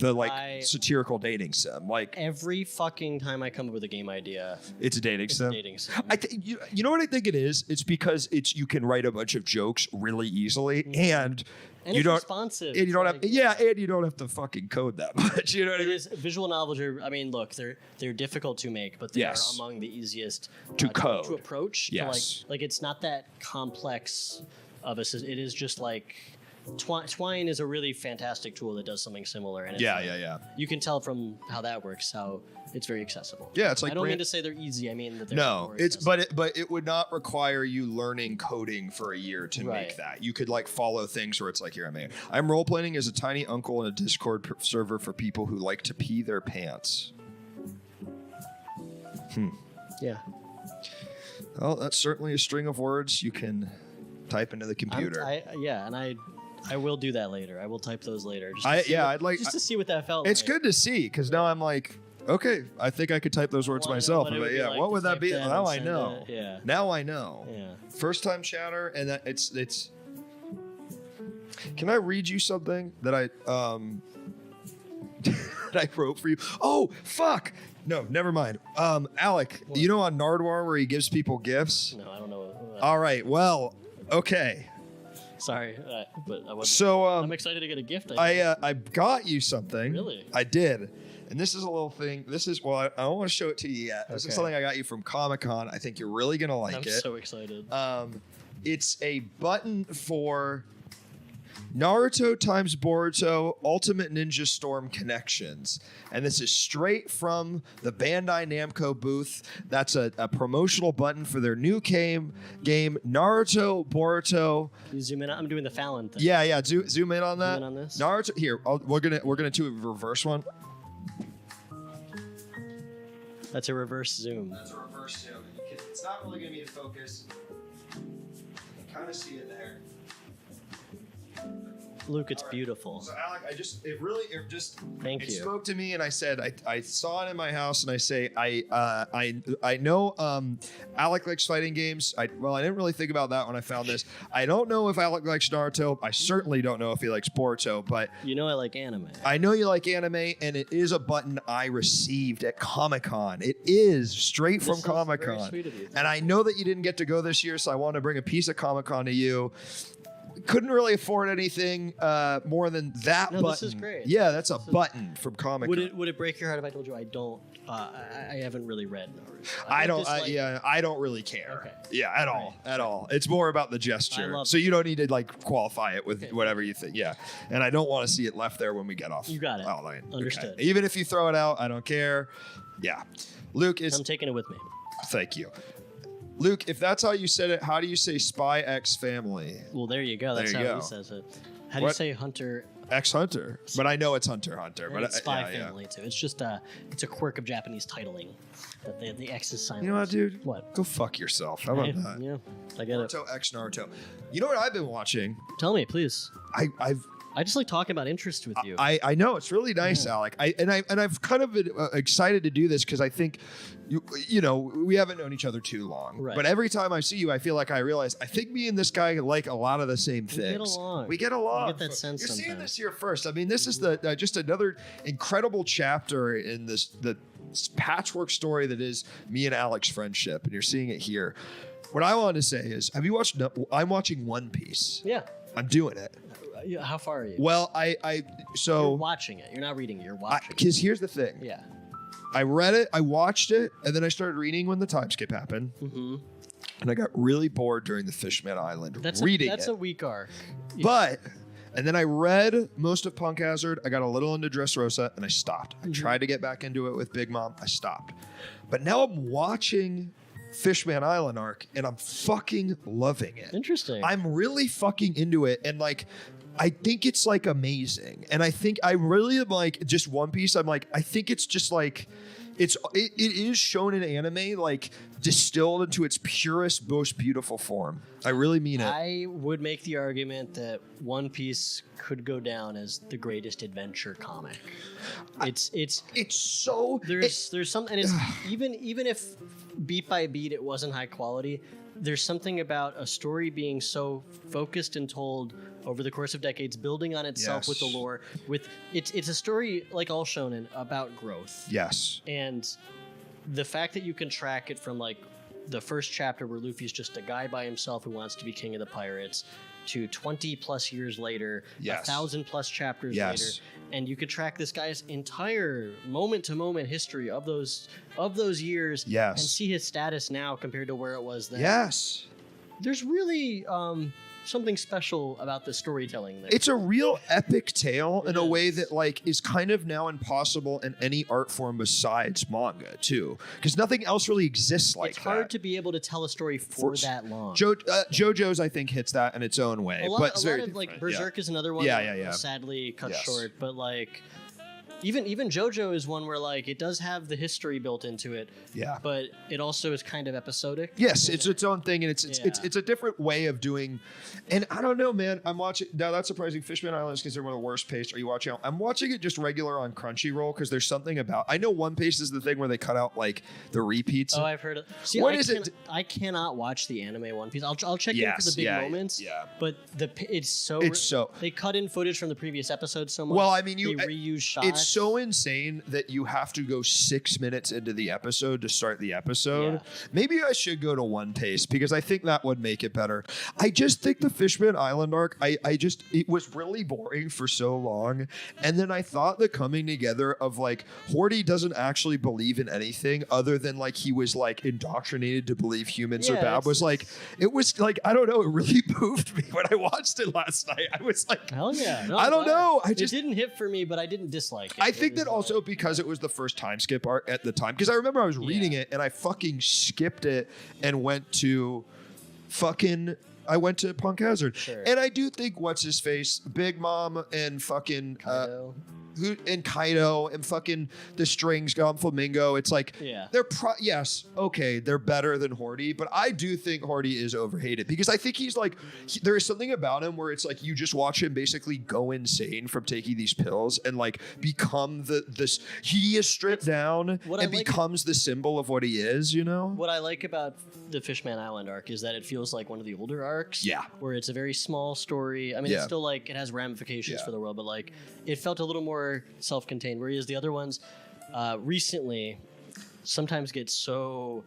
satirical dating sim. Like every fucking time I come up with a game idea, it's a dating sim. You know what I think it is? It's because you can write a bunch of jokes really easily, and you it's don't responsive. And you don't and you don't have to fucking code that much. You know what I mean? Visual novels are. I mean, look, they're difficult to make, but they are among the easiest to code to approach. Yes, like it's not that complex of a. It is just like. Twine is a really fantastic tool that does something similar. And you can tell from how that works how it's very accessible. Yeah, it's like I don't mean to say they're easy. I mean that they're no. It's but it would not require you learning coding for a year to make that. You could like follow things where it's like I'm role playing as a tiny uncle in a Discord server for people who like to pee their pants. Yeah. Well, that's certainly a string of words you can type into the computer. I will do that later. I will type those later. I'd like to see what that felt like. It's like. good to see because now I'm like, okay, I think I could type those words myself. But what would that be? Now I know. Yeah. Now I know. Yeah. First time chatter, and that it's. Can I read you something that I that I wrote for you? Oh fuck! No, never mind. Alec, you know on Nardwar where he gives people gifts? No, I don't know. All right. Well, okay. Sorry, but I wasn't. So I'm excited to get a gift. I got you something. Really? I did. And this is a little thing. I don't want to show it to you yet. This is something I got you from Comic-Con. I think you're really gonna like it. I'm so excited. It's a button for Naruto times Boruto Ultimate Ninja Storm Connections. And this is straight from the Bandai Namco booth. That's a promotional button for their new game Naruto Boruto. Can you zoom in? I'm doing the Fallon thing. Yeah. Zoom in on that. Zoom in on this. Naruto. Here, we're gonna do a reverse one. That's a reverse zoom. That's a reverse zoom. It's not really gonna be in focus. You can kind of see it there. Luke, it's beautiful. So Alec, Thank you. It spoke to me, and I said I saw it in my house, and I say I know Alec likes fighting games. I didn't really think about that when I found this. I don't know if Alec likes Naruto. I certainly don't know if he likes Boruto, but you know I like anime. I know you like anime, and it is a button I received at Comic-Con. It is straight from Comic-Con, very sweet of you. And I know that you didn't get to go this year, so I want to bring a piece of Comic-Con to you. couldn't really afford anything more than that button. This is great. Yeah, that's a button from Comic Con. Would it break your heart if I told you I don't? I haven't really read Naruto. I don't really care. Okay. Yeah, at all. It's more about the gesture. So you don't need to like qualify it with whatever you think. Yeah, and I don't want to see it left there when we get off. You got it. Outline. Understood. Okay. Even if you throw it out, I don't care. Yeah, Luke is. I'm taking it with me. Thank you. Luke, if that's how you said it, how do you say Spy X Family? Well, there you go. That's how he says it. How do you say Hunter? X-Hunter. But I know it's Hunter. But it's Spy Family, too. It's just it's a quirk of Japanese titling. That the X is silent. You know what, dude? What? Go fuck yourself. How about that? Yeah, I get it. Naruto X Naruto. You know what I've been watching? Tell me, please. I just like talking about interest with you. I know it's really nice, Alec. I've kind of been excited to do this because I think, you know, we haven't known each other too long. Right. But every time I see you, I feel like I realize I think me and this guy like a lot of the same things. We get along. You get that sense. You're sometimes. seeing this here first. I mean, this is the just another incredible chapter in the patchwork story that is me and Alec's friendship, and you're seeing it here. What I wanted to say is, have you watched? I'm watching One Piece. Yeah. I'm doing it. How far are you? Well, so you're watching it. You're not reading it. You're watching. Because here's the thing. Yeah. I read it, I watched it, and then I started reading when the time skip happened. Mm-hmm. And I got really bored during the Fishman Island that's reading That's a weak arc. Yeah. And then I read most of Punk Hazard. I got a little into Dressrosa, and I stopped. I tried to get back into it with Big Mom. I stopped. But now I'm watching Fishman Island arc, and I'm fucking loving it. Interesting. I'm really fucking into it, and like, I think it's like amazing. And I think I really am like just One Piece. I'm like, I think it's just like, it is shown in anime, like distilled into its purest, most beautiful form. I really mean it. I would make the argument that One Piece could go down as the greatest adventure comic. It's so there's some, and it's even if beat by beat it wasn't high quality, there's something about a story being so focused and told over the course of decades, building on itself with the lore. It's a story like all shonen about growth. Yes. And the fact that you can track it from like the first chapter where Luffy's just a guy by himself who wants to be king of the pirates to 20 plus years later, 1,000 plus chapters later, and you could track this guy's entire moment to moment history of those years and see his status now compared to where it was then. Yes. There's really something special about the storytelling there. It's a real epic tale in a way that like is kind of now impossible in any art form besides manga too, because nothing else really exists like that. It's hard to be able to tell a story for that long. JoJo's I think hits that in its own way, but it's very different. Like Berserk is another one. Sadly cut short, but like. Even JoJo is one where like it does have the history built into it. Yeah. But it also is kind of episodic. Yes, it's its own thing, and it's a different way of doing. And I don't know, man. I'm watching now. That's surprising. Fishman Island is considered one of the worst paced. Are you watching? I'm watching it just regular on Crunchyroll because there's something about. I know One Piece is the thing where they cut out like the repeats. Oh, I've heard it. See, I cannot watch the anime One Piece. I'll check in for the big moments. Yeah. But it's so they cut in footage from the previous episode so much. Well, I mean, they reuse shots. It's so insane that you have to go 6 minutes into the episode to start the episode. Yeah. Maybe I should go to One Piece because I think that would make it better. I just think the Fishman Island arc, it was really boring for so long. And then I thought the coming together of like, Horty doesn't actually believe in anything other than like he was like indoctrinated to believe humans are bad. It was like, I don't know, it really moved me when I watched it last night. I was like, hell yeah. No, I don't know. It didn't hit for me, but I didn't dislike it. I think that also because it was the first time skip art at the time, because I remember I was reading it and I fucking skipped it and went to Punk Hazard. Sure. And I do think what's his face, Big Mom and fucking Kaido and fucking the strings gone Flamingo. It's like they're they're better than Horty, but I do think Horty is overhated because I think he's like there is something about him where it's like you just watch him basically go insane from taking these pills and like become he is stripped down and becomes the symbol of what he is, you know? What I like about the Fishman Island arc is that it feels like one of the older arcs. Yeah. Where it's a very small story. I mean, it's still like it has ramifications for the world, but like it felt a little more self-contained, whereas the other ones recently sometimes get so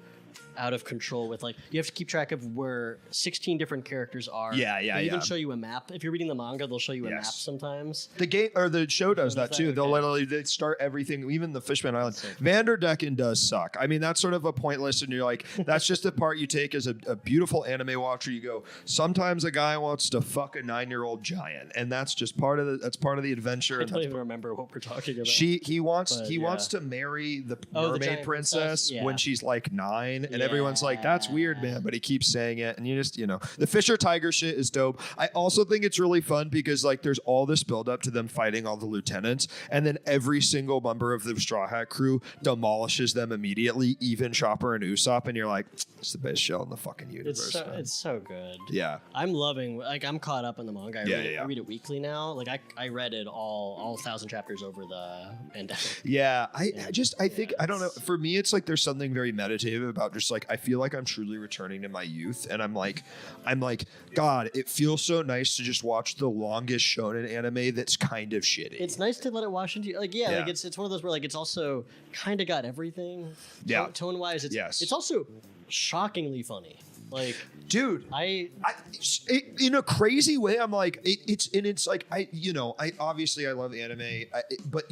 out of control with like you have to keep track of where 16 different characters are. They even show you a map. If you're reading the manga, they'll show you a map sometimes. The game or the show does that too. Okay. They start everything, even the Fishman Island. Vanderdecken does suck. I mean, that's sort of a pointless, and you're like, that's just the part you take as a beautiful anime watcher. You go, sometimes a guy wants to fuck a 9-year-old giant, and that's just part of the adventure. I don't even remember what we're talking about. He wants to marry the mermaid princess when she's like 9, and everyone's like, that's weird, man, but he keeps saying it, and you just, the Fisher Tiger shit is dope. I also think it's really fun because like there's all this build up to them fighting all the lieutenants, and then every single member of the Straw Hat crew demolishes them immediately, even Chopper and Usopp, and you're like, it's the best show in the fucking universe. It's so good. Yeah, I'm loving. Like I'm caught up in the manga. I read it weekly now. Like I read it all 1,000 chapters over the pandemic. Yeah, I think I don't know. For me, it's like there's something very meditative about just like I feel like I'm truly returning to my youth, and I'm like, God, it feels so nice to just watch the longest shonen anime that's kind of shitty. It's nice to let it wash into you. Like like it's one of those where like it's also kind of got everything. Yeah, tone wise, it's also shockingly funny. Like, dude, I in a crazy way, I'm like, it's like I obviously I love anime, but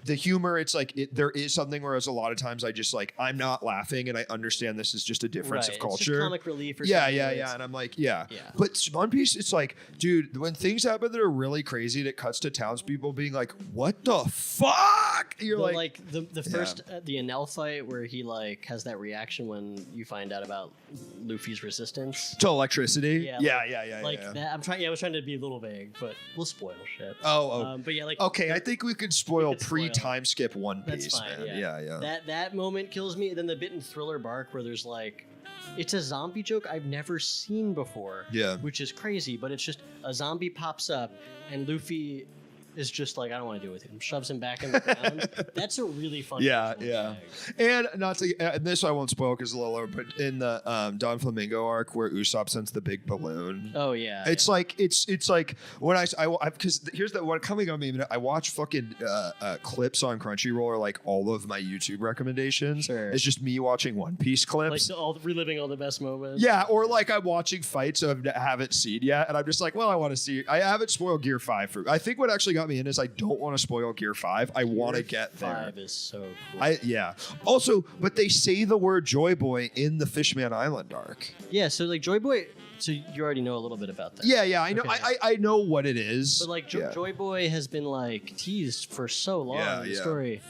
the humor, it's like there is something, whereas a lot of times I just like I'm not laughing, and I understand this is just a difference of culture. It's just comic relief or something. And I'm like, But One Piece, it's like, dude, when things happen that are really crazy, and it cuts to townspeople being like, "What the fuck?" You're like the first the Enel fight where he like has that reaction when you find out about Luffy's resistance to electricity. Like that. I was trying to be a little vague, but we'll spoil shit. But yeah, like okay, I think we could spoil time skip One Piece, fine, man. Yeah. That moment kills me. Then the bit in Thriller Bark where there's like, it's a zombie joke I've never seen before. Yeah. Which is crazy, but it's just a zombie pops up and Luffy is just like, I don't want to deal with him. Shoves him back in the ground. That's a really fun gag. And not to this I won't spoil because it's a little over, but in the Don Flamingo arc where Usopp sends the big balloon. Oh yeah. It's like it's like when I because here's the one coming on me. I watch fucking clips on Crunchyroll or like all of my YouTube recommendations. Sure. It's just me watching One Piece clips. Like reliving all the best moments. Yeah, or like I'm watching fights I haven't seen yet, and I'm just like, well, I want to see. I haven't spoiled Gear 5 I think what actually got me in is I don't want to spoil Gear 5. I want to get there. 5 is so cool. Also, but they say the word Joy Boy in the Fishman Island arc. Yeah, so like Joy Boy. So you already know a little bit about that. Yeah, I know. Okay. I know what it is. But like Joy Boy has been like teased for so long in the story.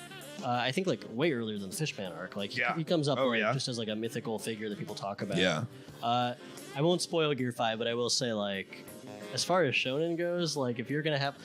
I think like way earlier than the Fishman arc. Like he comes up just as like a mythical figure that people talk about. Yeah. I won't spoil Gear 5, but I will say like, as far as shonen goes, like if you're gonna have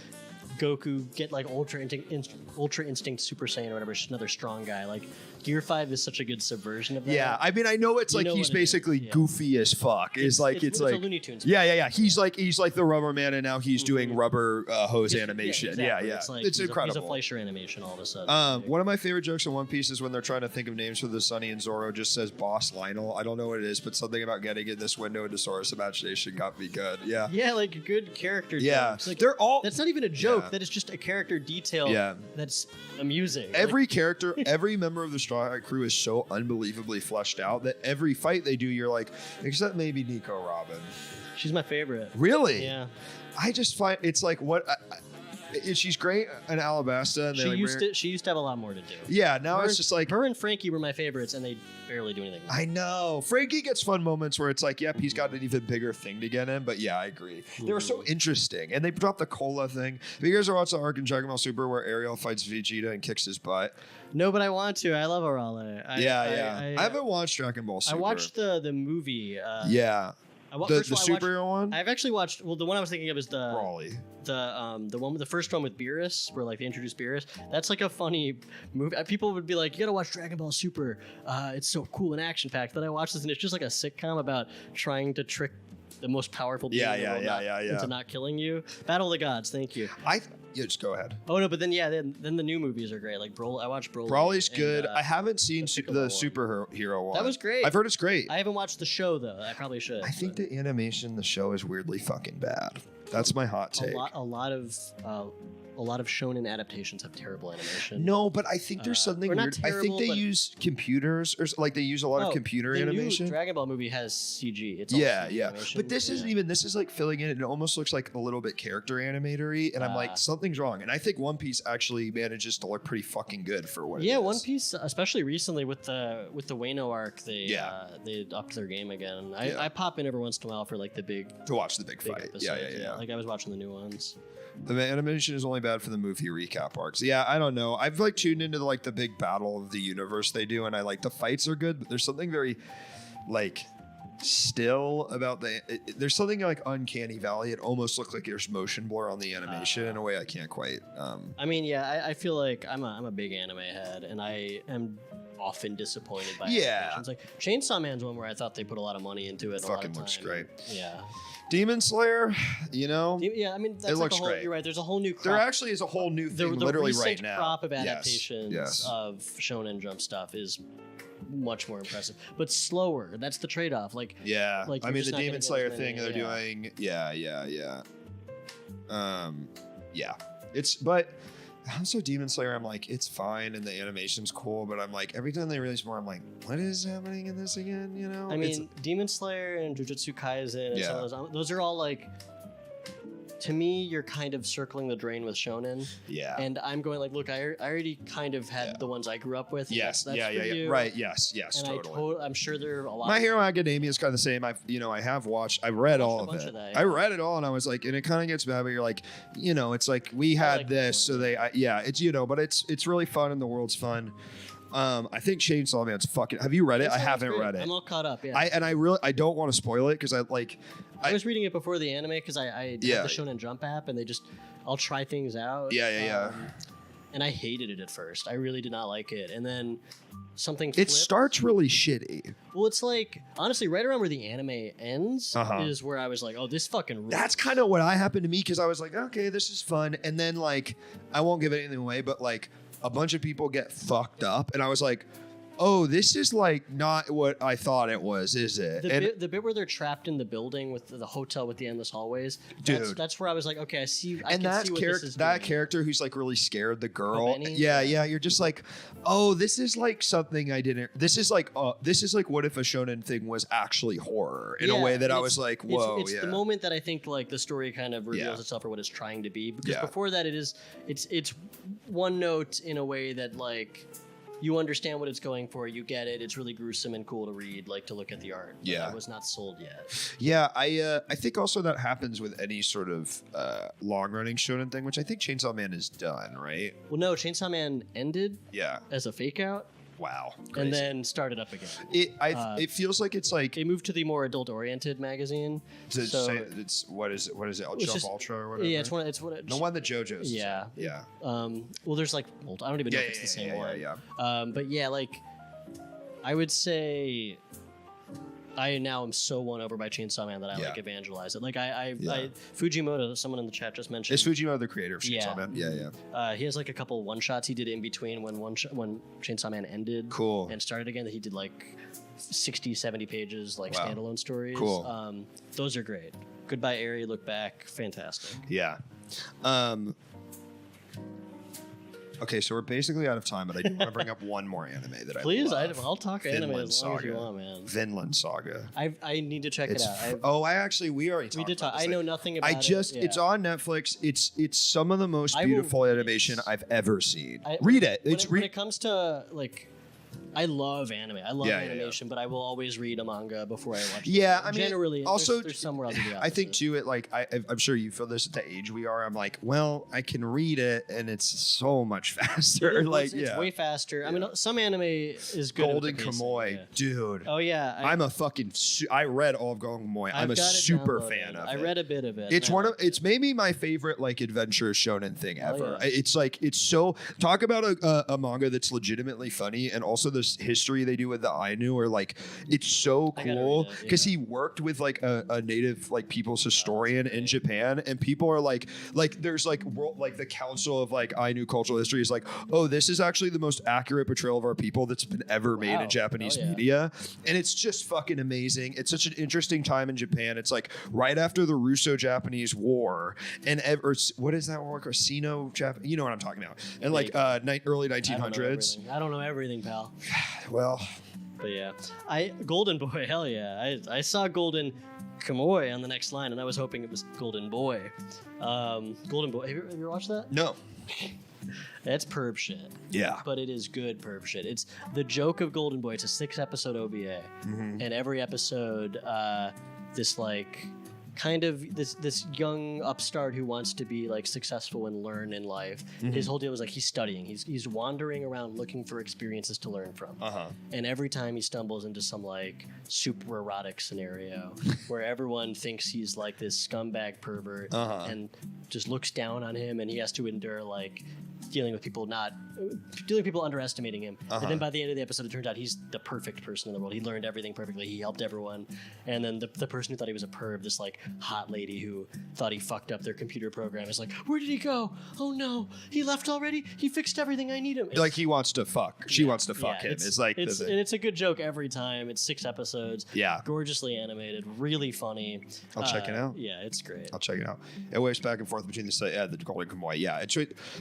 Goku get like Ultra Instinct Super Saiyan or whatever, just another strong guy. Like Gear 5 is such a good subversion of that. Yeah, I mean, I know it's like he's basically goofy as fuck. It's like a Looney Tunes. Yeah. He's like the Rubber Man, and now he's doing rubber hose animation. Yeah, exactly. It's incredible. He's a Fleischer animation all of a sudden. One of my favorite jokes in One Piece is when they're trying to think of names for the Sunny, and Zoro just says Boss Lionel. I don't know what it is, but something about getting in this window into Sora's imagination got me good. Yeah. Yeah, like good character jokes. Like, they're all. That's not even a joke. That is just a character detail. Yeah. That's amusing. Every character, every member of the Straw Hat crew is so unbelievably fleshed out that every fight they do, you're like, except maybe Nico Robin. She's my favorite. Really? Yeah. I just find it's like what. She's great in Alabasta. And she used to have a lot more to do. Yeah, now it's just like her and Frankie were my favorites, and they barely do anything. I know Frankie gets fun moments where it's like, yep, he's got an even bigger thing to get in. But yeah, I agree. They were so interesting, and they dropped the cola thing. Have you guys ever watched the arc in Dragon Ball Super where Ariel fights Vegeta and kicks his butt? No, but I want to. I love Arale. I haven't watched Dragon Ball Super. I watched the movie. The superhero one? I've actually watched. Well, the one I was thinking of is the Brawly. The first one with Beerus, where like they introduced Beerus. That's like a funny movie. People would be like, "You gotta watch Dragon Ball Super. It's so cool and action packed." Then I watched this, and it's just like a sitcom about trying to trick the most powerful being in the world into not killing you. Battle of the Gods. Thank you. Just go ahead. Oh no, but then then the new movies are great. Like I watched Broly. Broly's good. I haven't seen the superhero one. That was great. I've heard it's great. I haven't watched the show though. I probably should. I think the animation in the show is weirdly fucking bad. That's my hot take. A lot of shonen adaptations have terrible animation. No, but I think there's something weird. Terrible, I think they use computers, or like they use a lot of computer animation. New Dragon Ball movie has CG. It's yeah. animation. But this isn't even. This is like filling in. It almost looks like a little bit character animatory, and I'm like, something's wrong. And I think One Piece actually manages to look pretty fucking good for what it is. Yeah, One Piece, especially recently with the Wano arc, they upped their game again. I pop in every once in a while for like to watch the big fight. Episodes. Yeah. Like I was watching the new ones. The animation is only bad for the movie recap arcs. Yeah, I don't know. I've like tuned into the big battle of the universe they do, and I like the fights are good, but there's something very like still about there's something like uncanny valley. It almost looked like there's motion blur on the animation in a way I can't quite. I mean, yeah, I feel like I'm a big anime head, and I am often disappointed by animations. Like Chainsaw Man's one where I thought they put a lot of money into it. Fucking looks great. Yeah. Demon Slayer, yeah, I mean, that's it looks great. You're right. There's a whole new crop. There actually is a whole new thing literally right now. The crop of adaptations of Shonen Jump stuff is much more impressive, but slower. That's the trade-off. I mean, the Demon Slayer thing they're doing. Yeah. But also Demon Slayer, I'm like, it's fine and the animation's cool, but I'm like, every time they release more, I'm like, what is happening in this again? You know? I mean, Demon Slayer and Jujutsu Kaisen and some of those are all like, to me, you're kind of circling the drain with shonen. Yeah. And I'm going like, look, I already kind of had the ones I grew up with. Yes. That's yeah. Right. Yes. And Totally. I'm sure there are a lot. My Hero Academia is kind of the same. I read all of it. I read it all, and I was like, and it kind of gets bad, but you're like, it's like we had this, so it's but it's really fun and the world's fun. I think Chainsaw Man's fucking. Have you read it? I haven't read it. I'm all caught up. Yeah. I don't want to spoil it because I was reading it before the anime because I have the Shonen Jump app and I'll try things out. Yeah. And I hated it at first. I really did not like it, and then something. It starts really shitty. Well, it's like honestly, right around where the anime ends is where I was like, oh, this fucking rules. That's kind of what happened to me because I was like, okay, this is fun, and then I won't give anything away, but a bunch of people get fucked up, and I was like, oh, this is not what I thought it was, is it? The bit where they're trapped in the building with the hotel with the endless hallways, dude, that's where I was like, okay, I see. That character who's really scared the girl. Yeah. You're just like, oh, this is something I didn't. This is like what if a shonen thing was actually horror in a way that I was like, whoa. It's the moment that I think the story kind of reveals itself for what it's trying to be, because before that it's one note in a way that you understand what it's going for. You get it. It's really gruesome and cool to read, to look at the art. Yeah. I was not sold yet. Yeah, I think also that happens with any sort of long-running shonen thing, which I think Chainsaw Man is done, right? Well, no, Chainsaw Man ended as a fake-out. Wow. Crazy. And then started up again. It feels like it's they moved to the more adult-oriented magazine. What is it? Jump Ultra or whatever? Yeah, it's one. The one that JoJo's. Yeah. Yeah. Well, there's I don't even know if it's the same one. Yeah. But yeah, I would say I now am so won over by Chainsaw Man that I evangelize it. Fujimoto, someone in the chat just mentioned. Is Fujimoto the creator of Chainsaw Man? Yeah. He has a couple one shots he did in between when Chainsaw Man ended. Cool. And started again. That he did 60, 70 pages standalone stories. Cool. Those are great. Goodbye, Eri. Look back. Fantastic. Yeah. Okay, so we're basically out of time, but I do want to bring up one more anime that Please, I'll talk anime as long as you want, man. Vinland Saga. I need to check it out. We already talked. We did talk. I know nothing about it. It's on Netflix. It's some of the most beautiful animation I've ever seen. Read it. When it comes to I love anime. I love animation, but I will always read a manga before I watch it. Yeah, I mean, generally, also, there's somewhere else to be. I think too, I'm sure you feel this at the age we are. I'm like, well, I can read it, and it's so much faster. It's way faster. Yeah. I mean, some anime is good. Golden Kamuy, dude. Oh yeah, I'm a fucking. I read all of Golden Kamuy. I'm a super fan of it. I read a bit of it. It's maybe my favorite adventure shonen thing ever. Yeah. It's so talk about a manga that's legitimately funny, and also the this history they do with the Ainu, or like it's so cool because he worked with like a native like people's historian in Japan, and people are like there's like the Council of like Ainu Cultural History is like, oh, this is actually the most accurate portrayal of our people that's been ever made in Japanese media, and it's just fucking amazing. It's such an interesting time in Japan. It's like right after the Russo-Japanese War, and what is that war? Sino-Japan, you know what I'm talking about, and like early 1900s. I don't know everything, pal. Well, but yeah, Golden Boy, hell yeah! I saw Golden Kamuy on the next line, and I was hoping it was Golden Boy. Golden Boy, have you ever watched that? No. That's perv shit. Yeah. But it is good perv shit. It's the joke of Golden Boy. It's a 6-episode OVA, and every episode, this like kind of this young upstart who wants to be like successful and learn in life. His whole deal was like he's studying. He's wandering around looking for experiences to learn from. And every time he stumbles into some like super erotic scenario where everyone thinks he's like this scumbag pervert and just looks down on him, and he has to endure like dealing with people underestimating him. And then by the end of the episode, it turns out he's the perfect person in the world. He learned everything perfectly. He helped everyone. And then the person who thought he was a perv, this like hot lady who thought he fucked up their computer program, is like, where did he go? Oh no, he left already? He fixed everything. I need him. Like he wants to fuck. She wants to fuck him. It's like, and it's a good joke every time. It's 6 episodes. Yeah. Gorgeously animated. Really funny. I'll check it out. Yeah, it's great. I'll check it out. It waves back and forth between the Golden Kamuy. Yeah.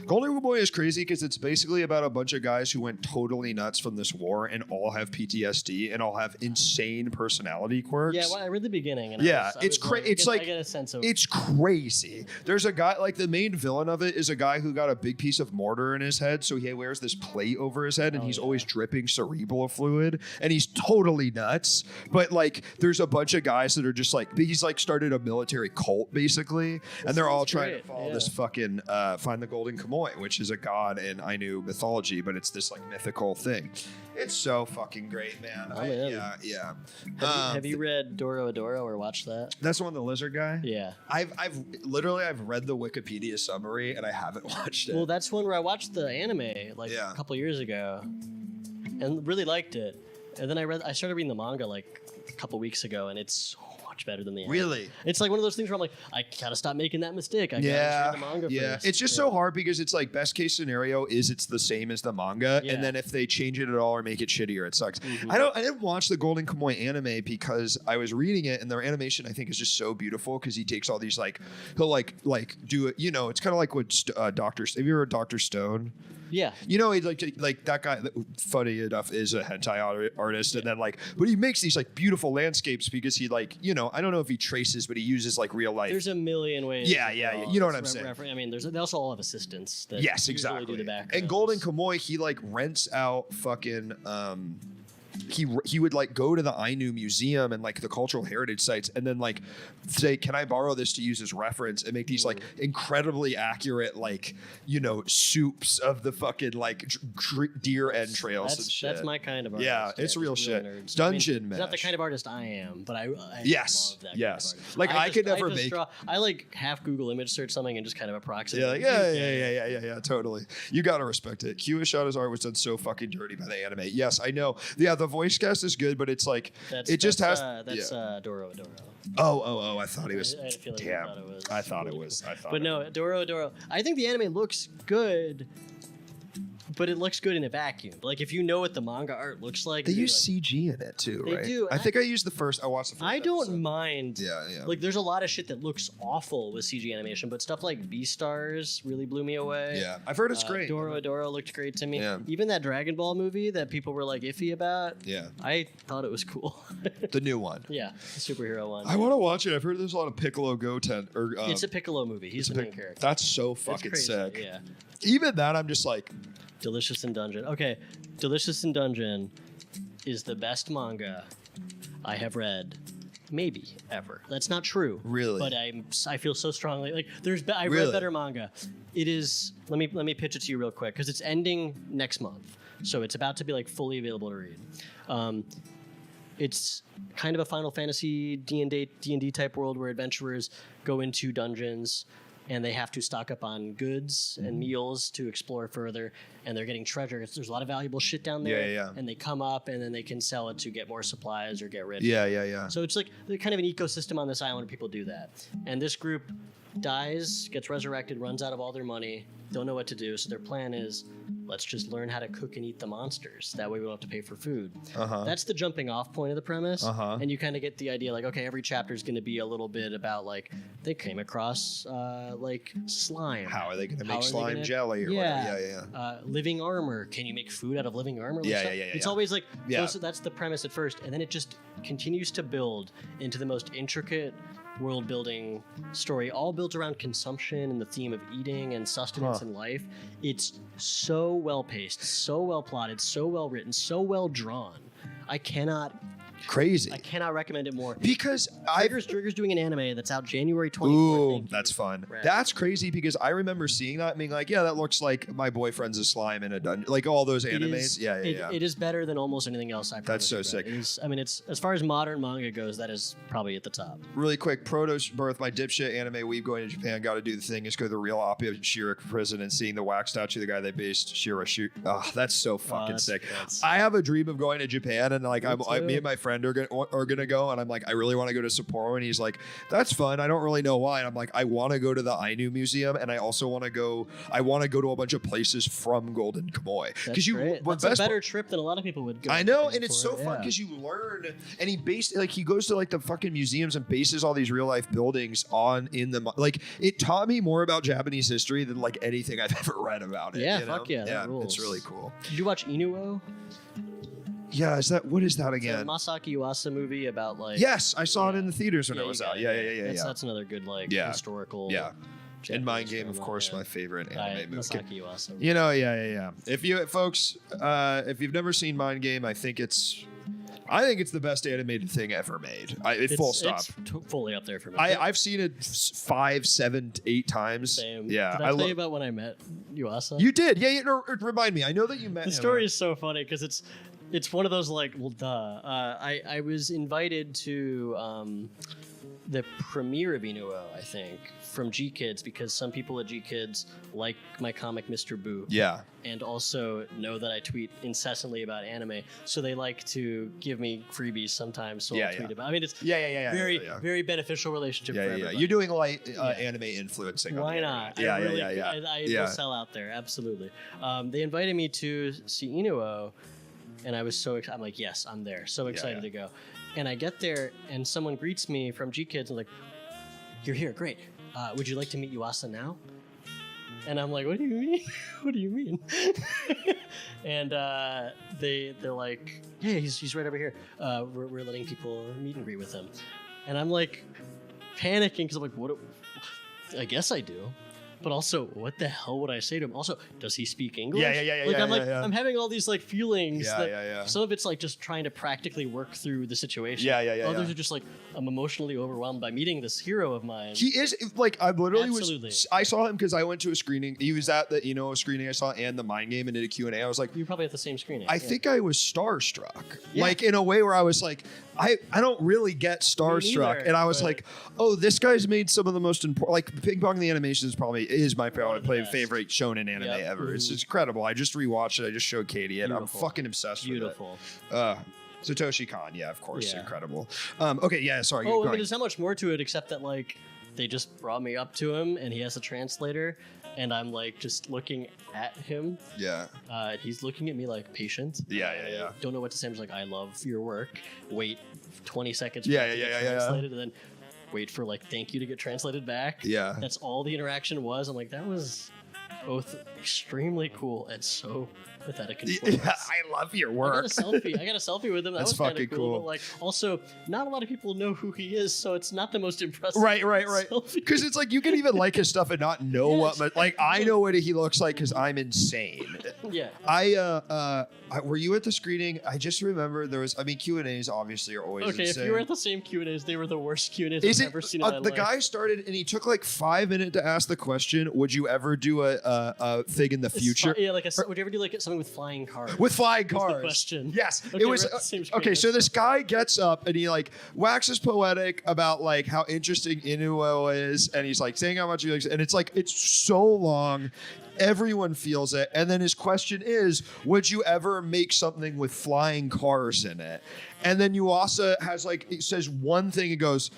Golden Kamuy is crazy because it's basically about a bunch of guys who went totally nuts from this war and all have PTSD and all have insane personality quirks. Yeah, well, I read the beginning. And it's crazy. It's like, I get a sense of it's crazy. There's a guy, like the main villain of it is a guy who got a big piece of mortar in his head, so he wears this plate over his head, and he's always dripping cerebral fluid, and he's totally nuts. But like, there's a bunch of guys that are just like, he's like started a military cult basically, and they're all trying to follow this fucking find the Golden Kamuy, which is a god in Ainu mythology, but it's this like mythical thing. It's so fucking great, man. Yeah. Have you read Doro Adoro or watched that? That's the one, the lizard guy? Yeah. I've read the Wikipedia summary and I haven't watched it. Well, that's one where I watched the anime like a couple years ago and really liked it. And then I started reading the manga like a couple weeks ago, and it's so much better than the anime. Really? It's like one of those things where I'm like, I gotta stop making that mistake. I gotta read the manga first. It's just so hard because it's like best case scenario is it's the same as the manga, and then if they change it at all or make it shittier, it sucks. I didn't watch the Golden Kamuy anime because I was reading it, and their animation I think is just so beautiful because he takes all these he'll do it. You know, it's kind of like what Doctor. Have you ever heard Dr. Stone? Yeah. You know, he's like that guy, funny enough, is a hentai artist. And then but he makes these like beautiful landscapes because he I don't know if he traces, but he uses like real life. There's a million ways. Yeah. You know what I'm saying? I mean, they also all have assistants that exactly. do the background. And Golden Kamuy, he like rents out fucking, he would like go to the Ainu museum and like the cultural heritage sites and then like say, can I borrow this to use as reference, and make these like incredibly accurate soups of the fucking like deer entrails and shit. That's my kind of artist. Yeah, it's real shit. Nerds. Dungeon Mesh. Not the kind of artist I am, but I love that kind of artist. Like I could never make. I like half Google image search something and just kind of approximate. Yeah, totally. You gotta respect it. Q Ishada's art was done so fucking dirty by the anime. Yes, I know. Yeah, the voice cast is good, but it's like that's Doro Adoro. Oh! I thought he was. I had a feeling damn, I thought it was. But no, Doro Adoro. I think the anime looks good, but it looks good in a vacuum. Like if you know what the manga art looks like, they use CG in it too, right? They do. I think I watched the first. I don't mind. Yeah. Like there's a lot of shit that looks awful with CG animation, but stuff like Beastars really blew me away. Yeah, I've heard it's great. Doro Adoro looked great to me. Yeah. Even that Dragon Ball movie that people were like iffy about. Yeah. I thought it was cool. The new one. Yeah, the superhero one. I want to watch it. I've heard there's a lot of Piccolo Goten. It's a Piccolo movie. He's the main character. That's so fucking sick. Yeah. Even that, I'm just like. Delicious in Dungeon. Okay, Delicious in Dungeon is the best manga I have read, maybe ever. That's not true. Really? But I feel so strongly like I read better manga. It is. Let me pitch it to you real quick because it's ending next month, so it's about to be like fully available to read. It's kind of a Final Fantasy D&D type world where adventurers go into dungeons. and they have to stock up on goods and meals to explore further, and they're getting treasure. There's a lot of valuable shit down there, and they come up, and then they can sell it to get more supplies or get rid of it. So it's like kind of an ecosystem on this island where people do that. And this group dies, gets resurrected, runs out of all their money, don't know what to do. So their plan is, let's just learn how to cook and eat the monsters. That way we don't have to pay for food. That's the jumping off point of the premise. And you kind of get the idea, like, okay, every chapter is going to be a little bit about, like, they came across, like, slime. How are they going to make slime jelly or whatever? Living armor. Can you make food out of living armor? Like it's always like, so that's the premise at first. And then it just continues to build into the most intricate world building story, all built around consumption and the theme of eating and sustenance in life. It's so well paced, so well plotted, so well written, so well drawn. I cannot recommend it more. Because Trigger's doing an anime that's out January 24th. Ooh, that's fun. Right. That's crazy because I remember seeing that and being like, yeah, that looks like My Boyfriend's a Slime in a dungeon. Like all those animes. It is better than almost anything else I've That's so sick. It's as far as modern manga goes, that is probably at the top. Really quick, Proto's Birth, my dipshit anime weeb going to Japan, got to do the thing is go to the real Apia Shira prison and seeing the wax statue, the guy they based Shira shoot. Oh, that's so fucking sick. I have a dream of going to Japan and like me and my friend are gonna go, and I'm like, I really want to go to Sapporo, and he's like, that's fun. I don't really know why. And I'm like, I want to go to the Ainu Museum, and I also want to go. I want to go to a bunch of places from Golden Kamuy because that's a better trip than a lot of people would go. I know, and it's so fun because you learn. And he goes to like the fucking museums and bases all these real life buildings in the like. It taught me more about Japanese history than like anything I've ever read about it. Yeah, fuck yeah, that rules. It's really cool. Did you watch Inuo? Yeah, what is that again? It's a Masaki Yuasa movie about like. Yes, I saw it in the theaters when it was out. Yeah. That's another good historical. Yeah. And Mind Game, of course, my favorite anime movie. Masaki Yuasa. You know, If you folks, if you've never seen Mind Game, I think it's the best animated thing ever made. Full stop. It's fully up there for me. I've seen it 5, 7, 8 times. Same. Yeah. Did I tell you about when I met Yuasa? You did. Yeah. Remind me. I know that you met him. The story is so funny because it's one of those like, well, duh. I was invited to the premiere of Inuo, I think, from G Kids because some people at G Kids like my comic Mr. Boo. Yeah. And also know that I tweet incessantly about anime, so they like to give me freebies sometimes. So I'll tweet about. I mean, it's very beneficial relationship. For everybody. You're doing light anime influencing. Why not? I will sell out there. Absolutely. They invited me to see Inuo, and I was so excited. I'm like, yes, I'm there. So excited to go. And I get there, and someone greets me from G Kids and like, you're here, great. Would you like to meet Yuasa now? And I'm like, what do you mean? What do you mean? And they're like, yeah, he's right over here. We're letting people meet and greet with him. And I'm like panicking because I'm like, what? I guess I do. But also, what the hell would I say to him? Also, does he speak English? I'm having all these like feelings. Some of it's like just trying to practically work through the situation. Others are just like, I'm emotionally overwhelmed by meeting this hero of mine. He is like, I literally I saw him because I went to a screening. He was at the screening I saw and the Mind Game and did a Q&A. I was like, you're probably at the same screening. I think I was starstruck, like in a way where I was like, I don't really get starstruck, and I was like, oh, this guy's made some of the most important. Like Ping Pong the Animation is my favorite shonen anime ever. It's incredible. I just rewatched it. I just showed Katie it. I'm fucking obsessed with it. Satoshi Kon, of course, incredible. Sorry. Oh, I mean, there's not much more to it except that like they just brought me up to him and he has a translator, and I'm like just looking at him. Yeah. He's looking at me like patient. Yeah. Don't know what to say. I'm just like, I love your work. Wait 20 seconds. Translated, and then wait for like thank you to get translated back. Yeah. That's all the interaction was. I'm like, that was both extremely cool and so pathetic and I love your work. I got a selfie with him. That was fucking cool. But like, also, not a lot of people know who he is, so it's not the most impressive. Right. Because it's like you can even like his stuff and not know what. Like I know what he looks like because I'm insane. Yeah. Were you at the screening? I just remember there was. I mean, Q&As obviously are always insane. If you were at the same Q&As, they were the worst Q&As I've ever seen in my life. The guy started and he took like 5 minutes to ask the question, "Would you ever do a a thing in the future. Would you ever do like something with flying cars? With flying cars. The question. Yes. Okay, it was okay. So this guy gets up and he like waxes poetic about like how interesting Inuo is, and he's like saying how much he likes it, and it's like it's so long. Everyone feels it. And then his question is, would you ever make something with flying cars in it? And then Yuasa has like, it says one thing and goes,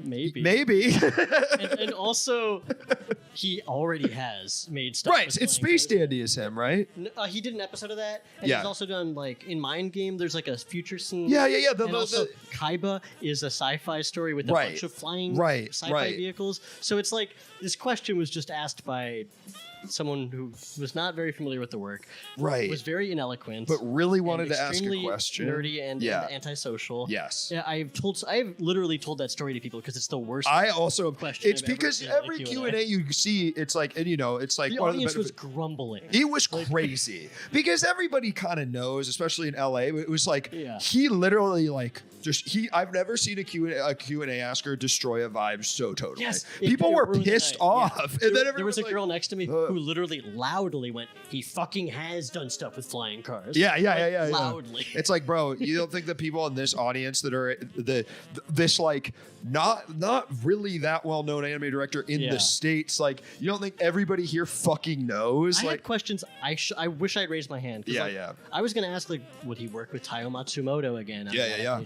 maybe. and also, he already has made stuff. Right, it's Space Dandy is him, right? He did an episode of that, and he's also done like in Mind Game. There's like a future scene. Yeah. Also, Kaiba is a sci-fi story with a bunch of flying sci-fi vehicles. So it's like this question was just asked by someone who was not very familiar with the work, was very ineloquent, but really wanted to ask a question. Nerdy and antisocial. Yes, yeah. I've literally told that story to people because it's the worst. I also question. It's because every Q&A you see, it's like, and it's like the audience was grumbling. It was crazy because everybody kind of knows, especially in LA. It was like he literally like. I've never seen a Q&A asker destroy a vibe so totally. Yes, people were pissed off. Yeah. And then there was a girl next to me who literally loudly went, he fucking has done stuff with flying cars. Yeah. Loudly. It's like, bro, you don't think the people in this audience that are this like not really that well-known anime director in the States, like you don't think everybody here fucking knows? I had questions. I wish I'd raised my hand. I was going to ask, like, would he work with Taiyo Matsumoto again?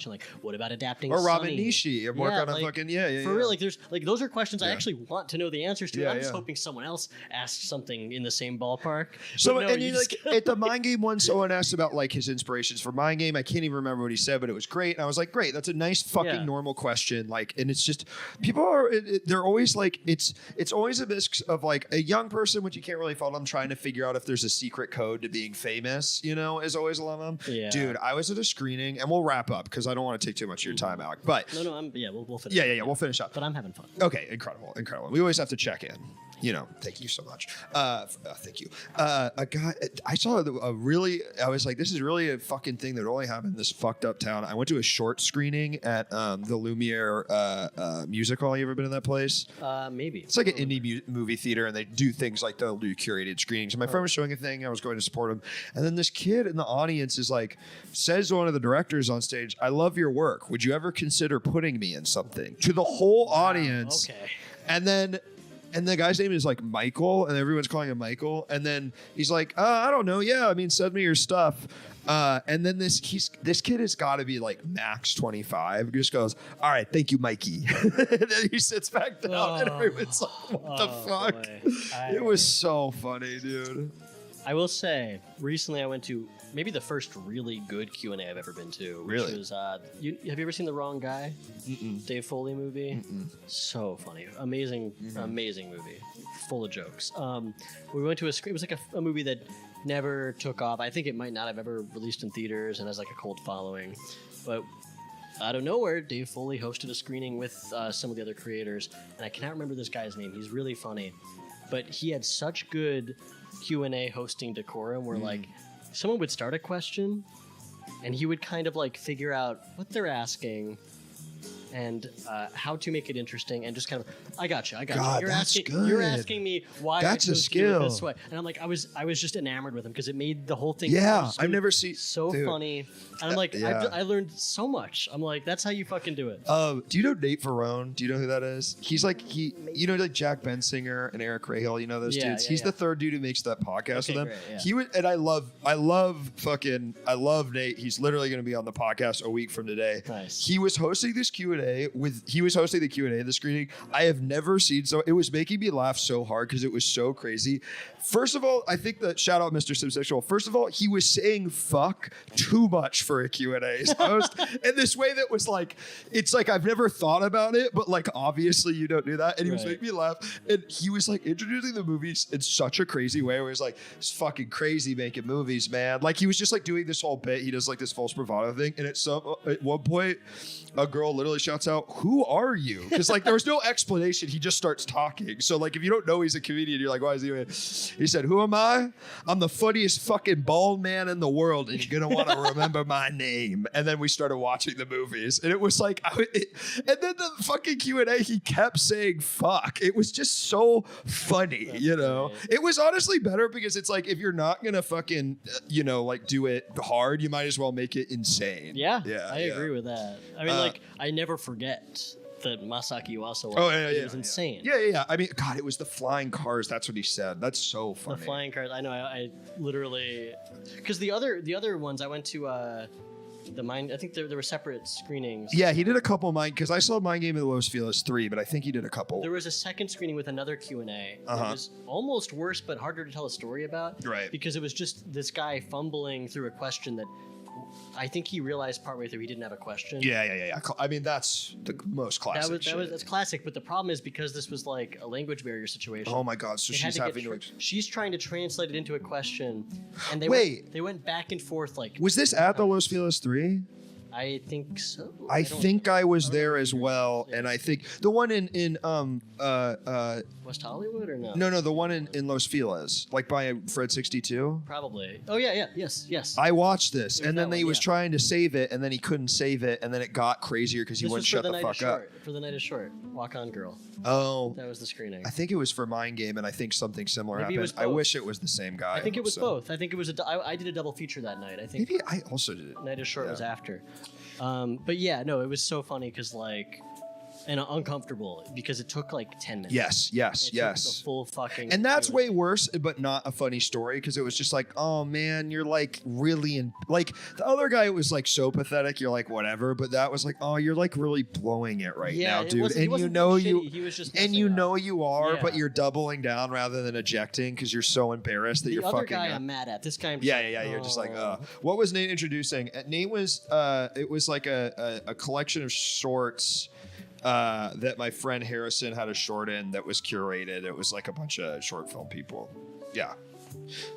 Like, what about adapting or Robin Sunny? Nishi and work on a fucking for real? Like, there's like those are questions I actually want to know the answers to. I'm just hoping someone else asks something in the same ballpark. So and you like at the Mind Game one, someone asked about like his inspirations for Mind Game. I can't even remember what he said, but it was great. And I was like, great, that's a nice fucking normal question. Like, and it's just people are they're always like it's always a mix of like a young person, which you can't really follow them, trying to figure out if there's a secret code to being famous. Is always a lot of them. Yeah. Dude, I was at a screening, and we'll wrap up because I don't want to take too much of your time, Alec. But no, we'll finish. Yeah, we'll finish up. But I'm having fun. Okay, incredible. We always have to check in. Thank you so much. Thank you. A guy, I saw I was like, this is really a fucking thing that only happened in this fucked up town. I went to a short screening at the Lumiere Music Hall. You ever been in that place? Maybe. It's like an indie movie theater, and they do things like they'll do curated screenings. And my friend was showing a thing. I was going to support him. And then this kid in the audience is like, says to one of the directors on stage, I love your work. Would you ever consider putting me in something? To the whole audience. Okay. And the guy's name is like Michael, and everyone's calling him Michael. And then he's like, I don't know. Yeah, I mean, send me your stuff. And then this kid has got to be like max 25. He just goes, all right, thank you, Mikey. And then he sits back down, and everyone's like, what the fuck? It was so funny, dude. I will say, recently I went to maybe the first really good Q&A I've ever been to. Which was, have you ever seen The Wrong Guy? Dave Foley movie? So funny. Amazing movie. Full of jokes. We went to it was like a movie that never took off. I think it might not have ever released in theaters and has like a cult following. But out of nowhere, Dave Foley hosted a screening with some of the other creators. And I cannot remember this guy's name. He's really funny. But he had such good Q&A hosting decorum where like someone would start a question and he would kind of like figure out what they're asking and how to make it interesting and just kind of, I got you. You're asking me why that's I chose a skill. To do it this way. And I'm like, I was just enamored with him because it made the whole thing I've never seen so funny. And I'm like, I learned so much. I'm like, that's how you fucking do it. Do you know Nate Ferrone? Do you know who that is? He's like like Jack Bensinger and Eric Rahill. You know those dudes. He's the third dude who makes that podcast with them. Great, He would, and I love Nate. He's literally going to be on the podcast a week from today. Nice. He was hosting this Q&A he was hosting the Q&A in the screening. I have never seen it was making me laugh so hard because it was so crazy. First of all, I think that shout out Mr. Subsexual. First of all, he was saying fuck too much for a Q&A host in this way that was like, it's like I've never thought about it, but like obviously you don't do that. And he was making me laugh. And he was like introducing the movies in such a crazy way where he was like, it's fucking crazy making movies, man. Like he was just like doing this whole bit. He does like this false bravado thing. And at one point, a girl literally shouts out, "Who are you?" Because like there was no explanation. He just starts talking. So like if you don't know he's a comedian, you're like, why is he? He said, "Who am I? I'm the funniest fucking bald man in the world, and you're gonna want to remember my name." And then we started watching the movies, and it was like, and then the fucking Q&A, he kept saying "fuck." It was just so funny, you know. Great. It was honestly better because it's like if you're not gonna fucking like do it hard, you might as well make it insane. Yeah, I agree with that. I mean, like I never forget that Masaki Uasa was insane. Yeah. I mean, God, it was the flying cars. That's what he said. That's so funny. The flying cars. I know. I literally because the other ones I went to. The Mind, I think there were separate screenings. Yeah, he did a couple Mind, because I saw Mind Game of the Los Feliz 3, but I think he did a couple. There was a second screening with another Q&A. It was almost worse, but harder to tell a story about. Right. Because it was just this guy fumbling through a question that I think he realized partway through he didn't have a question. Yeah. I mean, that's the most classic that's classic, but the problem is because this was like a language barrier situation. Oh my God, so she's having to... She's trying to translate it into a question, and they went back and forth like... Was this at the Los Feliz 3? I think so. I think I was there as well, and I think the one in West Hollywood or no? No, the one in Los Feliz, like by Fred 62. Probably. Oh yeah, yes. I watched this, and then he was trying to save it, and then he couldn't save it, and then it got crazier because he wouldn't shut the fuck up. For the Night is Short, Walk On Girl. Oh, that was the screening. I think it was for Mind Game, and I think something similar happened. I wish it was the same guy. I think it was both. I think it was I did a double feature that night. I think maybe I also did it. Night is Short was after. But yeah, no, it was so funny because like, and uncomfortable because it took like 10 minutes. Yes. The full fucking. And that's way worse, but not a funny story because it was just like, oh man, you're like really in. Like the other guy was like so pathetic. You're like whatever, but that was like, oh, you're like really blowing it now, dude. And you know he was just you are, but you're doubling down rather than ejecting because you're so embarrassed that you're fucking. The other guy I'm mad at. This guy. You're just like, what was Nate introducing? Nate was, it was like a collection of shorts. That my friend Harrison had a short in that was curated. It was like a bunch of short film people. Yeah.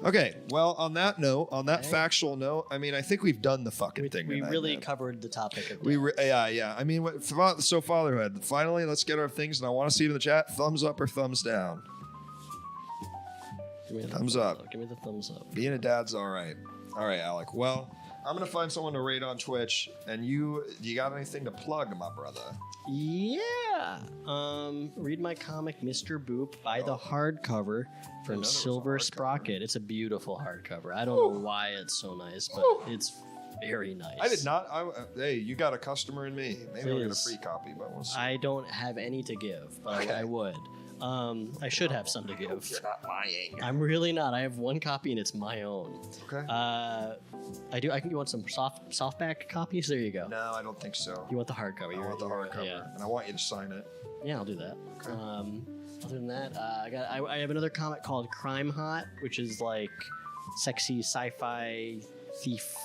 Okay. Well, on that note, factual note, I mean, I think we've done the fucking thing. We really covered the topic. Yeah. I mean, so fatherhood. Finally, let's get our things, and I want to see it in the chat. Thumbs up or thumbs down? Thumbs up. Give me the thumbs up. Being a dad's all right. All right, Alec. Well, I'm gonna find someone to rate on Twitch, and you got anything to plug, my brother? Yeah. Read my comic, Mr. Boop. Buy the hardcover from Silver Sprocket. It's a beautiful hardcover. I don't know why it's so nice, but it's very nice. I did not. Hey, you got a customer in me. Maybe I'll get a free copy, but we'll see. I don't have any to give, but I would. I should have some to give. You're not lying. I'm really not. I have one copy and it's my own. Okay. I do. You want some softback copies? There you go. No, I don't think so. You want the hardcover? I want the hardcover, and I want you to sign it. Yeah, I'll do that. Okay. Other than that, I have another comic called Crime Hot, which is like sexy sci-fi thief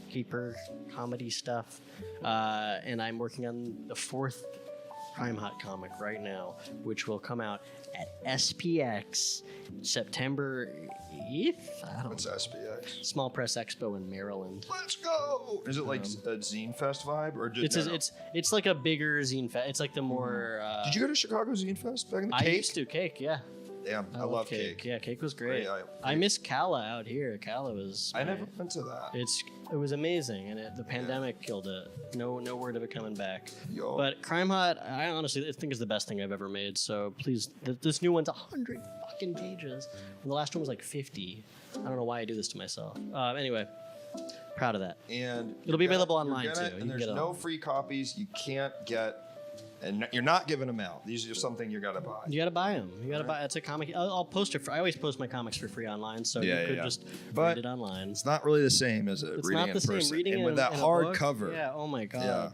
caper comedy stuff, and I'm working on the 4th Crime Hot comic right now, which will come out at SPX September 8th. I don't know. What's SPX? Small Press Expo in Maryland. Let's go. Is it like a Zine Fest vibe, or just it's like a bigger Zine Fest. It's like the more. Did you go to Chicago Zine Fest back in the Cake? I used to. Cake, yeah. Damn, I love Cake. Yeah, Cake was great. I miss Calla out here. Calla was. I never went to that. It was amazing, and the pandemic killed it. No word of it coming back. Yo. But Crime Hot, I honestly think is the best thing I've ever made. So please, this new one's 100 fucking pages, and the last one was like 50. I don't know why I do this to myself. Anyway, proud of that. And it'll be available online too. And there's no free copies. You can't get. And you're not giving them out. These are something you got to buy. You got to buy them. You got to buy. It's a comic. I'll post it. I always post my comics for free online, so you could just read it online. It's not really the same, is it? It's not the same. Reading and with that hard cover. Yeah. Oh my god. Yeah.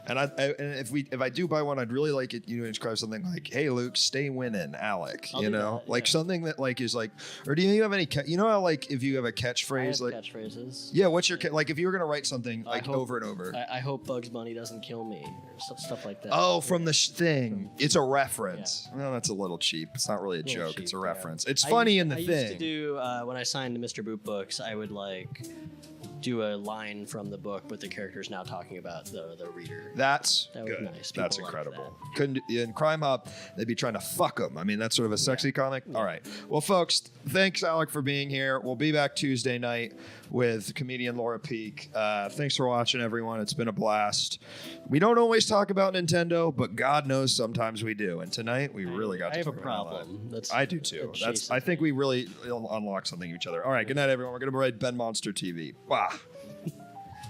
And if I do buy one, I'd really like it. You know, describe something like, "Hey, Luke, stay winning, Alec." Something that like is like, or do you have any? You know how like if you have a catchphrase, I have catchphrase. Yeah, what's your like if you were gonna write something like over and over? I hope Bugs Bunny doesn't kill me or stuff like that. Oh, from the thing. It's a reference. Yeah. Well, that's a little cheap. It's not really a joke. It's a reference. It's funny in the thing. I used to do when I signed the Mr. Boop books, I would like do a line from the book, but the character's now talking about the reader. That's that good. Nice. That's incredible. Couldn't in Crime Hop, they'd be trying to fuck them. I mean, that's sort of a sexy comic. All right. Well, folks, thanks, Alec, for being here. We'll be back Tuesday night with comedian Laura Peak. Thanks for watching, everyone. It's been a blast. We don't always talk about Nintendo, but God knows sometimes we do. And tonight we really got to talk about that. I have a problem. I do too. I think we really unlock something to each other. All right. Good night, everyone. We're going to ride Ben Monster TV. Wow.